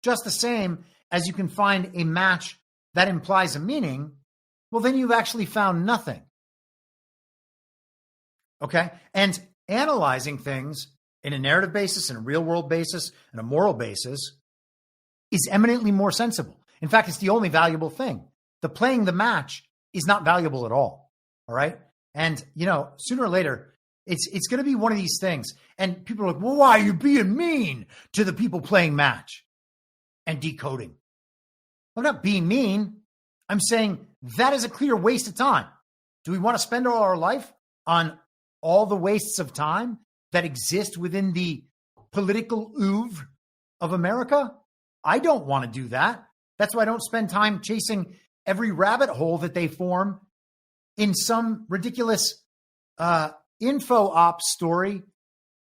just the same as you can find a match that implies a meaning, well, then you've actually found nothing, okay? And analyzing things in a narrative basis, in a real world basis, and a moral basis is eminently more sensible. In fact, it's the only valuable thing. The playing the match is not valuable at all right? And, sooner or later, it's going to be one of these things. And people are like, well, why are you being mean to the people playing match and decoding? I'm not being mean. I'm saying that is a clear waste of time. Do we want to spend all our life on all the wastes of time that exist within the political oeuvre of America? I don't want to do that. That's why I don't spend time chasing every rabbit hole that they form in some ridiculous info op story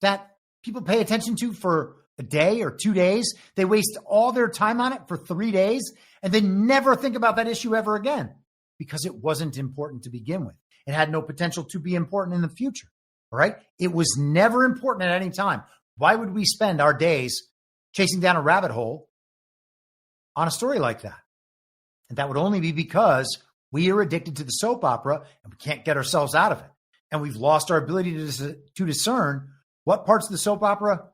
that people pay attention to for a day or 2 days. They waste all their time on it for 3 days and then never think about that issue ever again because it wasn't important to begin with. It had no potential to be important in the future. All right. It was never important at any time. Why would we spend our days chasing down a rabbit hole on a story like that? And that would only be because we are addicted to the soap opera and we can't get ourselves out of it. And we've lost our ability to discern what parts of the soap opera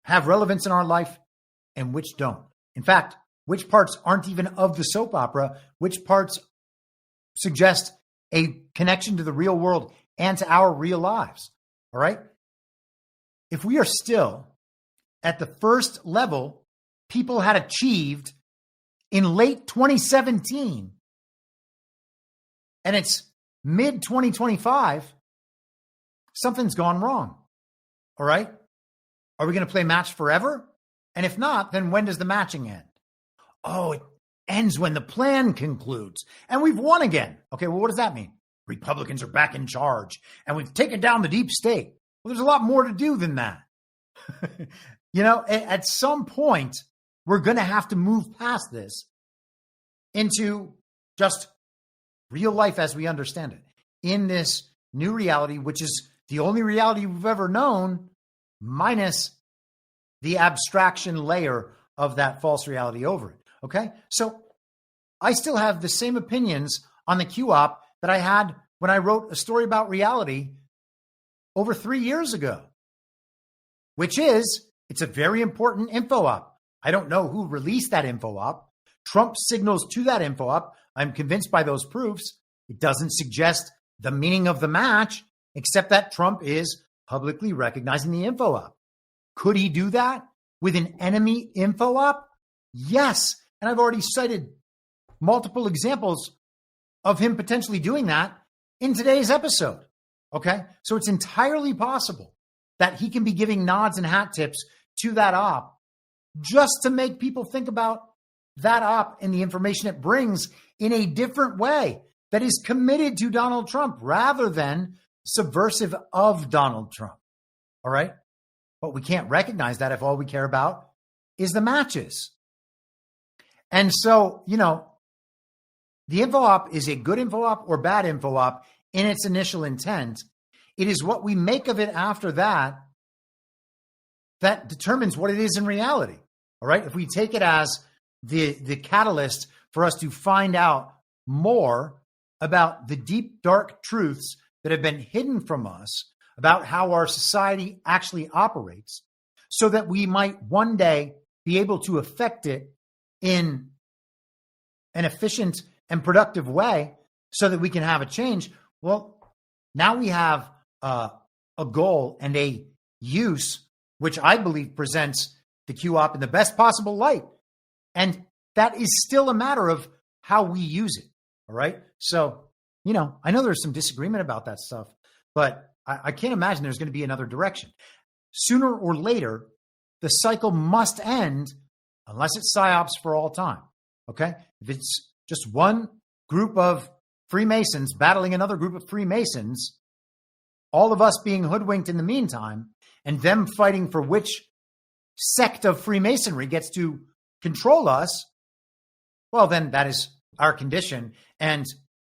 have relevance in our life and which don't. In fact, which parts aren't even of the soap opera, which parts suggest a connection to the real world and to our real lives. All right. If we are still at the first level people had achieved in late 2017, and it's mid 2025, something's gone wrong. All right. Are we going to play match forever? And if not, then when does the matching end? Oh, it ends when the plan concludes and we've won again. Okay. Well, what does that mean? Republicans are back in charge and we've taken down the deep state. Well, there's a lot more to do than that. At some point, we're going to have to move past this into just real life as we understand it in this new reality, which is the only reality we've ever known, minus the abstraction layer of that false reality over it. Okay. So I still have the same opinions on the Q-op that I had when I wrote a story about reality over 3 years ago, which is, it's a very important info op. I don't know who released that info op. Trump signals to that info op. I'm convinced by those proofs. It doesn't suggest the meaning of the match, except that Trump is publicly recognizing the info op. Could he do that with an enemy info op? Yes. And I've already cited multiple examples of him potentially doing that in today's episode. Okay. So it's entirely possible that he can be giving nods and hat tips to that op just to make people think about that op and the information it brings in a different way that is committed to Donald Trump rather than subversive of Donald Trump. All right. But we can't recognize that if all we care about is the matches. And so, the info op is a good info op or bad info op in its initial intent. It is what we make of it after that that determines what it is in reality. All right. If we take it as the catalyst for us to find out more about the deep, dark truths that have been hidden from us about how our society actually operates so that we might one day be able to affect it in an efficient and productive way so that we can have a change. Well, now we have a goal and a use, which I believe presents the QOP in the best possible light. And that is still a matter of how we use it. All right. So, I know there's some disagreement about that stuff, but I can't imagine there's going to be another direction. Sooner or later, the cycle must end unless it's psyops for all time. Okay. If it's just one group of Freemasons battling another group of Freemasons, all of us being hoodwinked in the meantime, and them fighting for which sect of Freemasonry gets to control us, well, then that is our condition. And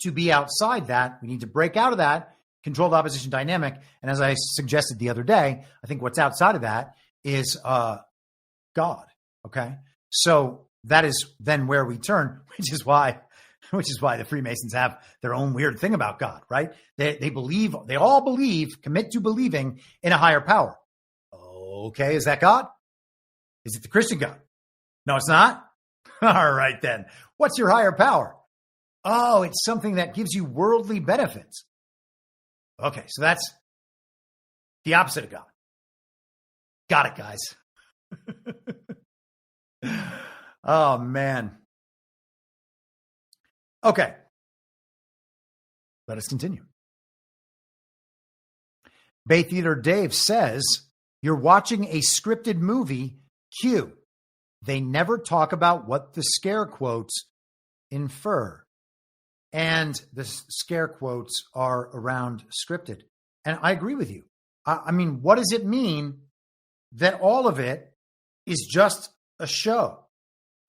to be outside that, we need to break out of that controlled opposition dynamic. And as I suggested the other day, I think what's outside of that is God. Okay. So that is then where we turn, which is why the Freemasons have their own weird thing about God, right? They all believe, commit to believing in a higher power. Okay. Is that God? Is it the Christian God? No, it's not. All right, then. What's your higher power? Oh, it's something that gives you worldly benefits. Okay, so that's the opposite of God. Got it, guys. Oh, man. Okay. Let us continue. Bay Theater Dave says, you're watching a scripted movie, Q. They never talk about what the scare quotes infer. And the scare quotes are around scripted. And I agree with you. I mean, what does it mean that all of it is just a show?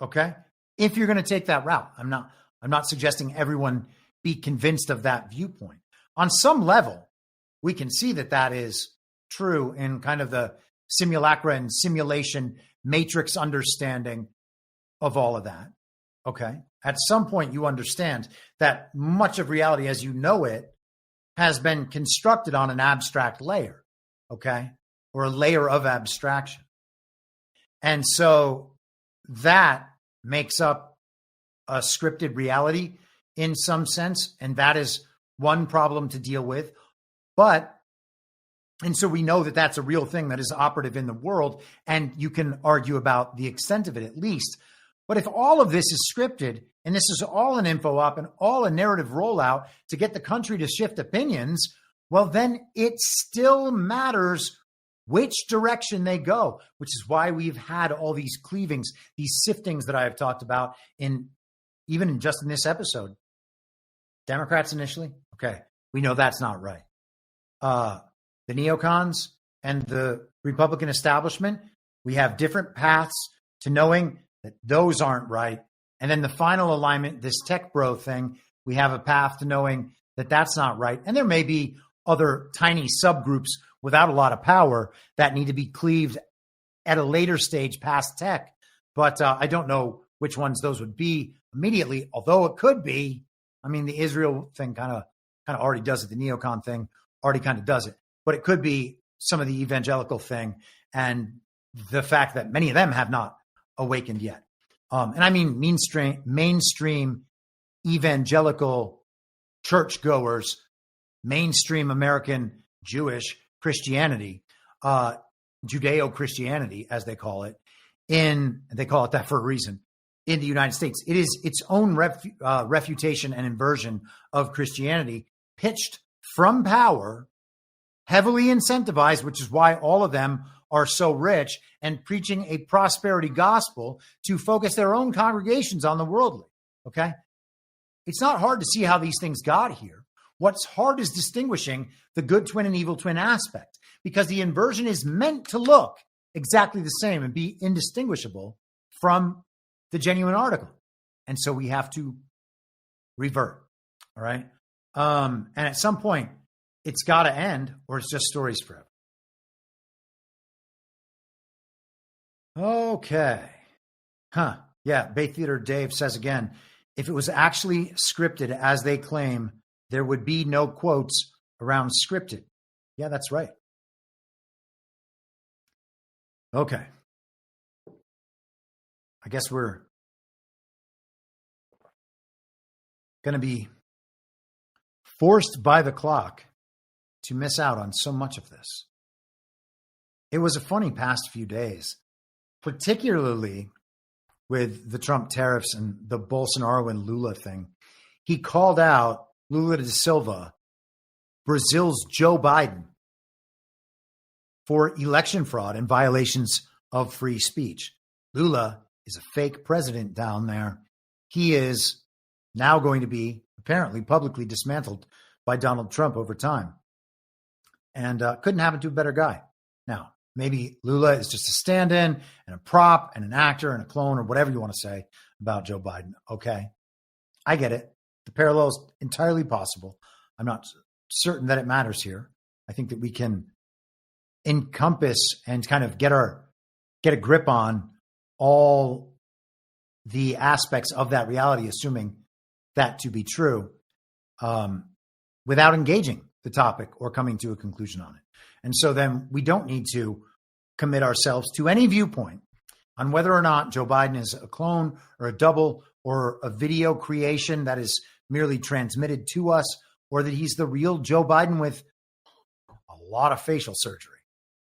Okay? If you're going to take that route, I'm not suggesting everyone be convinced of that viewpoint. On some level, we can see that that is true in kind of the simulacra and simulation matrix understanding of all of that. Okay. At some point, you understand that much of reality as you know it has been constructed on an abstract layer. Okay. Or a layer of abstraction. And so that makes up a scripted reality in some sense. And that is one problem to deal with. And so we know that that's a real thing that is operative in the world, and you can argue about the extent of it at least. But if all of this is scripted, and this is all an info op and all a narrative rollout to get the country to shift opinions, well, then it still matters which direction they go, which is why we've had all these cleavings, these siftings that I have talked about even in this episode. Democrats initially, okay, we know that's not right. The neocons and the Republican establishment, we have different paths to knowing that those aren't right. And then the final alignment, this tech bro thing, we have a path to knowing that that's not right. And there may be other tiny subgroups without a lot of power that need to be cleaved at a later stage past tech. But I don't know which ones those would be immediately, although it could be. I mean, the Israel thing kind of already does it. The neocon thing already kind of does it. But it could be some of the evangelical thing and the fact that many of them have not awakened yet. And I mean mainstream evangelical churchgoers, mainstream American Jewish Christianity, Judeo-Christianity, as they call it, they call it that for a reason, in the United States. It is its own refutation and inversion of Christianity, pitched from power, heavily incentivized, which is why all of them are so rich, and preaching a prosperity gospel to focus their own congregations on the worldly. Okay. It's not hard to see how these things got here. What's hard is distinguishing the good twin and evil twin aspect, because the inversion is meant to look exactly the same and be indistinguishable from the genuine article. And so we have to revert. All right. And at some point, it's got to end, or it's just stories forever. Okay. Yeah. Bay Theater Dave says again, if it was actually scripted as they claim, there would be no quotes around scripted. Yeah, that's right. Okay. I guess we're going to be forced by the clock to miss out on so much of this. It was a funny past few days, particularly with the Trump tariffs and the Bolsonaro and Lula thing. He called out Lula da Silva, Brazil's Joe Biden, for election fraud and violations of free speech. Lula is a fake president down there. He is now going to be apparently publicly dismantled by Donald Trump over time. And couldn't happen to a better guy. Now, maybe Lula is just a stand-in and a prop and an actor and a clone or whatever you want to say about Joe Biden. Okay, I get it. The parallel is entirely possible. I'm not certain that it matters here. I think that we can encompass and kind of get a grip on all the aspects of that reality, assuming that to be true, without engaging the topic or coming to a conclusion on it. And so then we don't need to commit ourselves to any viewpoint on whether or not Joe Biden is a clone or a double or a video creation that is merely transmitted to us, or that he's the real Joe Biden with a lot of facial surgery,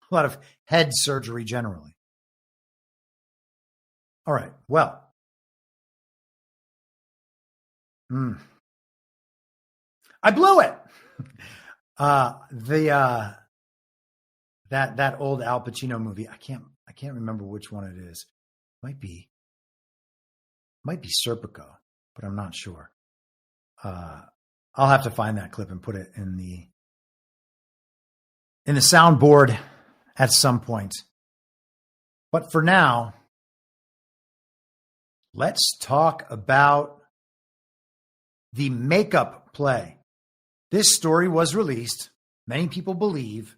a lot of head surgery generally. All right. Well, I blew it. That old Al Pacino movie. I can't remember which one it is. Might be Serpico, but I'm not sure. I'll have to find that clip and put it in the soundboard at some point. But for now, let's talk about the makeup play. This story was released, many people believe,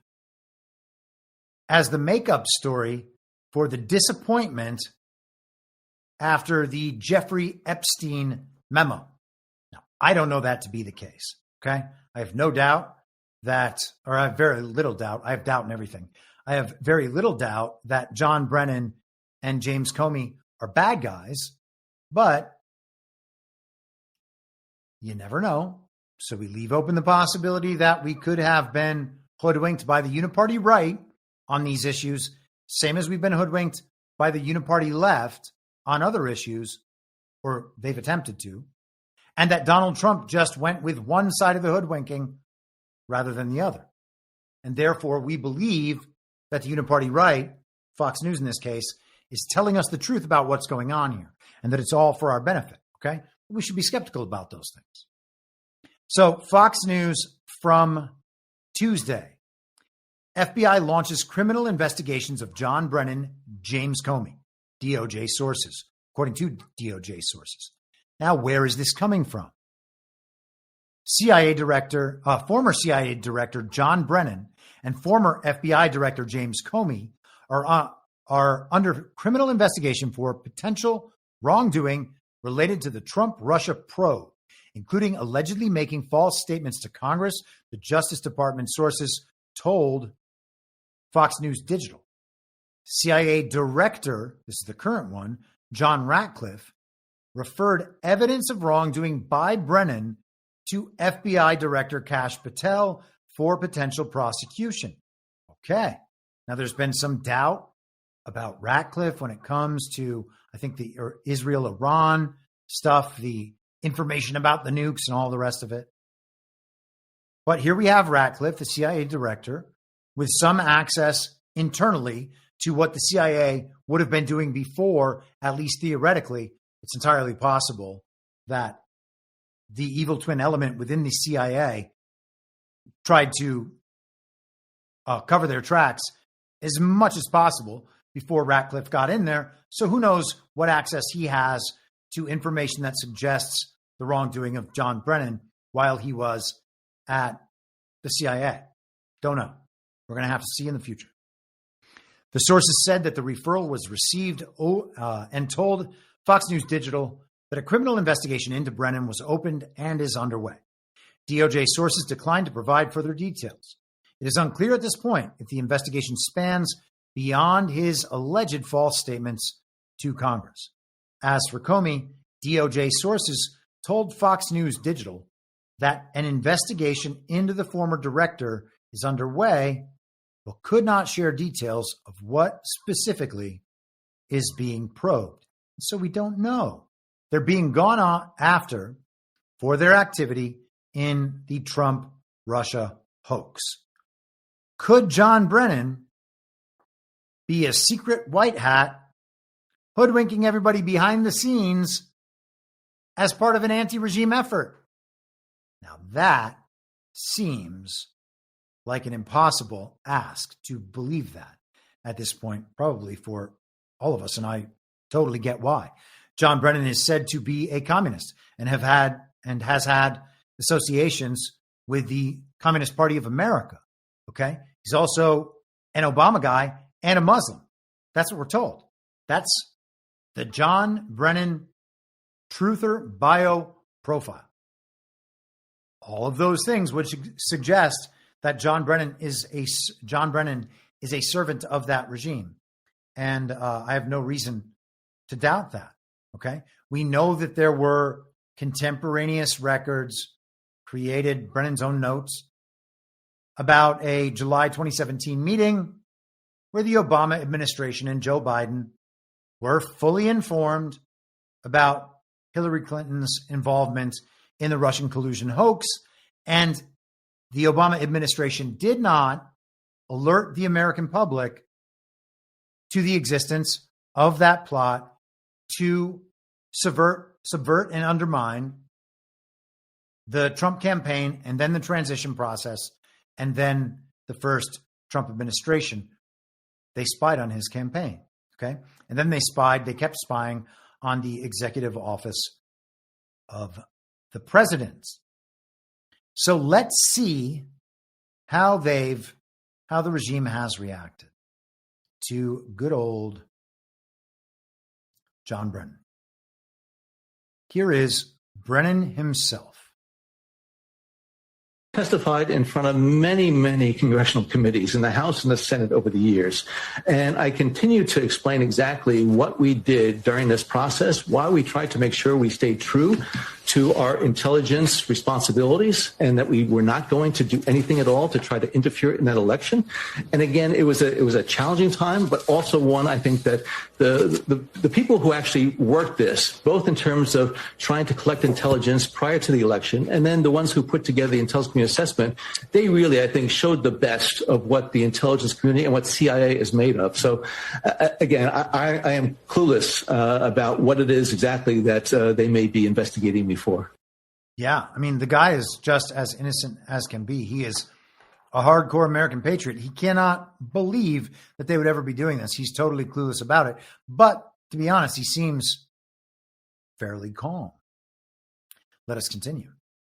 as the makeup story for the disappointment after the Jeffrey Epstein memo. Now, I don't know that to be the case, okay? I have no doubt that, or I have very little doubt, I have doubt in everything. I have very little doubt that John Brennan and James Comey are bad guys, but you never know. So we leave open the possibility that we could have been hoodwinked by the uniparty right on these issues, same as we've been hoodwinked by the uniparty left on other issues, or they've attempted to, and that Donald Trump just went with one side of the hoodwinking rather than the other. And therefore, we believe that the uniparty right, Fox News in this case, is telling us the truth about what's going on here, and that it's all for our benefit, okay? We should be skeptical about those things. So Fox News from Tuesday. FBI launches criminal investigations of John Brennan, James Comey, DOJ sources, according to DOJ sources. Now, where is this coming from? Former CIA Director John Brennan and former FBI Director James Comey are under criminal investigation for potential wrongdoing related to the Trump-Russia probe, including allegedly making false statements to Congress, the Justice Department sources told Fox News Digital. CIA Director, this is the current one, John Ratcliffe, referred evidence of wrongdoing by Brennan to FBI Director Kash Patel for potential prosecution. Okay. Now, there's been some doubt about Ratcliffe when it comes to, I think, the Israel-Iran stuff, the information about the nukes and all the rest of it. But here we have Ratcliffe, the CIA director, with some access internally to what the CIA would have been doing before, at least theoretically. It's entirely possible that the evil twin element within the CIA tried to cover their tracks as much as possible before Ratcliffe got in there. So who knows what access he has to information that suggests the wrongdoing of John Brennan while he was at the CIA. Don't know. We're going to have to see in the future. The sources said that the referral was received and told Fox News Digital that a criminal investigation into Brennan was opened and is underway. DOJ sources declined to provide further details. It is unclear at this point if the investigation spans beyond his alleged false statements to Congress. As for Comey, DOJ sources told Fox News Digital that an investigation into the former director is underway, but could not share details of what specifically is being probed. So we don't know. They're being gone on after for their activity in the Trump-Russia hoax. Could John Brennan be a secret white hat hoodwinking everybody behind the scenes as part of an anti-regime effort? Now that seems like an impossible ask to believe that at this point, probably for all of us, and I totally get why. John Brennan is said to be a communist and has had associations with the Communist Party of America. Okay. He's also an Obama guy and a Muslim. That's what we're told. That's the John Brennan truther bio profile. All of those things would suggest that John Brennan is a servant of that regime. And I have no reason to doubt that. Okay. We know that there were contemporaneous records created, Brennan's own notes, about a July 2017 meeting where the Obama administration and Joe Biden were fully informed about Hillary Clinton's involvement in the Russian collusion hoax. And the Obama administration did not alert the American public to the existence of that plot to subvert and undermine the Trump campaign and then the transition process and then the first Trump administration. They spied on his campaign, okay? And then they kept spying on the executive office of the president. So let's see how the regime has reacted to good old John Brennan. Here is Brennan himself. Testified in front of many, many congressional committees in the House and the Senate over the years. And I continue to explain exactly what we did during this process, why we tried to make sure we stayed true to our intelligence responsibilities and that we were not going to do anything at all to try to interfere in that election. And again, it was a challenging time, but also one I think that the people who actually worked this, both in terms of trying to collect intelligence prior to the election and then the ones who put together the intelligence community assessment, they really, I think, showed the best of what the intelligence community and what CIA is made of. So again, I am clueless about what it is exactly that they may be investigating me for. Yeah, I mean, the guy is just as innocent as can be. He is a hardcore American patriot. He cannot believe that they would ever be doing this. He's totally clueless about it. But to be honest, he seems fairly calm. Let us continue.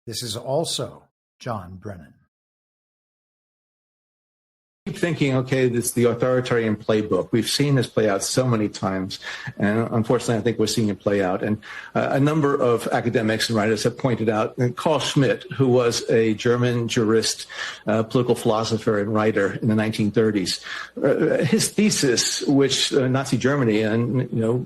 This is also John Brennan. Keep thinking, okay, this is the authoritarian playbook. We've seen this play out so many times, and unfortunately, I think we're seeing it play out. And a number of academics and writers have pointed out, and Carl Schmitt, who was a German jurist, political philosopher, and writer in the 1930s, his thesis, which Nazi Germany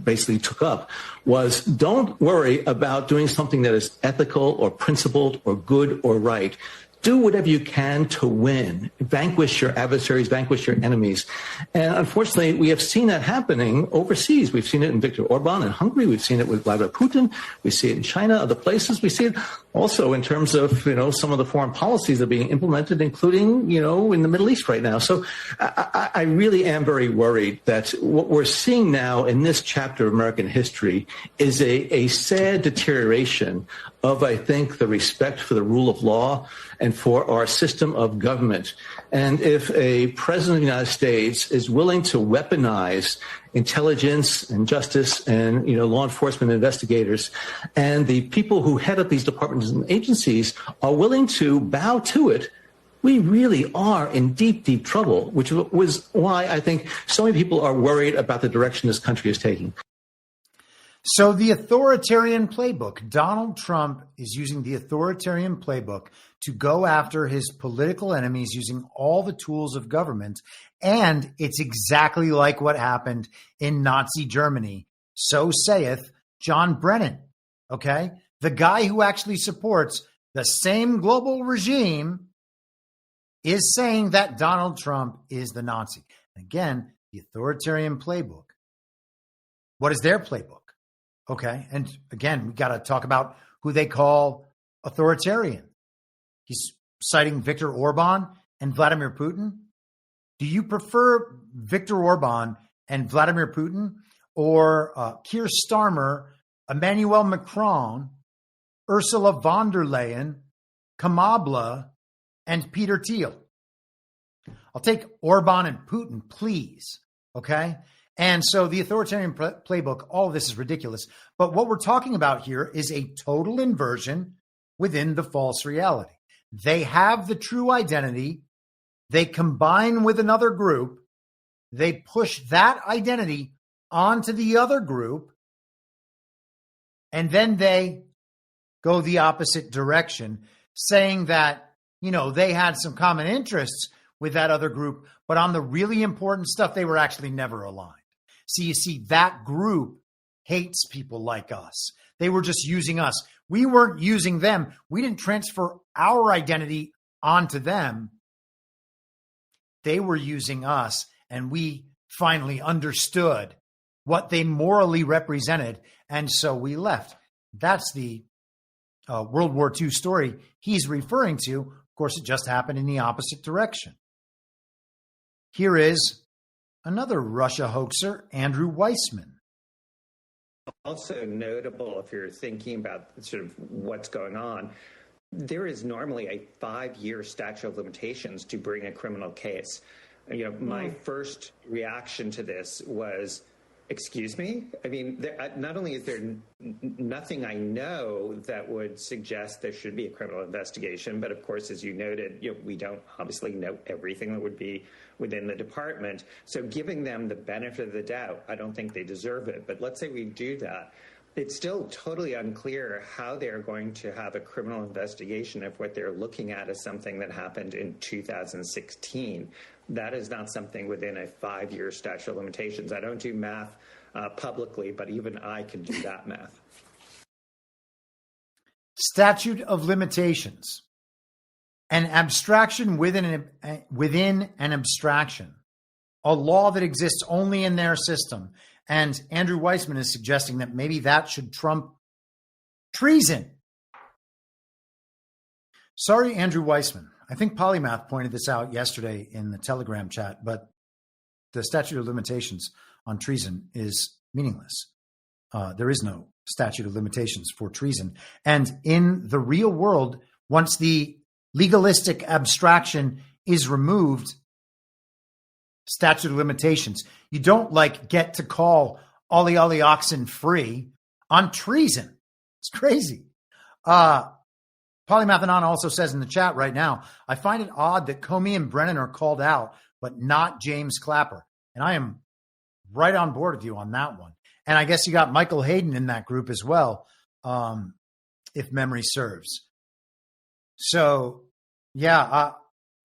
basically took up, was don't worry about doing something that is ethical or principled or good or right. Do whatever you can to win, vanquish your adversaries, vanquish your enemies. And unfortunately, we have seen that happening overseas. We've seen it in Viktor Orban in Hungary. We've seen it with Vladimir Putin. We see it in China, other places. We see it also in terms of, some of the foreign policies that are being implemented, including, in the Middle East right now. So I really am very worried that what we're seeing now in this chapter of American history is a sad deterioration of, I think, the respect for the rule of law and for our system of government. And if a president of the United States is willing to weaponize intelligence and justice and, law enforcement investigators, and the people who head up these departments and agencies are willing to bow to it, we really are in deep, deep trouble, which was why I think so many people are worried about the direction this country is taking. So the authoritarian playbook, Donald Trump is using the authoritarian playbook to go after his political enemies using all the tools of government. And it's exactly like what happened in Nazi Germany. So saith John Brennan, okay? The guy who actually supports the same global regime is saying that Donald Trump is the Nazi. And again, the authoritarian playbook. What is their playbook? Okay. And again, we got to talk about who they call authoritarian. He's citing Viktor Orban and Vladimir Putin. Do you prefer Viktor Orban and Vladimir Putin or Keir Starmer, Emmanuel Macron, Ursula von der Leyen, Kamala, and Peter Thiel? I'll take Orban and Putin, please. Okay. And so the authoritarian playbook, all of this is ridiculous. But what we're talking about here is a total inversion within the false reality. They have the true identity. They combine with another group. They push that identity onto the other group. And then they go the opposite direction, saying that, you know, they had some common interests with that other group, but on the really important stuff, they were actually never aligned. So you see, that group hates people like us. They were just using us. We weren't using them. We didn't transfer our identity onto them. They were using us, and we finally understood what they morally represented, and so we left. That's the World War II story he's referring to. Of course, it just happened in the opposite direction. Here is another Russia hoaxer, Andrew Weissman. Also notable, if you're thinking about sort of what's going on, there is normally a 5-year statute of limitations to bring a criminal case. You know, my first reaction to this was, excuse me? I mean, not only is there nothing I know that would suggest there should be a criminal investigation, but of course, as you noted, you know, we don't obviously know everything that would be within the department. So giving them the benefit of the doubt, I don't think they deserve it. But let's say we do that. It's still totally unclear how they're going to have a criminal investigation if what they're looking at is something that happened in 2016. That is not something within a 5-year statute of limitations. I don't do math publicly, but even I can do that math. Statute of limitations. An abstraction within an abstraction. A law that exists only in their system. And Andrew Weissman is suggesting that maybe that should trump treason. Sorry, Andrew Weissman. I think Polymath pointed this out yesterday in the Telegram chat, but the statute of limitations on treason is meaningless. There is no statute of limitations for treason. And in the real world, once the legalistic abstraction is removed, statute of limitations. You don't get to call Ollie Oxen free on treason. It's crazy. Polymathanon also says in the chat right now, I find it odd that Comey and Brennan are called out, but not James Clapper. And I am right on board with you on that one. And I guess you got Michael Hayden in that group as well, if memory serves. So, yeah,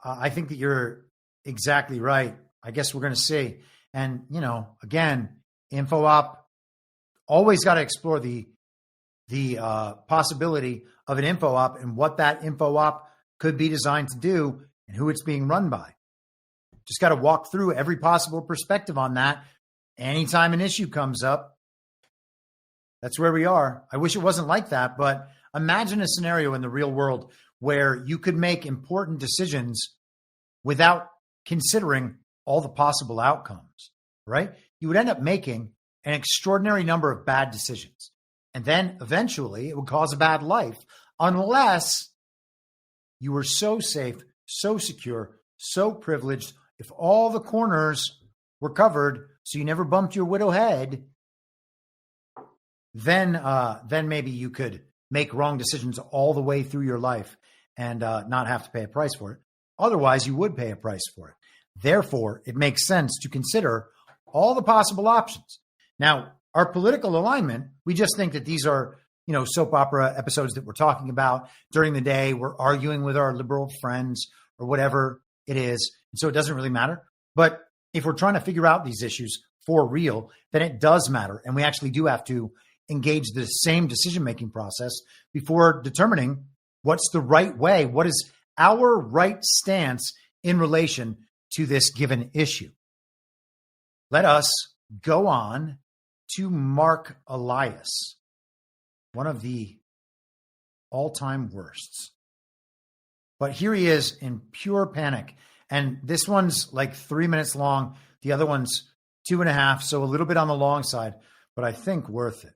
I think that you're exactly right. I guess we're going to see. And, you know, again, InfoOp, always got to explore the possibility of an InfoOp and what that InfoOp could be designed to do and who it's being run by. Just got to walk through every possible perspective on that. Anytime an issue comes up, that's where we are. I wish it wasn't like that, but imagine a scenario in the real world where you could make important decisions without considering all the possible outcomes, right? You would end up making an extraordinary number of bad decisions. And then eventually it would cause a bad life unless you were so safe, so secure, so privileged. If all the corners were covered so you never bumped your widow head, then maybe you could make wrong decisions all the way through your life and not have to pay a price for it. Otherwise, you would pay a price for it. Therefore, it makes sense to consider all the possible options. Now, our political alignment. We just think that these are, soap opera episodes that we're talking about during the day. We're arguing with our liberal friends or whatever it is. And so it doesn't really matter. But if we're trying to figure out these issues for real, then it does matter. And we actually do have to engage the same decision-making process before determining what's the right way. What is our right stance in relation to this given issue? Let us go on to Mark Elias, one of the all-time worsts. But here he is in pure panic. And this one's like 3 minutes long. The other one's 2.5, so a little bit on the long side, but I think worth it.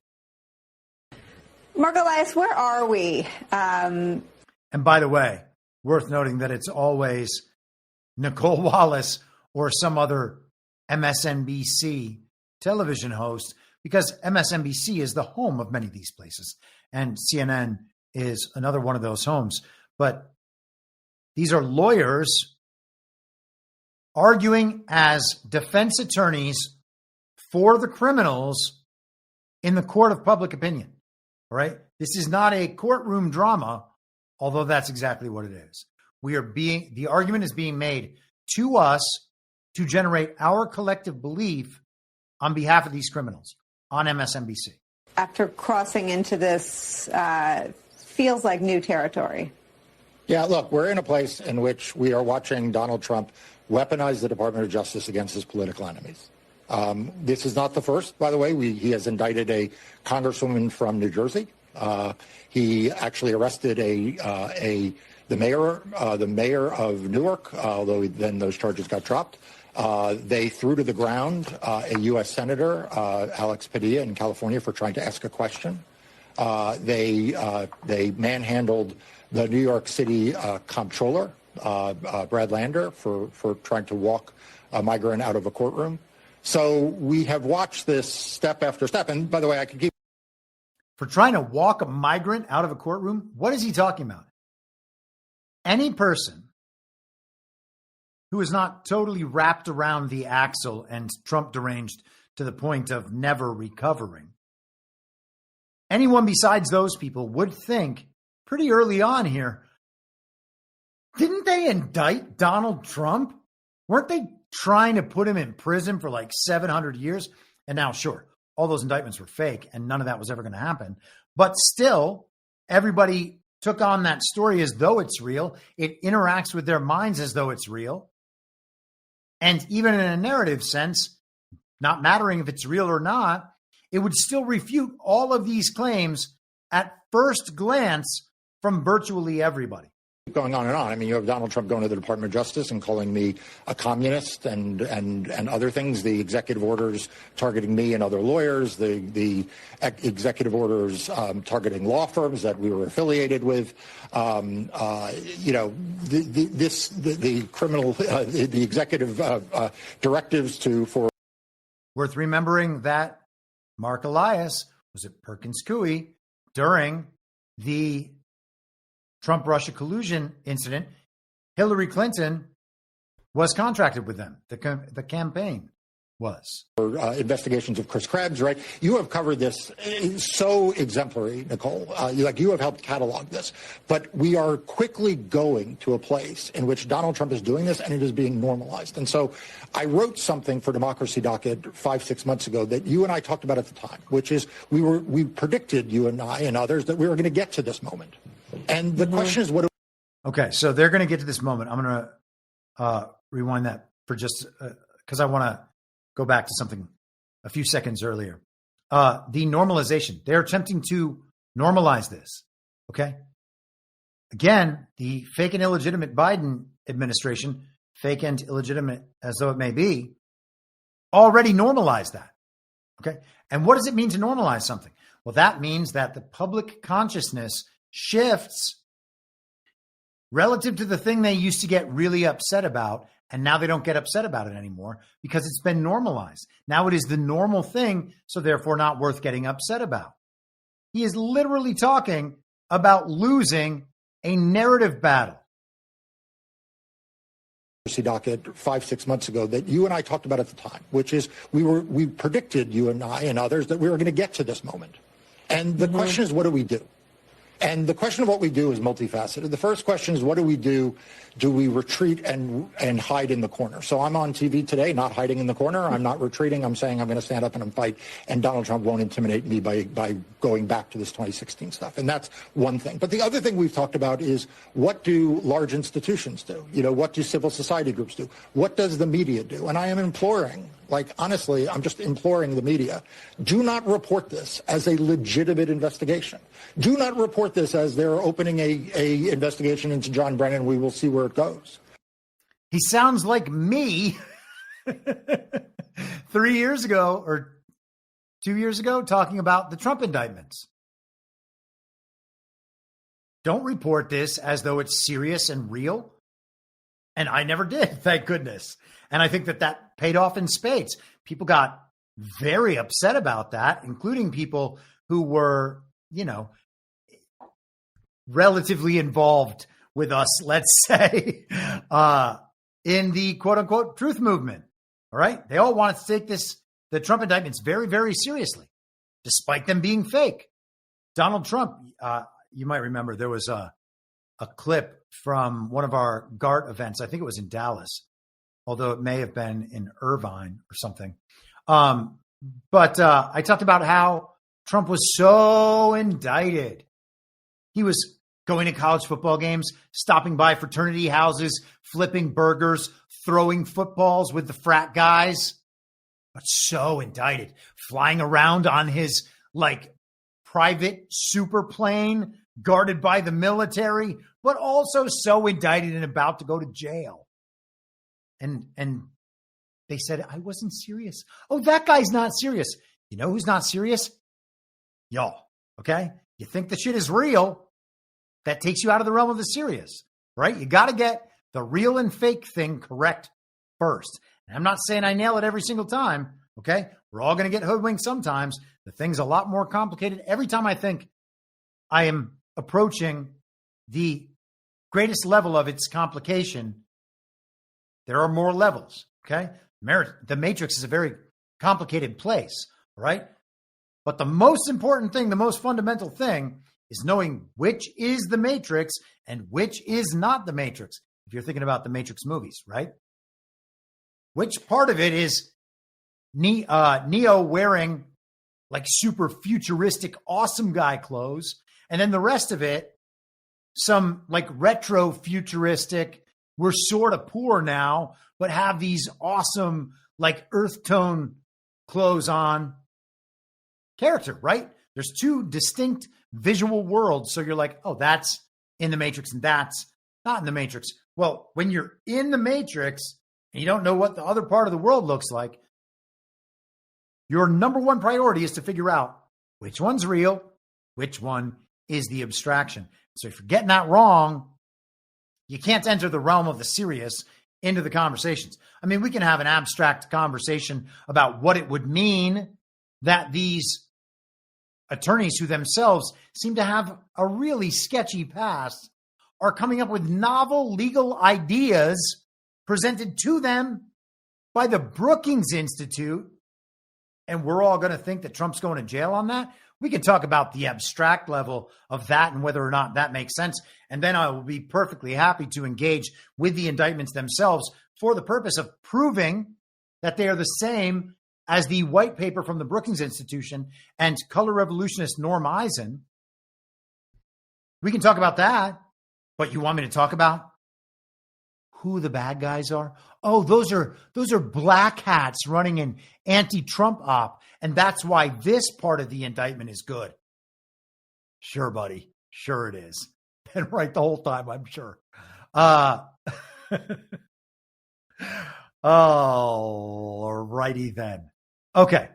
Mark Elias, where are we? And by the way, worth noting that it's always Nicole Wallace or some other MSNBC television host, because MSNBC is the home of many of these places, and CNN is another one of those homes. But these are lawyers arguing as defense attorneys for the criminals in the court of public opinion. All right. This is not a courtroom drama, although that's exactly what it is. The argument is being made to us to generate our collective belief on behalf of these criminals on MSNBC. After crossing into this, feels like new territory. Yeah, look, we're in a place in which we are watching Donald Trump weaponize the Department of Justice against his political enemies. This is not the first, by the way. He has indicted a congresswoman from New Jersey. He actually arrested the mayor of Newark, although then those charges got dropped. They threw to the ground a U.S. Senator, Alex Padilla, in California for trying to ask a question. They manhandled the New York City comptroller, Brad Lander, for trying to walk a migrant out of a courtroom. So we have watched this step after step. And by the way, I could keep. For trying to walk a migrant out of a courtroom? What is he talking about? Any person who is not totally wrapped around the axle and Trump deranged to the point of never recovering, anyone besides those people would think pretty early on here, didn't they indict Donald Trump? Weren't they trying to put him in prison for like 700 years? And now, sure, all those indictments were fake and none of that was ever going to happen. But still, everybody took on that story as though it's real. It interacts with their minds as though it's real. And even in a narrative sense, not mattering if it's real or not, it would still refute all of these claims at first glance from virtually everybody. Going on and on. I mean, you have Donald Trump going to the Department of Justice and calling me a communist and other things. The executive orders targeting me and other lawyers. The executive orders targeting law firms that we were affiliated with. The criminal, the executive directives for. Worth remembering that Mark Elias was at Perkins Coie during the Trump-Russia collusion incident. Hillary Clinton was contracted with them. The campaign was. Investigations of Chris Krebs, right? You have covered this so exemplary, Nicole. You have helped catalog this. But we are quickly going to a place in which Donald Trump is doing this and it is being normalized. And so I wrote something for Democracy Docket 5-6 months ago that you and I talked about at the time, which is we predicted, you and I and others, that we were going to get to this moment. And the question is, Okay, so they're going to get to this moment. I'm going to rewind that for just because I want to go back to something a few seconds earlier. The normalization. They're attempting to normalize this. Okay. Again, the fake and illegitimate Biden administration, fake and illegitimate as though it may be, already normalized that. Okay. And what does it mean to normalize something? Well, that means that the public consciousness shifts relative to the thing they used to get really upset about. And now they don't get upset about it anymore because it's been normalized. Now it is the normal thing, so therefore not worth getting upset about. He is literally talking about losing a narrative battle. docket 5-6 months ago that you and I talked about at the time, which is we predicted, you and I and others, that we were going to get to this moment. And the question is, what do we do? And the question of what we do is multifaceted. The first question is, what do we do? Do we retreat and hide in the corner? So I'm on TV today, not hiding in the corner. I'm not retreating. I'm saying I'm going to stand up and fight, and Donald Trump won't intimidate me by going back to this 2016 stuff. And that's one thing. But the other thing we've talked about is, what do large institutions do? You know, what do civil society groups do? What does the media do? And I am imploring, like, honestly, I'm just imploring the media, do not report this as a legitimate investigation. Do not report this as they're opening a investigation into John Brennan. We will see where it goes. He sounds like me 3 years ago or 2 years ago talking about the Trump indictments. Don't report this as though it's serious and real. And I never did, thank goodness. And I think that paid off in spades. People got very upset about that, including people who were, you know, relatively involved with us, let's say, in the quote unquote truth movement. All right. They all wanted to take the Trump indictments very, very seriously, despite them being fake. Donald Trump, you might remember there was a clip from one of our GART events. I think it was in Dallas, although it may have been in Irvine or something. But I talked about how Trump was so indicted. He was going to college football games, stopping by fraternity houses, flipping burgers, throwing footballs with the frat guys, but so indicted, flying around on his like private super plane guarded by the military, but also so indicted and about to go to jail. And they said, I wasn't serious. Oh, that guy's not serious. You know who's not serious? Y'all, okay? You think the shit is real. That takes you out of the realm of the serious, right? You got to get the real and fake thing correct first. And I'm not saying I nail it every single time, okay? We're all going to get hoodwinked sometimes. The thing's a lot more complicated. Every time I think I am approaching the greatest level of its complication, there are more levels, okay? The Matrix is a very complicated place, right? But the most important thing, the most fundamental thing, is knowing which is the Matrix and which is not the Matrix. If you're thinking about the Matrix movies, right? Which part of it is Neo wearing like super futuristic, awesome guy clothes, and then the rest of it, some like retro futuristic, we're sort of poor now, but have these awesome like earth tone clothes on character, right? There's two distinct visual worlds. So you're like, oh, that's in the Matrix and that's not in the Matrix. Well, when you're in the Matrix and you don't know what the other part of the world looks like, your number one priority is to figure out which one's real, which one is the abstraction. So if you're getting that wrong, you can't enter the realm of the serious into the conversations. I mean, we can have an abstract conversation about what it would mean that these attorneys who themselves seem to have a really sketchy past are coming up with novel legal ideas presented to them by the Brookings Institute. And we're all going to think that Trump's going to jail on that. We can talk about the abstract level of that and whether or not that makes sense. And then I will be perfectly happy to engage with the indictments themselves for the purpose of proving that they are the same as the white paper from the Brookings Institution and color revolutionist Norm Eisen. We can talk about that, but you want me to talk about who the bad guys are? Oh, those are black hats running an anti-Trump op, and that's why this part of the indictment is good. Sure, buddy. Sure it is. Been right the whole time, I'm sure. All righty then. Okay,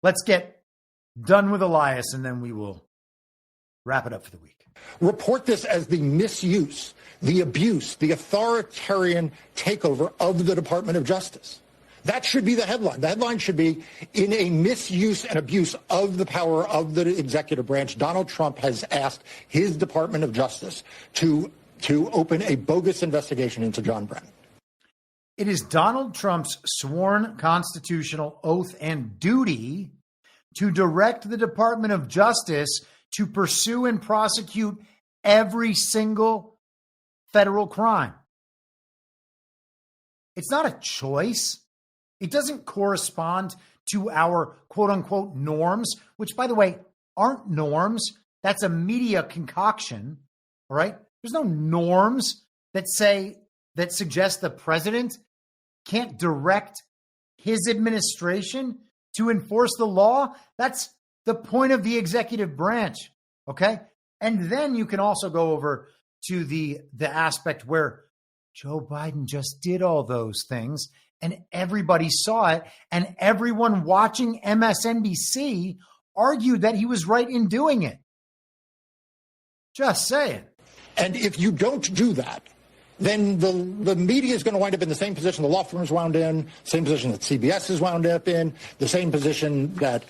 let's get done with Elias, and then we will wrap it up for the week. Report this as the misuse, the abuse, the authoritarian takeover of the Department of Justice. That should be the headline. The headline should be, in a misuse and abuse of the power of the executive branch, Donald Trump has asked his Department of Justice to open a bogus investigation into John Brennan. It is Donald Trump's sworn constitutional oath and duty to direct the Department of Justice to pursue and prosecute every single federal crime. It's not a choice. It doesn't correspond to our quote unquote norms, which, by the way, aren't norms. That's a media concoction. All right. There's no norms that suggest the president can't direct his administration to enforce the law. That's the point of the executive branch. Okay. And then you can also go over to the aspect where Joe Biden just did all those things and everybody saw it, and everyone watching MSNBC argued that he was right in doing it. Just saying. And if you don't do that, then the media is going to wind up in the same position the law firms wound in, same position that CBS is wound up in, the same position that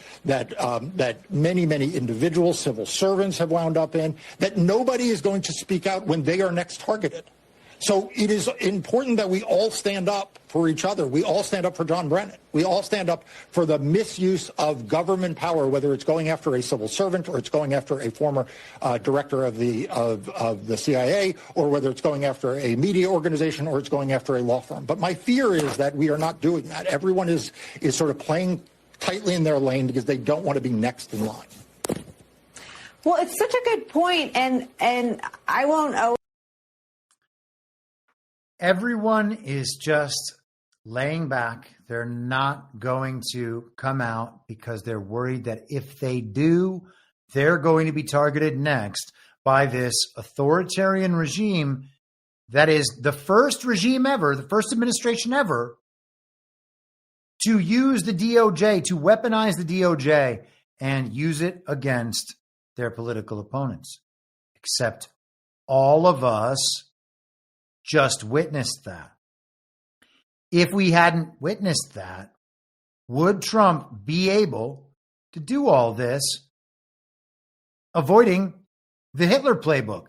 many, many individuals, civil servants have wound up in, that nobody is going to speak out when they are next targeted. So it is important that we all stand up for each other. We all stand up for John Brennan. We all stand up for the misuse of government power, whether it's going after a civil servant or it's going after a former director of the CIA, or whether it's going after a media organization or it's going after a law firm. But my fear is that we are not doing that. Everyone is sort of playing tightly in their lane because they don't want to be next in line. Well, it's such a good point, and I won't. Everyone is just laying back. They're not going to come out because they're worried that if they do, they're going to be targeted next by this authoritarian regime that is the first regime ever, the first administration ever, to use the DOJ, to weaponize the DOJ and use it against their political opponents. Except all of us just witnessed that. If we hadn't witnessed that, would Trump be able to do all this, avoiding the Hitler playbook?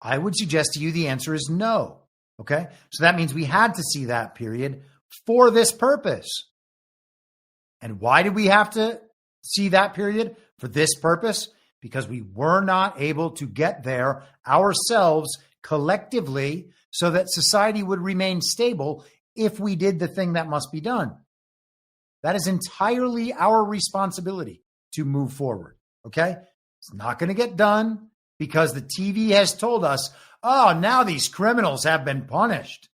I would suggest to you the answer is no. Okay? So that means we had to see that period for this purpose. And why did we have to see that period for this purpose? Because we were not able to get there ourselves collectively so that society would remain stable if we did the thing that must be done. That is entirely our responsibility to move forward. Okay? It's not going to get done because the TV has told us, oh, now these criminals have been punished.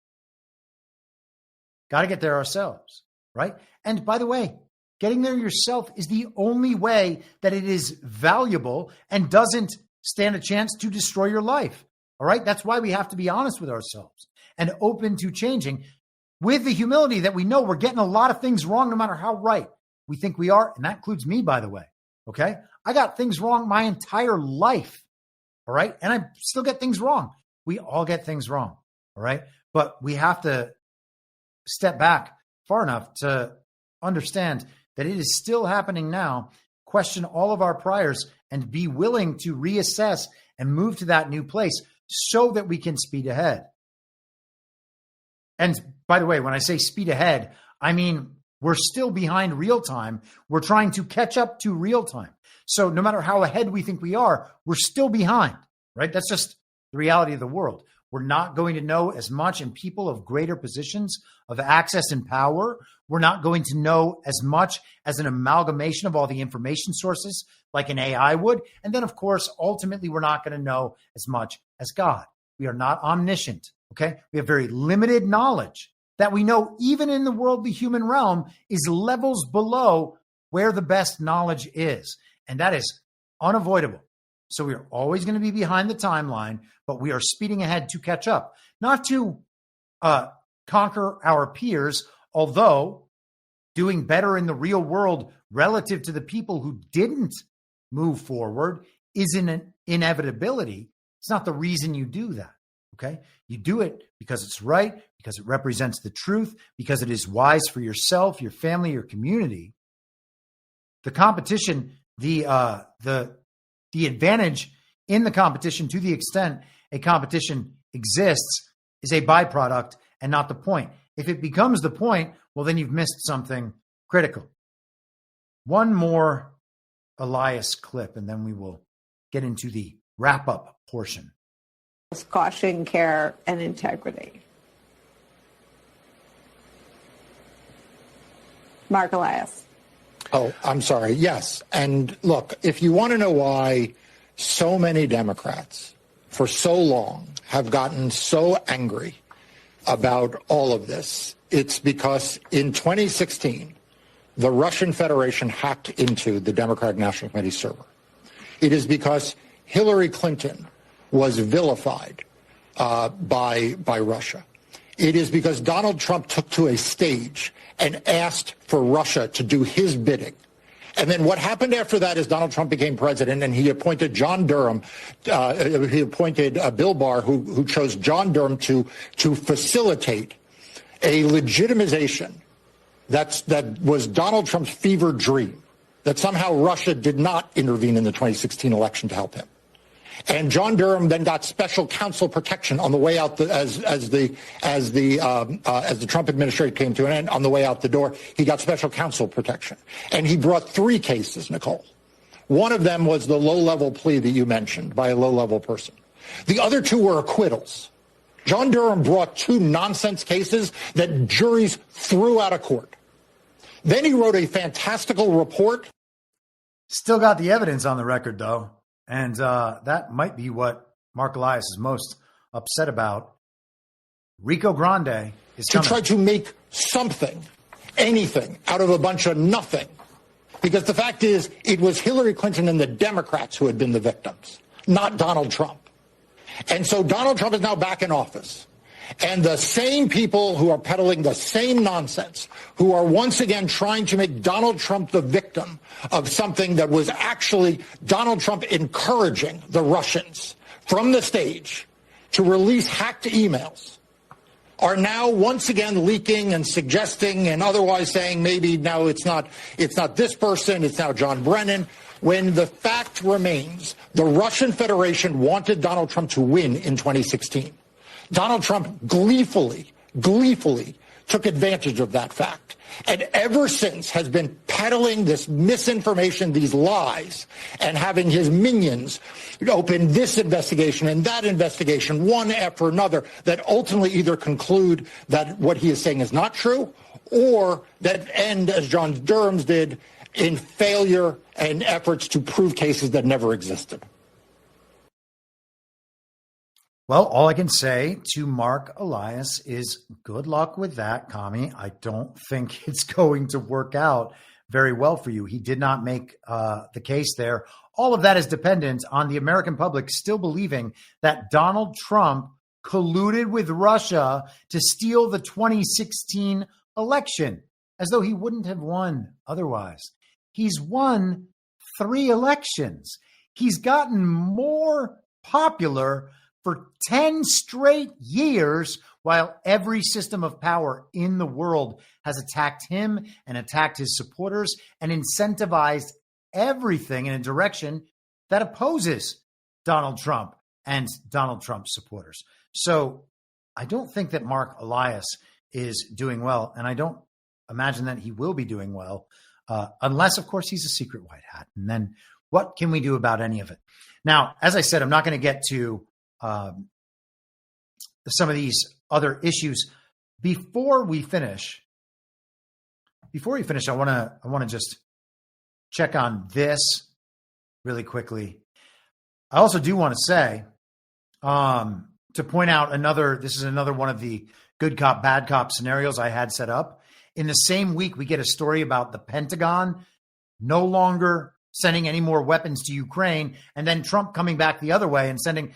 Got to get there ourselves, right? And by the way, getting there yourself is the only way that it is valuable and doesn't stand a chance to destroy your life. All right. That's why we have to be honest with ourselves and open to changing with the humility that we know we're getting a lot of things wrong, no matter how right we think we are. And that includes me, by the way. Okay. I got things wrong my entire life. All right. And I still get things wrong. We all get things wrong. All right. But we have to step back far enough to understand that it is still happening now, question all of our priors and be willing to reassess and move to that new place so that we can speed ahead. And by the way, when I say speed ahead, I mean, we're still behind real time. We're trying to catch up to real time. So no matter how ahead we think we are, we're still behind, right? That's just the reality of the world. We're not going to know as much, and people of greater positions of access and power, we're not going to know as much as an amalgamation of all the information sources like an AI would. And then, of course, ultimately, we're not going to know as much as God. We are not omniscient, okay? We have very limited knowledge that we know even in the worldly human realm is levels below where the best knowledge is. And that is unavoidable. So we are always going to be behind the timeline, but we are speeding ahead to catch up, not to conquer our peers, although doing better in the real world relative to the people who didn't move forward is an inevitability. It's not the reason you do that, okay? You do it because it's right, because it represents the truth, because it is wise for yourself, your family, your community. The competition, the advantage in the competition, to the extent a competition exists, is a byproduct and not the point. If it becomes the point, well, then you've missed something critical. One more Elias clip, and then we will get into the wrap-up portion. Caution, care, and integrity. Mark Elias. Oh, I'm sorry. Yes. And look, if you want to know why so many Democrats for so long have gotten so angry about all of this, it's because in 2016, the Russian Federation hacked into the Democratic National Committee server. It is because Hillary Clinton was vilified by Russia. It is because Donald Trump took to a stage and asked for Russia to do his bidding. And then what happened after that is Donald Trump became president, and he appointed John Durham. He appointed Bill Barr, who chose John Durham to facilitate a legitimization that was Donald Trump's fever dream, that somehow Russia did not intervene in the 2016 election to help him. And John Durham then got special counsel protection on the way out as the Trump administration came to an end. On the way out the door, he got special counsel protection, and he brought 3 cases, Nicole. One of them was the low-level plea that you mentioned by a low-level person. The other 2 were acquittals. John Durham brought 2 nonsense cases that juries threw out of court. Then he wrote a fantastical report. Still got the evidence on the record, though. And that might be what Mark Elias is most upset about. Rico Grande is coming. To try to make something, anything, out of a bunch of nothing. Because the fact is, it was Hillary Clinton and the Democrats who had been the victims, not Donald Trump. And so Donald Trump is now back in office. And the same people who are peddling the same nonsense, who are once again trying to make Donald Trump the victim of something that was actually Donald Trump encouraging the Russians from the stage to release hacked emails, are now once again leaking and suggesting and otherwise saying maybe now it's not this person, it's now John Brennan, when the fact remains the Russian Federation wanted Donald Trump to win in 2016. Donald Trump gleefully took advantage of that fact, and ever since has been peddling this misinformation, these lies, and having his minions open this investigation and that investigation, one after another, that ultimately either conclude that what he is saying is not true, or that end, as John Durham's did, in failure and efforts to prove cases that never existed. Well, all I can say to Mark Elias is good luck with that, Comey. I don't think it's going to work out very well for you. He did not make the case there. All of that is dependent on the American public still believing that Donald Trump colluded with Russia to steal the 2016 election, as though he wouldn't have won otherwise. He's won 3 elections. He's gotten more popular for 10 straight years, while every system of power in the world has attacked him and attacked his supporters and incentivized everything in a direction that opposes Donald Trump and Donald Trump's supporters. So I don't think that Mark Elias is doing well, and I don't imagine that he will be doing well, unless, of course, he's a secret white hat. And then what can we do about any of it? Now, as I said, I'm not going to get to some of these other issues. Before we finish, I want to just check on this really quickly. I also do want to say, to point out this is another one of the good cop, bad cop scenarios I had set up. In the same week, we get a story about the Pentagon no longer sending any more weapons to Ukraine, and then Trump coming back the other way and saying,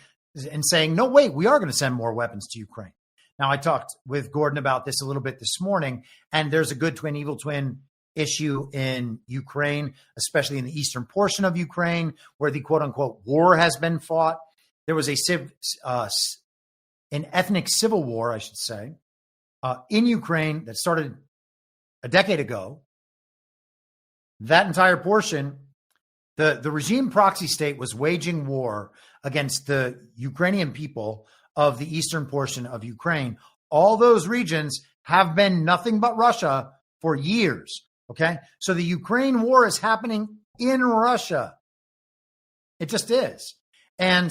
no, wait, we are going to send more weapons to Ukraine. Now, I talked with Gordon about this a little bit this morning, and there's a good twin, evil twin issue in Ukraine, especially in the eastern portion of Ukraine, where the quote-unquote war has been fought. There was an ethnic civil war, I should say, in Ukraine that started a decade ago. That entire portion, the regime proxy state was waging war against the Ukrainian people of the eastern portion of Ukraine, all those regions have been nothing but Russia for years. Okay. So the Ukraine war is happening in Russia. It just is. And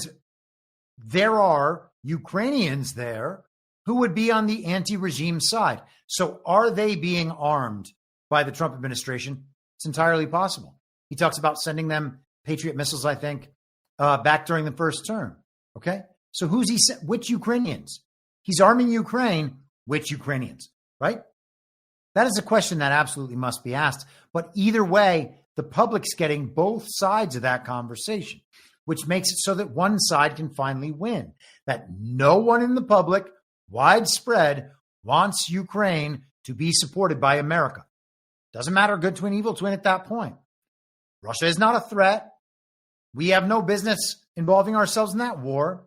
there are Ukrainians there who would be on the anti-regime side. So are they being armed by the Trump administration? It's entirely possible. He talks about sending them Patriot missiles, I think, back during the first term. Okay. So who's he? Which Ukrainians? He's arming Ukraine. Which Ukrainians? Right? That is a question that absolutely must be asked. But either way, the public's getting both sides of that conversation, which makes it so that one side can finally win. That no one in the public, widespread, wants Ukraine to be supported by America. Doesn't matter, good twin, evil twin at that point. Russia is not a threat. We have no business involving ourselves in that war.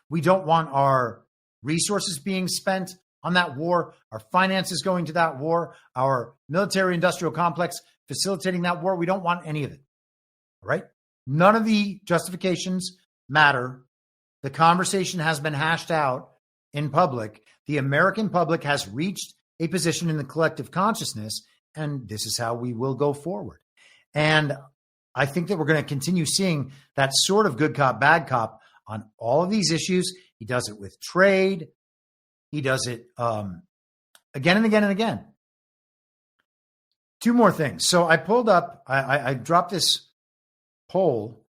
We don't want our resources being spent on that war, our finances going to that war, our military industrial complex facilitating that war. We don't want any of it. All right? None of the justifications matter. The conversation has been hashed out in public. The American public has reached a position in the collective consciousness, and this is how we will go forward. And I think that we're going to continue seeing that sort of good cop, bad cop on all of these issues. He does it with trade. He does it again and again and again. Two more things. So I pulled up, I dropped this poll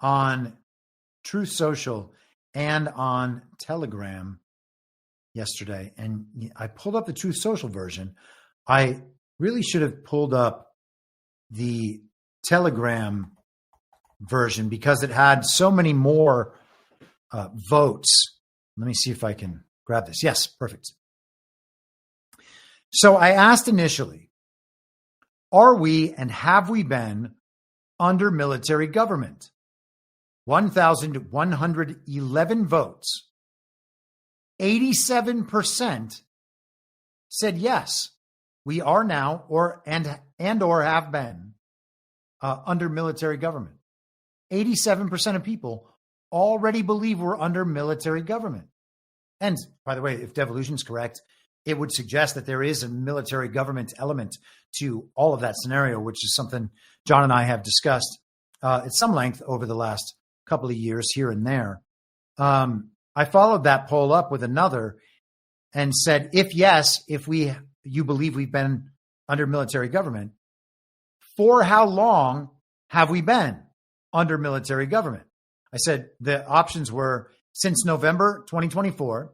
on Truth Social and on Telegram yesterday, and I pulled up the Truth Social version. I really should have pulled up the Telegram version because it had so many more votes. Let me see if I can grab this. Yes, perfect. So I asked initially, are we and have we been under military government? 1,111 votes. 87% said yes, we are now or have been under military government. 87% of people already believe we're under military government. And by the way, if devolution is correct, it would suggest that there is a military government element to all of that scenario, which is something John and I have discussed at some length over the last couple of years here and there. I followed that poll up with another and said, if yes, you believe we've been under military government, for how long have we been under military government? I said the options were since November 2024,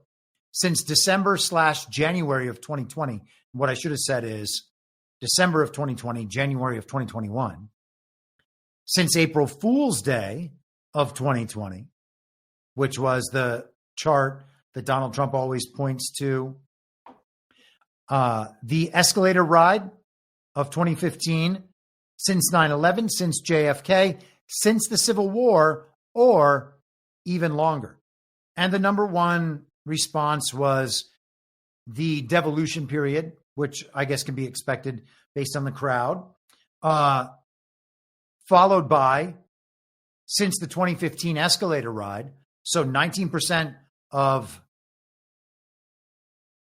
since December/January of 2020. What I should have said is December of 2020, January of 2021, since April Fool's Day of 2020, which was the chart that Donald Trump always points to, the escalator ride of 2015, since 9/11, since JFK, since the Civil War, or even longer. And the number one response was the devolution period, which I guess can be expected based on the crowd, followed by since the 2015 escalator ride. So 19% of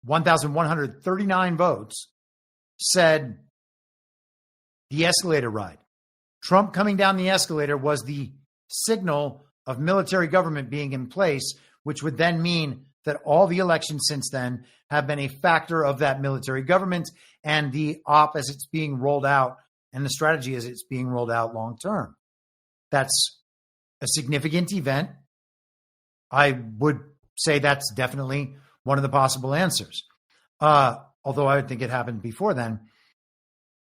1,139 votes said the escalator ride. Trump coming down the escalator was the signal of military government being in place, which would then mean that all the elections since then have been a factor of that military government and the op as it's being rolled out and the strategy as it's being rolled out long term. That's a significant event. I would say that's definitely one of the possible answers. Although I would think it happened before then.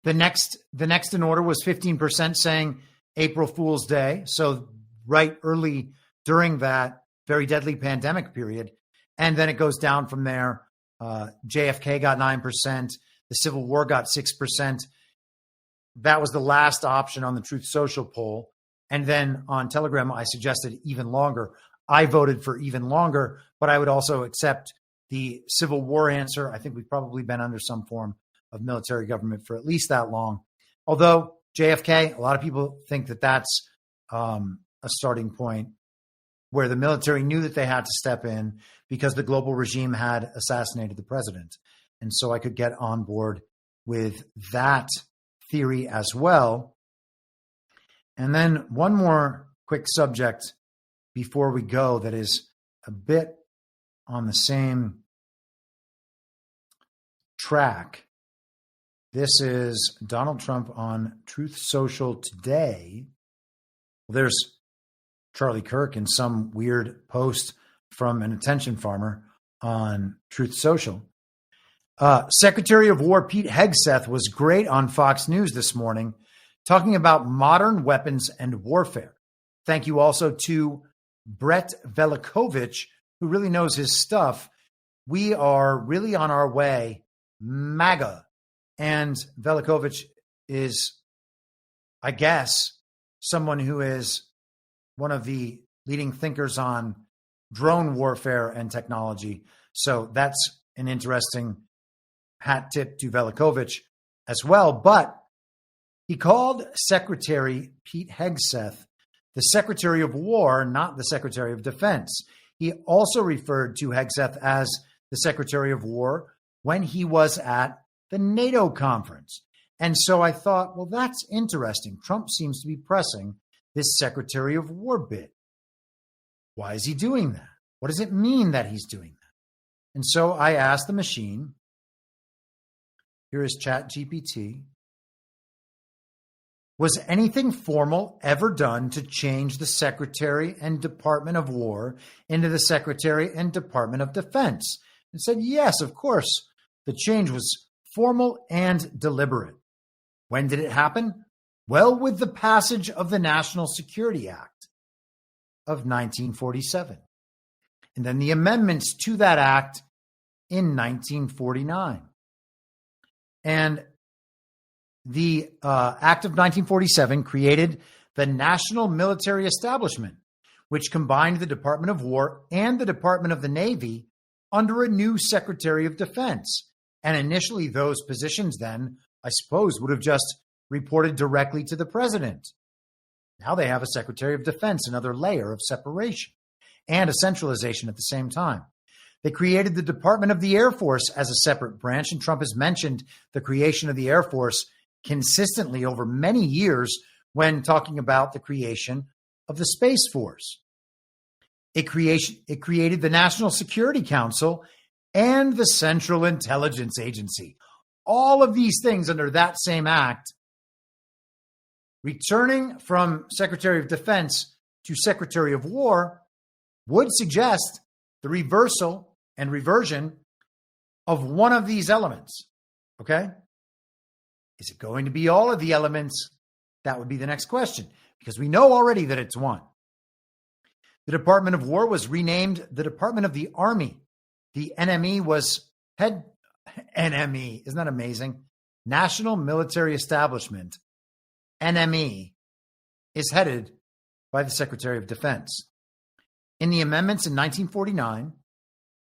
The next in order was 15% saying April Fool's Day. So right early during that very deadly pandemic period. And then it goes down from there. JFK got 9%. The Civil War got 6%. That was the last option on the Truth Social poll. And then on Telegram, I suggested even longer. I voted for even longer, but I would also accept the Civil War answer. I think we've probably been under some form of military government for at least that long. Although JFK, a lot of people think that that's a starting point where the military knew that they had to step in because the global regime had assassinated the president. And so I could get on board with that theory as well. And then one more quick subject before we go that is a bit on the same track. This is Donald Trump on Truth Social today. Well, there's Charlie Kirk in some weird post from an attention farmer on Truth Social. Secretary of War Pete Hegseth was great on Fox News this morning, talking about modern weapons and warfare. Thank you also to Brett Velikovich, who really knows his stuff. We are really on our way, MAGA. And Velikovich is, I guess, someone who is one of the leading thinkers on drone warfare and technology. So that's an interesting hat tip to Velikovich as well. But he called Secretary Pete Hegseth the Secretary of War, not the Secretary of Defense. He also referred to Hegseth as the Secretary of War when he was at the NATO conference. And so I thought, well, that's interesting. Trump seems to be pressing this Secretary of War bit. Why is he doing that? What does it mean that he's doing that? And so I asked the machine, here is ChatGPT, was anything formal ever done to change the Secretary and Department of War into the Secretary and Department of Defense? And said, yes, of course. The change was formal and deliberate. When did it happen? Well, with the passage of the National Security Act of 1947. And then the amendments to that act in 1949. And the Act of 1947 created the National Military Establishment, which combined the Department of War and the Department of the Navy under a new Secretary of Defense. And initially, those positions then, I suppose, would have just reported directly to the president. Now they have a Secretary of Defense, another layer of separation and a centralization at the same time. They created the Department of the Air Force as a separate branch, and Trump has mentioned the creation of the Air Force consistently over many years when talking about the creation of the Space Force. It created the National Security Council and the Central Intelligence Agency. All of these things under that same act, returning from Secretary of Defense to Secretary of War, would suggest the reversal and reversion of one of these elements. Okay? Is it going to be all of the elements? That would be the next question, because we know already that it's one. The Department of War was renamed the Department of the Army. The NME was NME. Isn't that amazing? National Military Establishment, NME, is headed by the Secretary of Defense. In the amendments in 1949,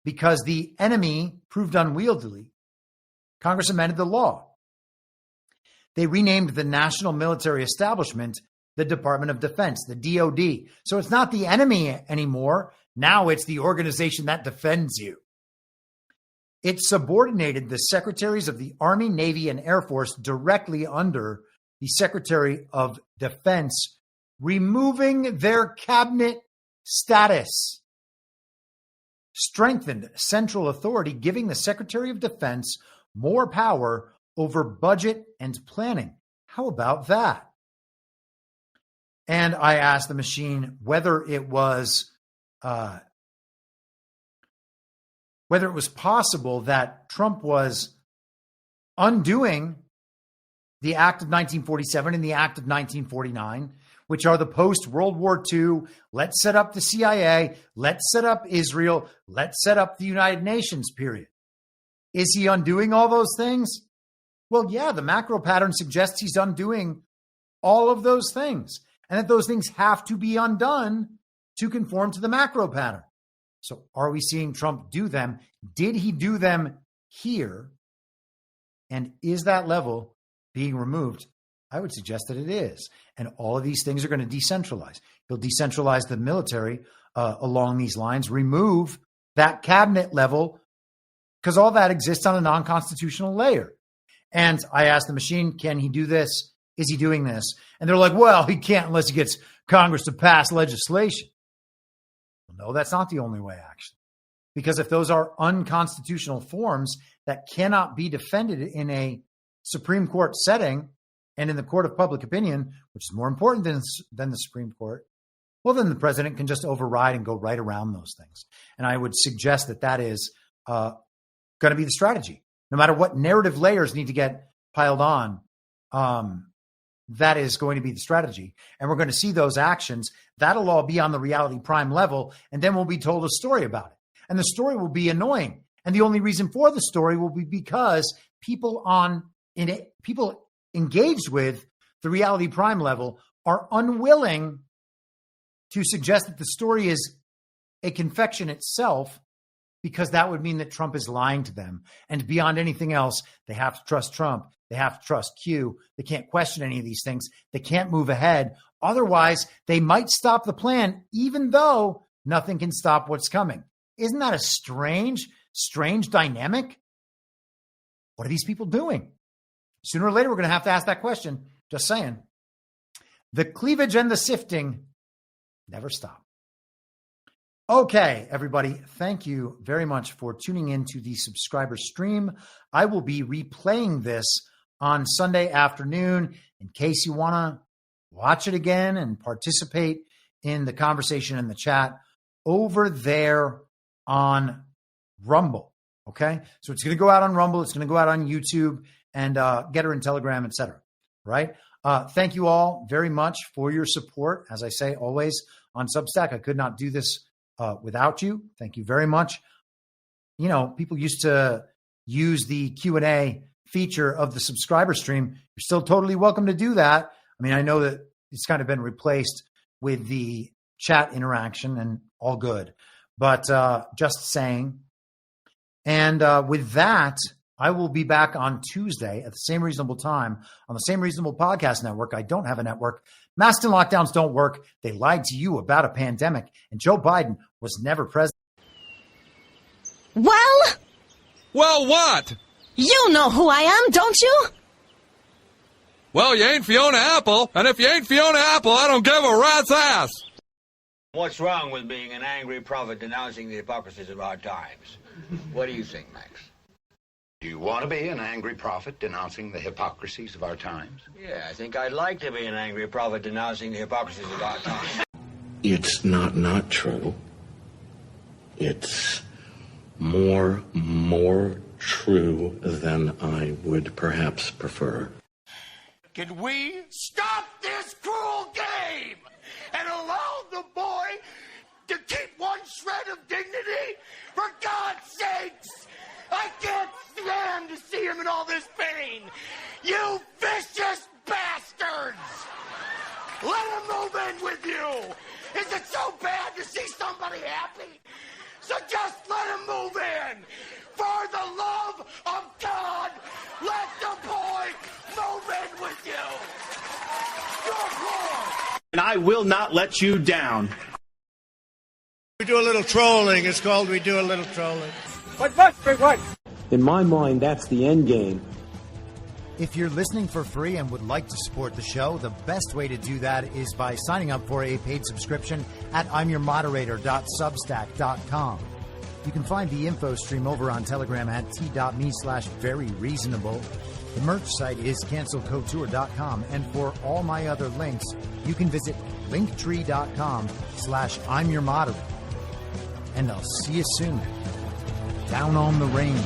because the NME proved unwieldy, Congress amended the law. They renamed the National Military Establishment the Department of Defense, the DOD. So it's not the enemy anymore. Now it's the organization that defends you. It subordinated the secretaries of the Army, Navy, and Air Force directly under the Secretary of Defense, removing their cabinet status. Strengthened central authority, giving the Secretary of Defense more power over budget and planning. How about that? And I asked the machine whether it was possible that Trump was undoing the Act of 1947 and the Act of 1949, which are the post-World War II, let's set up the CIA, let's set up Israel, let's set up the United Nations period. Is he undoing all those things? Well, yeah, the macro pattern suggests he's undoing all of those things, and that those things have to be undone to conform to the macro pattern. So are we seeing Trump do them? Did he do them here? And is that level being removed? I would suggest that it is. And all of these things are going to decentralize. He'll decentralize the military along these lines. Remove that cabinet level, because all that exists on a non-constitutional layer. And I asked the machine, can he do this? Is he doing this? And they're like, well, he can't unless he gets Congress to pass legislation. Well, no, that's not the only way, actually. Because if those are unconstitutional forms that cannot be defended in a Supreme Court setting and in the court of public opinion, which is more important than the Supreme Court, well, then the president can just override and go right around those things. And I would suggest that that is going to be the strategy. No matter what narrative layers need to get piled on, that is going to be the strategy. And we're going to see those actions. That'll all be on the reality prime level. And then we'll be told a story about it. And the story will be annoying. And the only reason for the story will be because people engaged with the reality prime level are unwilling to suggest that the story is a confection itself, because that would mean that Trump is lying to them. And beyond anything else, they have to trust Trump. They have to trust Q. They can't question any of these things. They can't move ahead. Otherwise, they might stop the plan, even though nothing can stop what's coming. Isn't that a strange dynamic? What are these people doing? Sooner or later, we're going to have to ask that question. Just saying. The cleavage and the sifting never stop. Okay, everybody, thank you very much for tuning in to the subscriber stream. I will be replaying this on Sunday afternoon in case you want to watch it again and participate in the conversation in the chat over there on Rumble. Okay, so it's going to go out on Rumble. It's going to go out on YouTube and Getter and Telegram, etc. Right? Thank you all very much for your support. As I say always on Substack, I could not do this without you. Thank you very much. You know, people used to use the Q&A feature of the subscriber stream. You're still totally welcome to do that. I mean, I know that it's kind of been replaced with the chat interaction and all good, but just saying. And with that, I will be back on Tuesday at the same reasonable time on the same reasonable podcast network. I don't have a network. Masks and lockdowns don't work. They lied to you about a pandemic, and Joe Biden was never president. Well, what? You know who I am, don't you? Well, you ain't Fiona Apple, and if you ain't Fiona Apple, I don't give a rat's ass. What's wrong with being an angry prophet denouncing the hypocrisies of our times? What do you think, Max? Do you want to be an angry prophet denouncing the hypocrisies of our times? Yeah, I think I'd like to be an angry prophet denouncing the hypocrisies of our times. It's not true. It's more true than I would perhaps prefer. Can we stop this cruel game and allow the boy to keep one shred of dignity? For God's sakes! I can't stand to see him in all this pain! You vicious bastards! Let him move in with you! Is it so bad to see somebody happy? So just let him move in! For the love of God, let the boy move in with you! Good Lord! And I will not let you down. We do a little trolling. It's called We Do a Little Trolling. What? In my mind, that's the end game. If you're listening for free and would like to support the show, the best way to do that is by signing up for a paid subscription at imyourmoderator.substack.com. You can find the info stream over on Telegram at t.me/veryreasonable. The merch site is cancelcouture.com, and for all my other links, you can visit linktree.com/imyourmoderator. And I'll see you soon. Down on the range.